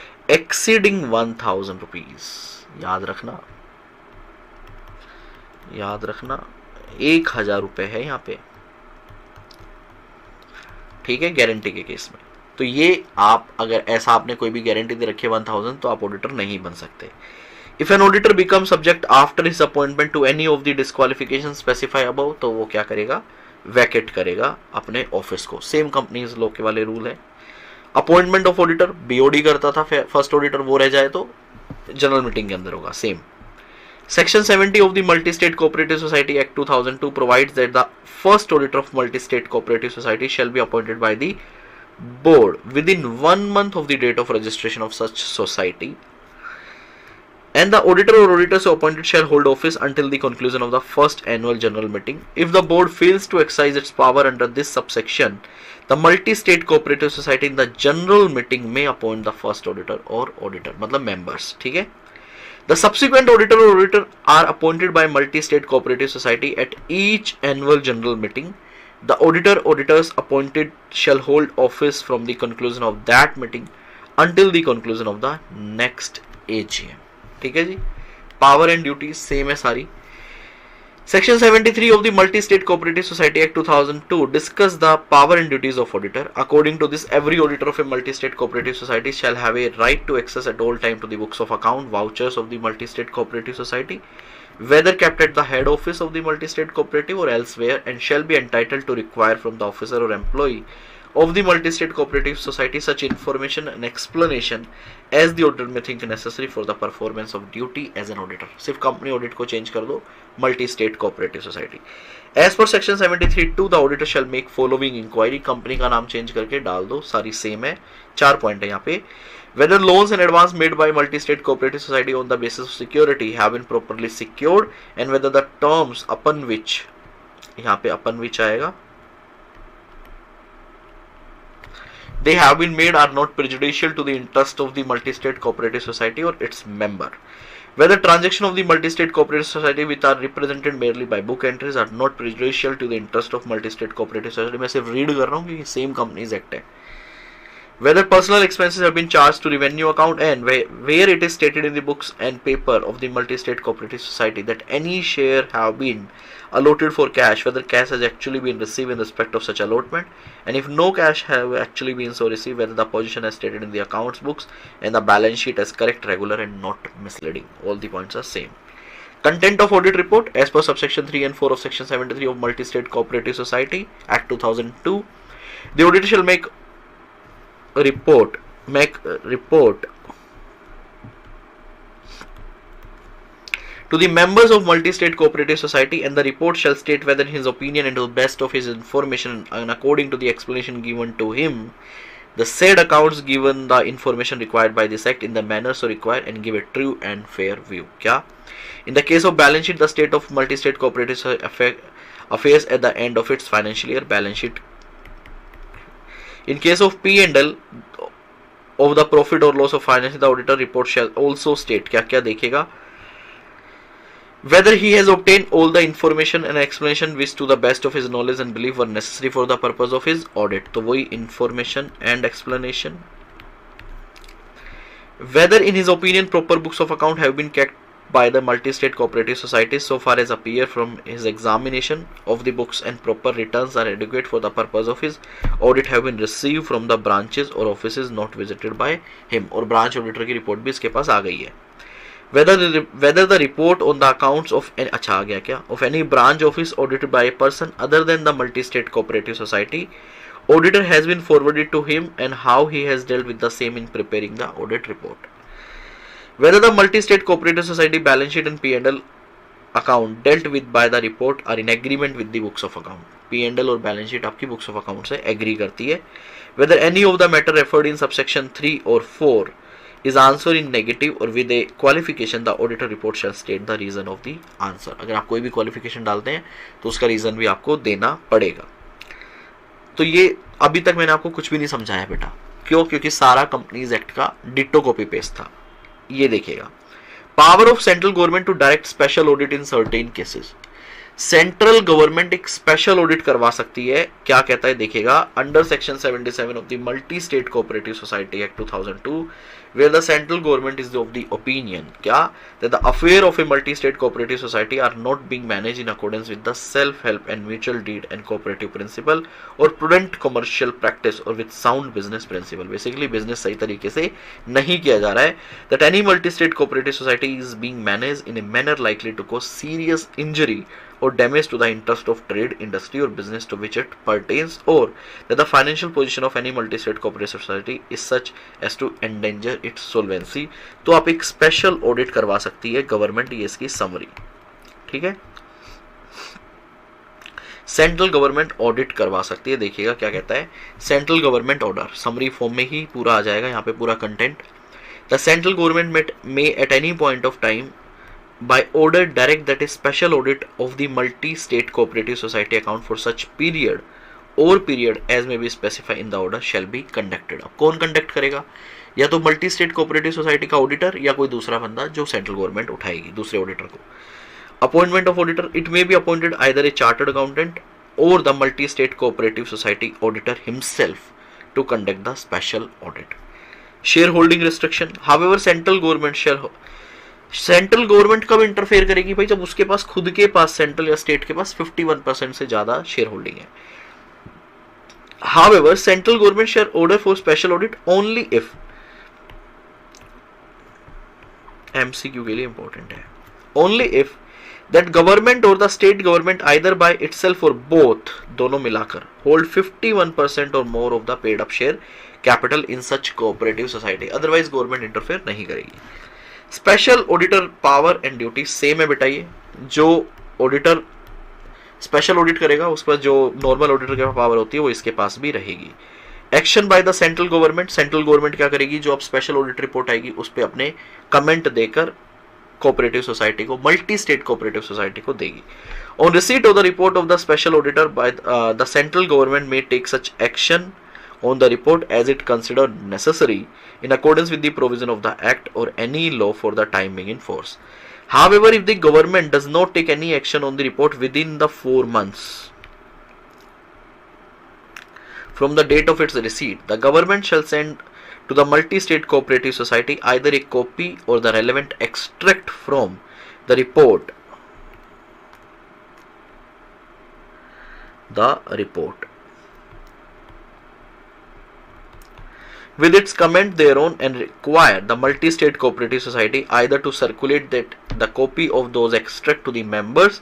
exceeding 1,000 rupees. याद रखना 1,000 रुपए है यहाँ पे, ठीक है, guarantee के case में। तो ये आप अगर ऐसा आपने कोई भी गारंटी दे रखी है 1,000 तो आप ऑडिटर नहीं बन सकते। If an auditor become subject after his appointment to any of the disqualification specify above, तो वो क्या करेगा, वैकेट करेगा अपने ऑफिस को। सेम कंपनीज लॉ के वाले रूल है। अपॉइंटमेंट ऑफ ऑडिटर बीओडी करता था फर्स्ट ऑडिटर, वो रह जाए तो जनरल मीटिंग के अंदर होगा same. Section 70 of the Multi-State Cooperative Society Act 2002 provides that the first auditor of multi-state cooperative society shall be appointed by the board within 1 month of the date of registration of such society, and the auditor or auditors appointed shall hold office until the conclusion of the first annual general meeting. If the board fails to exercise its power under this subsection, The multi-state cooperative society in the general meeting may appoint the first auditor or auditor, मतलब members, ठीक है. The subsequent auditor or auditor are appointed by multi-state cooperative society at each annual general meeting. The auditors appointed shall hold office from the conclusion of that meeting until the conclusion of the next AGM. ठीक है जी. Power and duties same है सारी. Section 73 of the Multi-State Cooperative Society Act 2002 discuss the power and duties of auditor. According to this, every auditor of a multi-state cooperative society shall have a right to access at all time to the books of account, vouchers of the multi-state cooperative society, whether kept at the head office of the multi-state cooperative or elsewhere, and shall be entitled to require from the officer or employee of the multi-state cooperative society such information and explanation as the auditor may think necessary for the performance of duty as an auditor. सिर्फ company audit को change कर दो, multi-state cooperative society. As per section 73(2) the auditor shall make following inquiry. Company का नाम change करके डाल दो, सारी सेम है. 4 पॉइंट है यहाँ पे. Whether loans and advance made by multi-state cooperative society on the basis of security have been properly secured and whether the terms upon which, यहाँ पे upon which आएगा, they have been made are not prejudicial to the interest of the multi-state cooperative society or its member. Whether transaction of the multi-state cooperative society which are represented merely by book entries are not prejudicial to the interest of multi-state cooperative society. मैं सिर्फ read कर रहा हूँ कि same companies act है. Whether personal expenses have been charged to revenue account and where it is stated in the books and paper of the multi-state cooperative society that any share have been allotted for cash, whether cash has actually been received in respect of such allotment, and if no cash have actually been so received, whether the position as stated in the accounts books and the balance sheet as correct, regular and not misleading. All the points are same. Content of audit report as per subsection 3 and 4 of section 73 of Multi-State Cooperative Society Act 2002. The auditor shall make a report to the members of multi-state cooperative society, and the report shall state whether in his opinion and to the best of his information and according to the explanation given to him, the said accounts given the information required by this act in the manner so required and give a true and fair view. क्या? In the case of balance sheet, the state of multi-state cooperative affairs at the end of its financial year balance sheet. In case of P&L of the profit or loss of finance, the auditor report shall also state क्या क्या देखेगा, whether he has obtained all the information and explanation which to the best of his knowledge and belief were necessary for the purpose of his audit. तो वही information and explanation. Whether in his opinion proper books of account have been kept by the multi-state cooperative societies so far as appear from his examination of the books and proper returns are adequate for the purpose of his audit have been received from the branches or offices not visited by him. और branch auditor की report भी इसके पास आ गई है. Whether the report on the accounts of any, अच्छा आ गया क्या, of any branch office audited by a person other than the multi-state cooperative society auditor has been forwarded to him and how he has dealt with the same in preparing the audit report. Whether the multi-state cooperative society balance sheet and P&L account dealt with by the report are in agreement with the books of account. P&L और balance sheet आपकी books of account से agree करती है. Whether any of the matter referred in subsection 3 or 4 is answer in negative or with a qualification, the auditor report shall state the reason of the answer. अगर आप कोई भी qualification डालते हैं तो उसका reason भी आपको देना पड़ेगा. तो ये अभी तक मैंने आपको कुछ भी नहीं समझाया बेटा. क्यों? क्योंकि सारा कंपनीज एक्ट का डिट्टो कॉपी पेस्ट था. ये देखिएगा, power of central government to direct special audit in certain cases. Central government एक स्पेशल ऑडिट करवा सकती है. क्या कहता है देखिएगा, under section 77 of the multi state cooperative society act 2002 where the central government is of the opinion क्या, that the affair of a multi-state cooperative society are not being managed in accordance with the self-help and mutual deed and cooperative principle or prudent commercial practice or with sound business principle. Basically business सही तरीके से नहीं किया जा रहा है. That any multi-state cooperative society is being managed in a manner likely to cause serious injury or damage to the interest of trade, industry or business to which it pertains, or that the financial position of any multi-state cooperative society is such as to endanger its solvency. तो आप एक special audit करवा सकती है government. ये इसकी summary. ठीक है, सेंट्रल गवर्नमेंट ऑडिट करवा सकती है. देखिएगा क्या कहता है, central government order summary form में ही पूरा आ जाएगा यहाँ पे पूरा content. The central government may at any point of time by order direct that a special audit of the multi-state cooperative society account for such period और period as may be specify in the order shall be conducted. अब कौन conduct करेगा? या तो multi state cooperative society का auditor या कोई दूसरा बंदा जो सेंट्रल गवर्नमेंट उठाएगी दूसरे ऑडिटर को। Appointment of auditor, it may be appointed either a chartered accountant or the multi state cooperative society auditor himself to conduct the special audit. Share holding restriction, however central government कब interfere करेगी भाई? जब उसके पास खुद के पास central या state के पास 51% से ज्यादा शेयर होल्डिंग है। However central government share order for special audit only if, MCQ के लिए इंपॉर्टेंट है, ओनली इफ दैट गवर्नमेंट और the state government either by itself और बोथ, दोनों मिलाकर, होल्ड 51% और more of the paid up share capital in such cooperative society, otherwise government interfere नहीं करेगी। Special auditor power and duty same है बेटा, ये जो ऑडिटर स्पेशल ऑडिट करेगा उस पर जो नॉर्मल ऑडिटर के पावर होती है वो इसके पास भी रहेगी। Action by the central government, central government क्या करेगी? जो अब स्पेशल ऑडिट रिपोर्ट आएगी उस पर अपने कमेंट देकर कोऑपरेटिव सोसाइटी को, मल्टी स्टेट कोऑपरेटिव सोसाइटी को देगी। On receipt of the report of the special auditor by the central government may take such action on the report as it considered necessary in accordance with the provision of the act or any law for the time being in force. However, if the government does not take any action on the report within the 4 months from the date of its receipt, the government shall send to the multi-state cooperative society either a copy or the relevant extract from the report. With its comment thereon and require the multi-state cooperative society either to circulate the copy of those extract to the members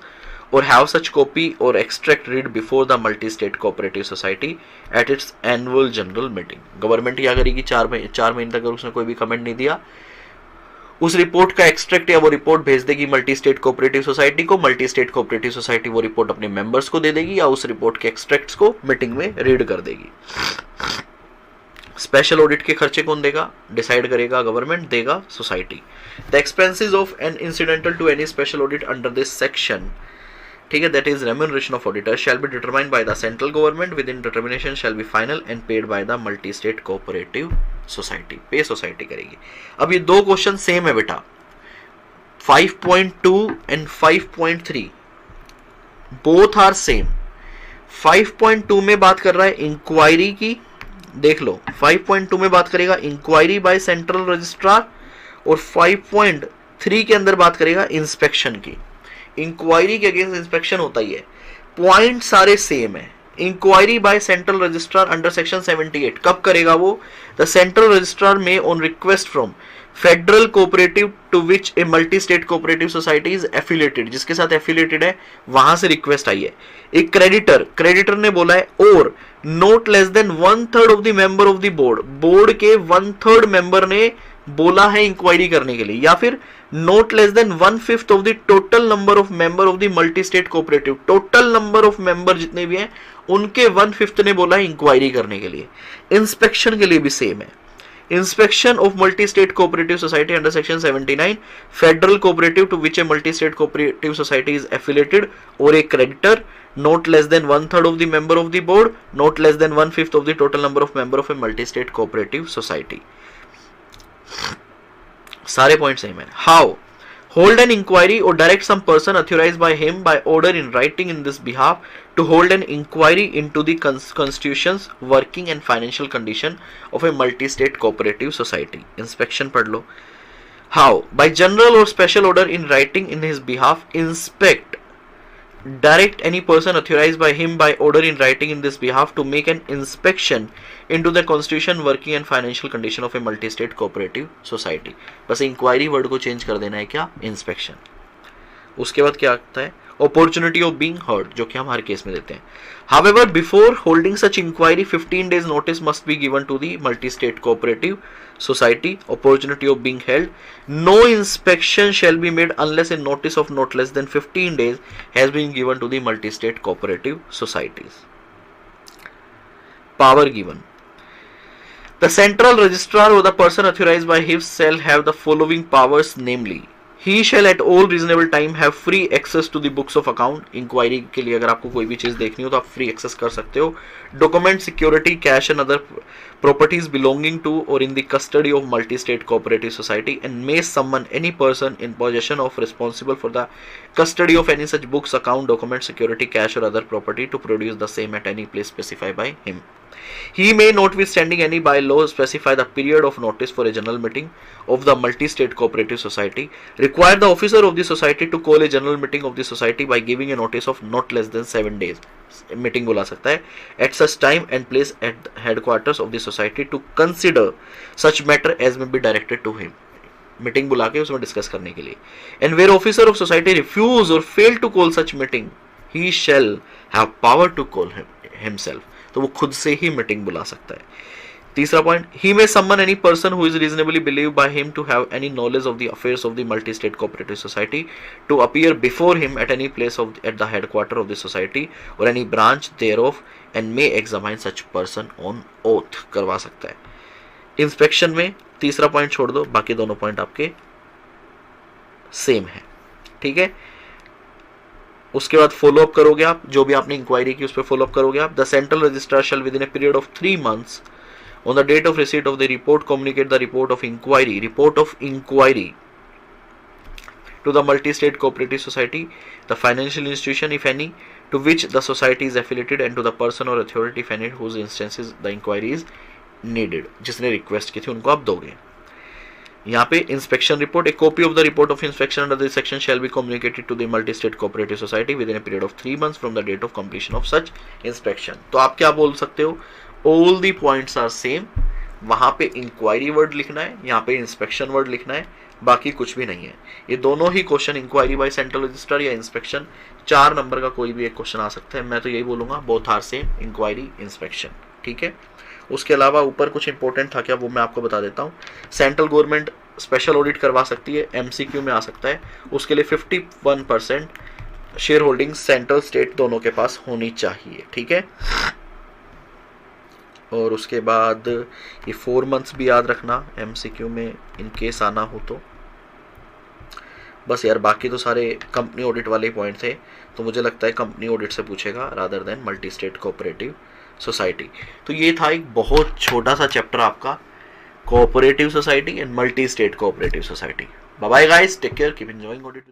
or have such copy or extract read before the multi-state cooperative society at its annual general meeting. Government क्या करेगी? 4 महीने तक अगर उसने कोई भी comment नहीं दिया, उस रिपोर्ट का एक्सट्रैक्ट या वो रिपोर्ट भेज देगी मल्टी स्टेट कोऑपरेटिव सोसाइटी को। मल्टी स्टेट कोऑपरेटिव सोसाइटी वो रिपोर्ट अपने मेंबर्स को दे देगी या उस रिपोर्ट के एक्सट्रैक्ट्स को मीटिंग में रीड कर देगी। स्पेशल ऑडिट के खर्चे कौन देगा? डिसाइड करेगा गवर्नमेंट, देगा society. The expenses of and incidental to any special audit under this section, ठीक है, that is remuneration of auditor shall be determined by the central government within determination shall be final and paid by the multi state cooperative society. Pay society करेगी। अब ये दो question same है बेटा, 5.2 and 5.3 both are same. 5.2 में बात कर रहा है इंक्वायरी की, देख लो 5.2 में बात करेगा इंक्वायरी बाय सेंट्रल रजिस्ट्रार और 5.3 के अंदर बात करेगा इंस्पेक्शन की। इंक्वायरी के अगेंस्ट इंस्पेक्शन होता ही है, पॉइंट सारे सेम है। Inquiry by central registrar under section 78 कब करेगा वो? The central registrar may on request from federal cooperative to which a multi state cooperative society is affiliated, जिसके साथ एफिलिएटेड है वहां से रिक्वेस्ट आई है। एक क्रेडिटर ने बोला है और note less than 1/3 of the member of the board के 1/3 मेंबर ने बोला है इंक्वायरी करने के लिए, या फिर note less than 1/5 of the total number of member of the multi state cooperative, total number of member जितने भी हैं उनके 1/5 ने बोला है इंक्वायरी करने के लिए। इंस्पेक्शन के लिए भी सेम है। Inspection of multi-state cooperative society under section 79, federal cooperative to which a multi-state cooperative society is affiliated or a creditor, not less than 1/3 of the member of the board, not less than 1/5 of the total number of member of a multi-state cooperative society. सारे point same है। How? Hold an inquiry or direct some person authorized by him by order in writing in this behalf to hold an inquiry into the constitutions, working and financial condition of a multi-state cooperative society. Inspection पढ़ लो। How? By general or special order in writing in his behalf, inspect, direct any person authorized by him by order in writing in this behalf to make an inspection into the constitution, working and financial condition of a multi-state cooperative society. बस inquiry word को change कर देना है, क्या? Inspection. उसके बाद क्या आता है? अपॉर्चुनिटी ऑफ बीइंग हर्ड, जो कि हम हर केस में देते हैं। However, before holding such inquiry, 15 days notice must be given to the multi-state cooperative society. Opportunity of being held. No inspection shall be made unless a notice of not less than 15 days has been given to the multi-state cooperative societies. Power given. The central registrar or the person authorized by him shall have the following powers, namely, he shall at all reasonable time have free access to the books of account. Inquiry के लिए अगर आपको कोई भी चीज देखनी हो तो आप फ्री एक्सेस कर सकते हो। Document security cash and other properties belonging to or in the custody of multi-state cooperative society and may summon any person in possession of responsible for the custody of any such books, account, document, security, cash or other property to produce the same at any place specified by him. He may, notwithstanding any by law, specify the period of notice for a general meeting of the multi-state cooperative society, require the officer of the society to call a general meeting of the society by giving a notice of not less than 7 days. Meeting बुला सकता है at such time and place at headquarters of the society to consider such matter as may be directed to him. Meeting बुला के उसमें discuss करने के लिए। And where officer of society refuse or fail to call such meeting he shall have power to call himself, तो वो खुद से ही मीटिंग बुला सकता है। तीसरा point, he may summon any person who is reasonably believed by him to have any knowledge of the affairs of the multi-state cooperative society to appear before him at any place at the headquarter of the society or any branch thereof and may examine such person on oath। करवा सकता है। Inspection में तीसरा point छोड़ दो, बाकी दोनों point आपके सेम है, ठीक है। उसके बाद फॉलोअप करोगे आप, जो भी आपने इंक्वायरी की उस पर फॉलोअप करोगे आप। The central registrar shall within a period of 3 months on the date of receipt of the report communicate the report of inquiry to the multi-state cooperative society, the financial institution if any to which the society is affiliated and to the person or authority if any whose instances the inquiry is needed। जिसने request की थी उनको आप दोगे। यहाँ पे inspection report, a copy of the report of inspection under this section shall be communicated to the multi state cooperative society within a period of 3 months from the date of completion of such inspection. तो आप क्या बोल सकते हो, all the points are same. वहां पे inquiry word लिखना है, यहाँ पे इंस्पेक्शन वर्ड लिखना है, बाकी कुछ भी नहीं है। ये दोनों ही question inquiry by central registrar या इंस्पेक्शन 4 नंबर का कोई भी एक क्वेश्चन आ सकता है। मैं तो यही बोलूंगा both are same, inquiry inspection, ठीक है। उसके अलावा ऊपर कुछ इंपॉर्टेंट था क्या, वो मैं आपको बता देता हूँ। सेंट्रल गवर्नमेंट स्पेशल ऑडिट करवा सकती है, एमसीक्यू में आ सकता है। उसके लिए 51% शेयर होल्डिंग सेंट्रल स्टेट दोनों के पास होनी चाहिए, ठीक है। और उसके बाद ये 4 months भी याद रखना एमसीक्यू में इन केस आना हो तो। बस यार बाकी तो सारे कंपनी ऑडिट वाले पॉइंट थे, तो मुझे लगता है कंपनी ऑडिट से पूछेगा rather than multi state cooperative society. तो ये था एक बहुत छोटा सा चैप्टर आपका, cooperative society and multi state cooperative society. Bye bye guys, take care, keep enjoying audit.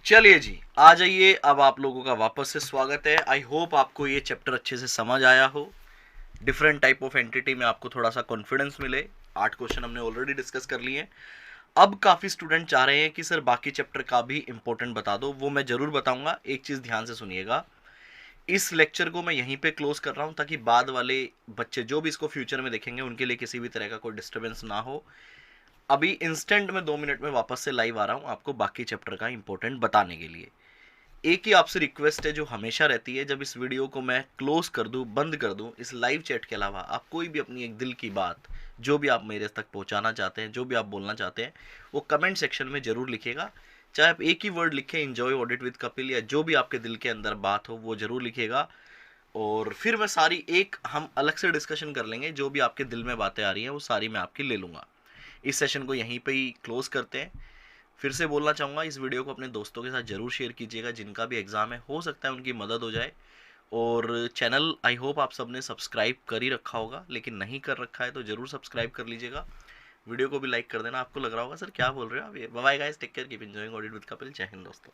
चलिए जी, आ जाइए, अब आप लोगों का वापस से स्वागत है। आई होप आपको ये चैप्टर अच्छे से समझ आया हो। डिफरेंट टाइप ऑफ एंटिटी में आपको थोड़ा सा कॉन्फिडेंस मिले। 8 क्वेश्चन हमने ऑलरेडी डिस्कस कर लिए हैं। अब काफ़ी स्टूडेंट चाह रहे हैं कि सर बाकी चैप्टर का भी इंपॉर्टेंट बता दो, वो मैं ज़रूर बताऊंगा। एक चीज़ ध्यान से सुनिएगा, इस लेक्चर को मैं यहीं पे क्लोज कर रहा हूँ ताकि बाद वाले बच्चे जो भी इसको फ्यूचर में देखेंगे उनके लिए किसी भी तरह का कोई डिस्टर्बेंस ना हो। अभी इंस्टेंट में 2 मिनट में वापस से लाइव आ रहा हूँ आपको बाकी चैप्टर का इंपॉर्टेंट बताने के लिए। एक ही आपसे रिक्वेस्ट है जो हमेशा रहती है, जब इस वीडियो को मैं क्लोज कर दूं, बंद कर दूं, इस लाइव चैट के अलावा आप कोई भी अपनी एक दिल की बात जो भी आप मेरे तक पहुंचाना चाहते हैं, जो भी आप बोलना चाहते हैं, वो कमेंट सेक्शन में जरूर लिखिएगा। चाहे आप एक ही वर्ड लिखें एंजॉय ऑडिट विद कपिल, या जो भी आपके दिल के अंदर बात हो वो जरूर लिखिएगा। और फिर मैं सारी एक हम अलग से डिस्कशन कर लेंगे, जो भी आपके दिल में बातें आ रही हैं वो सारी मैं आपकी ले लूँगा। इस सेशन को यहीं पर ही क्लोज करते हैं। फिर से बोलना चाहूँगा, इस वीडियो को अपने दोस्तों के साथ ज़रूर शेयर कीजिएगा जिनका भी एग्ज़ाम है, हो सकता है उनकी मदद हो जाए। और चैनल आई होप आप सबने सब्सक्राइब कर ही रखा होगा, लेकिन नहीं कर रखा है तो ज़रूर सब्सक्राइब कर लीजिएगा। वीडियो को भी लाइक कर देना। आपको लग रहा होगा सर क्या बोल रहे हो आप ये। Bye guys, take care, keep enjoying audit with Kapil. जय हिंद दोस्तों।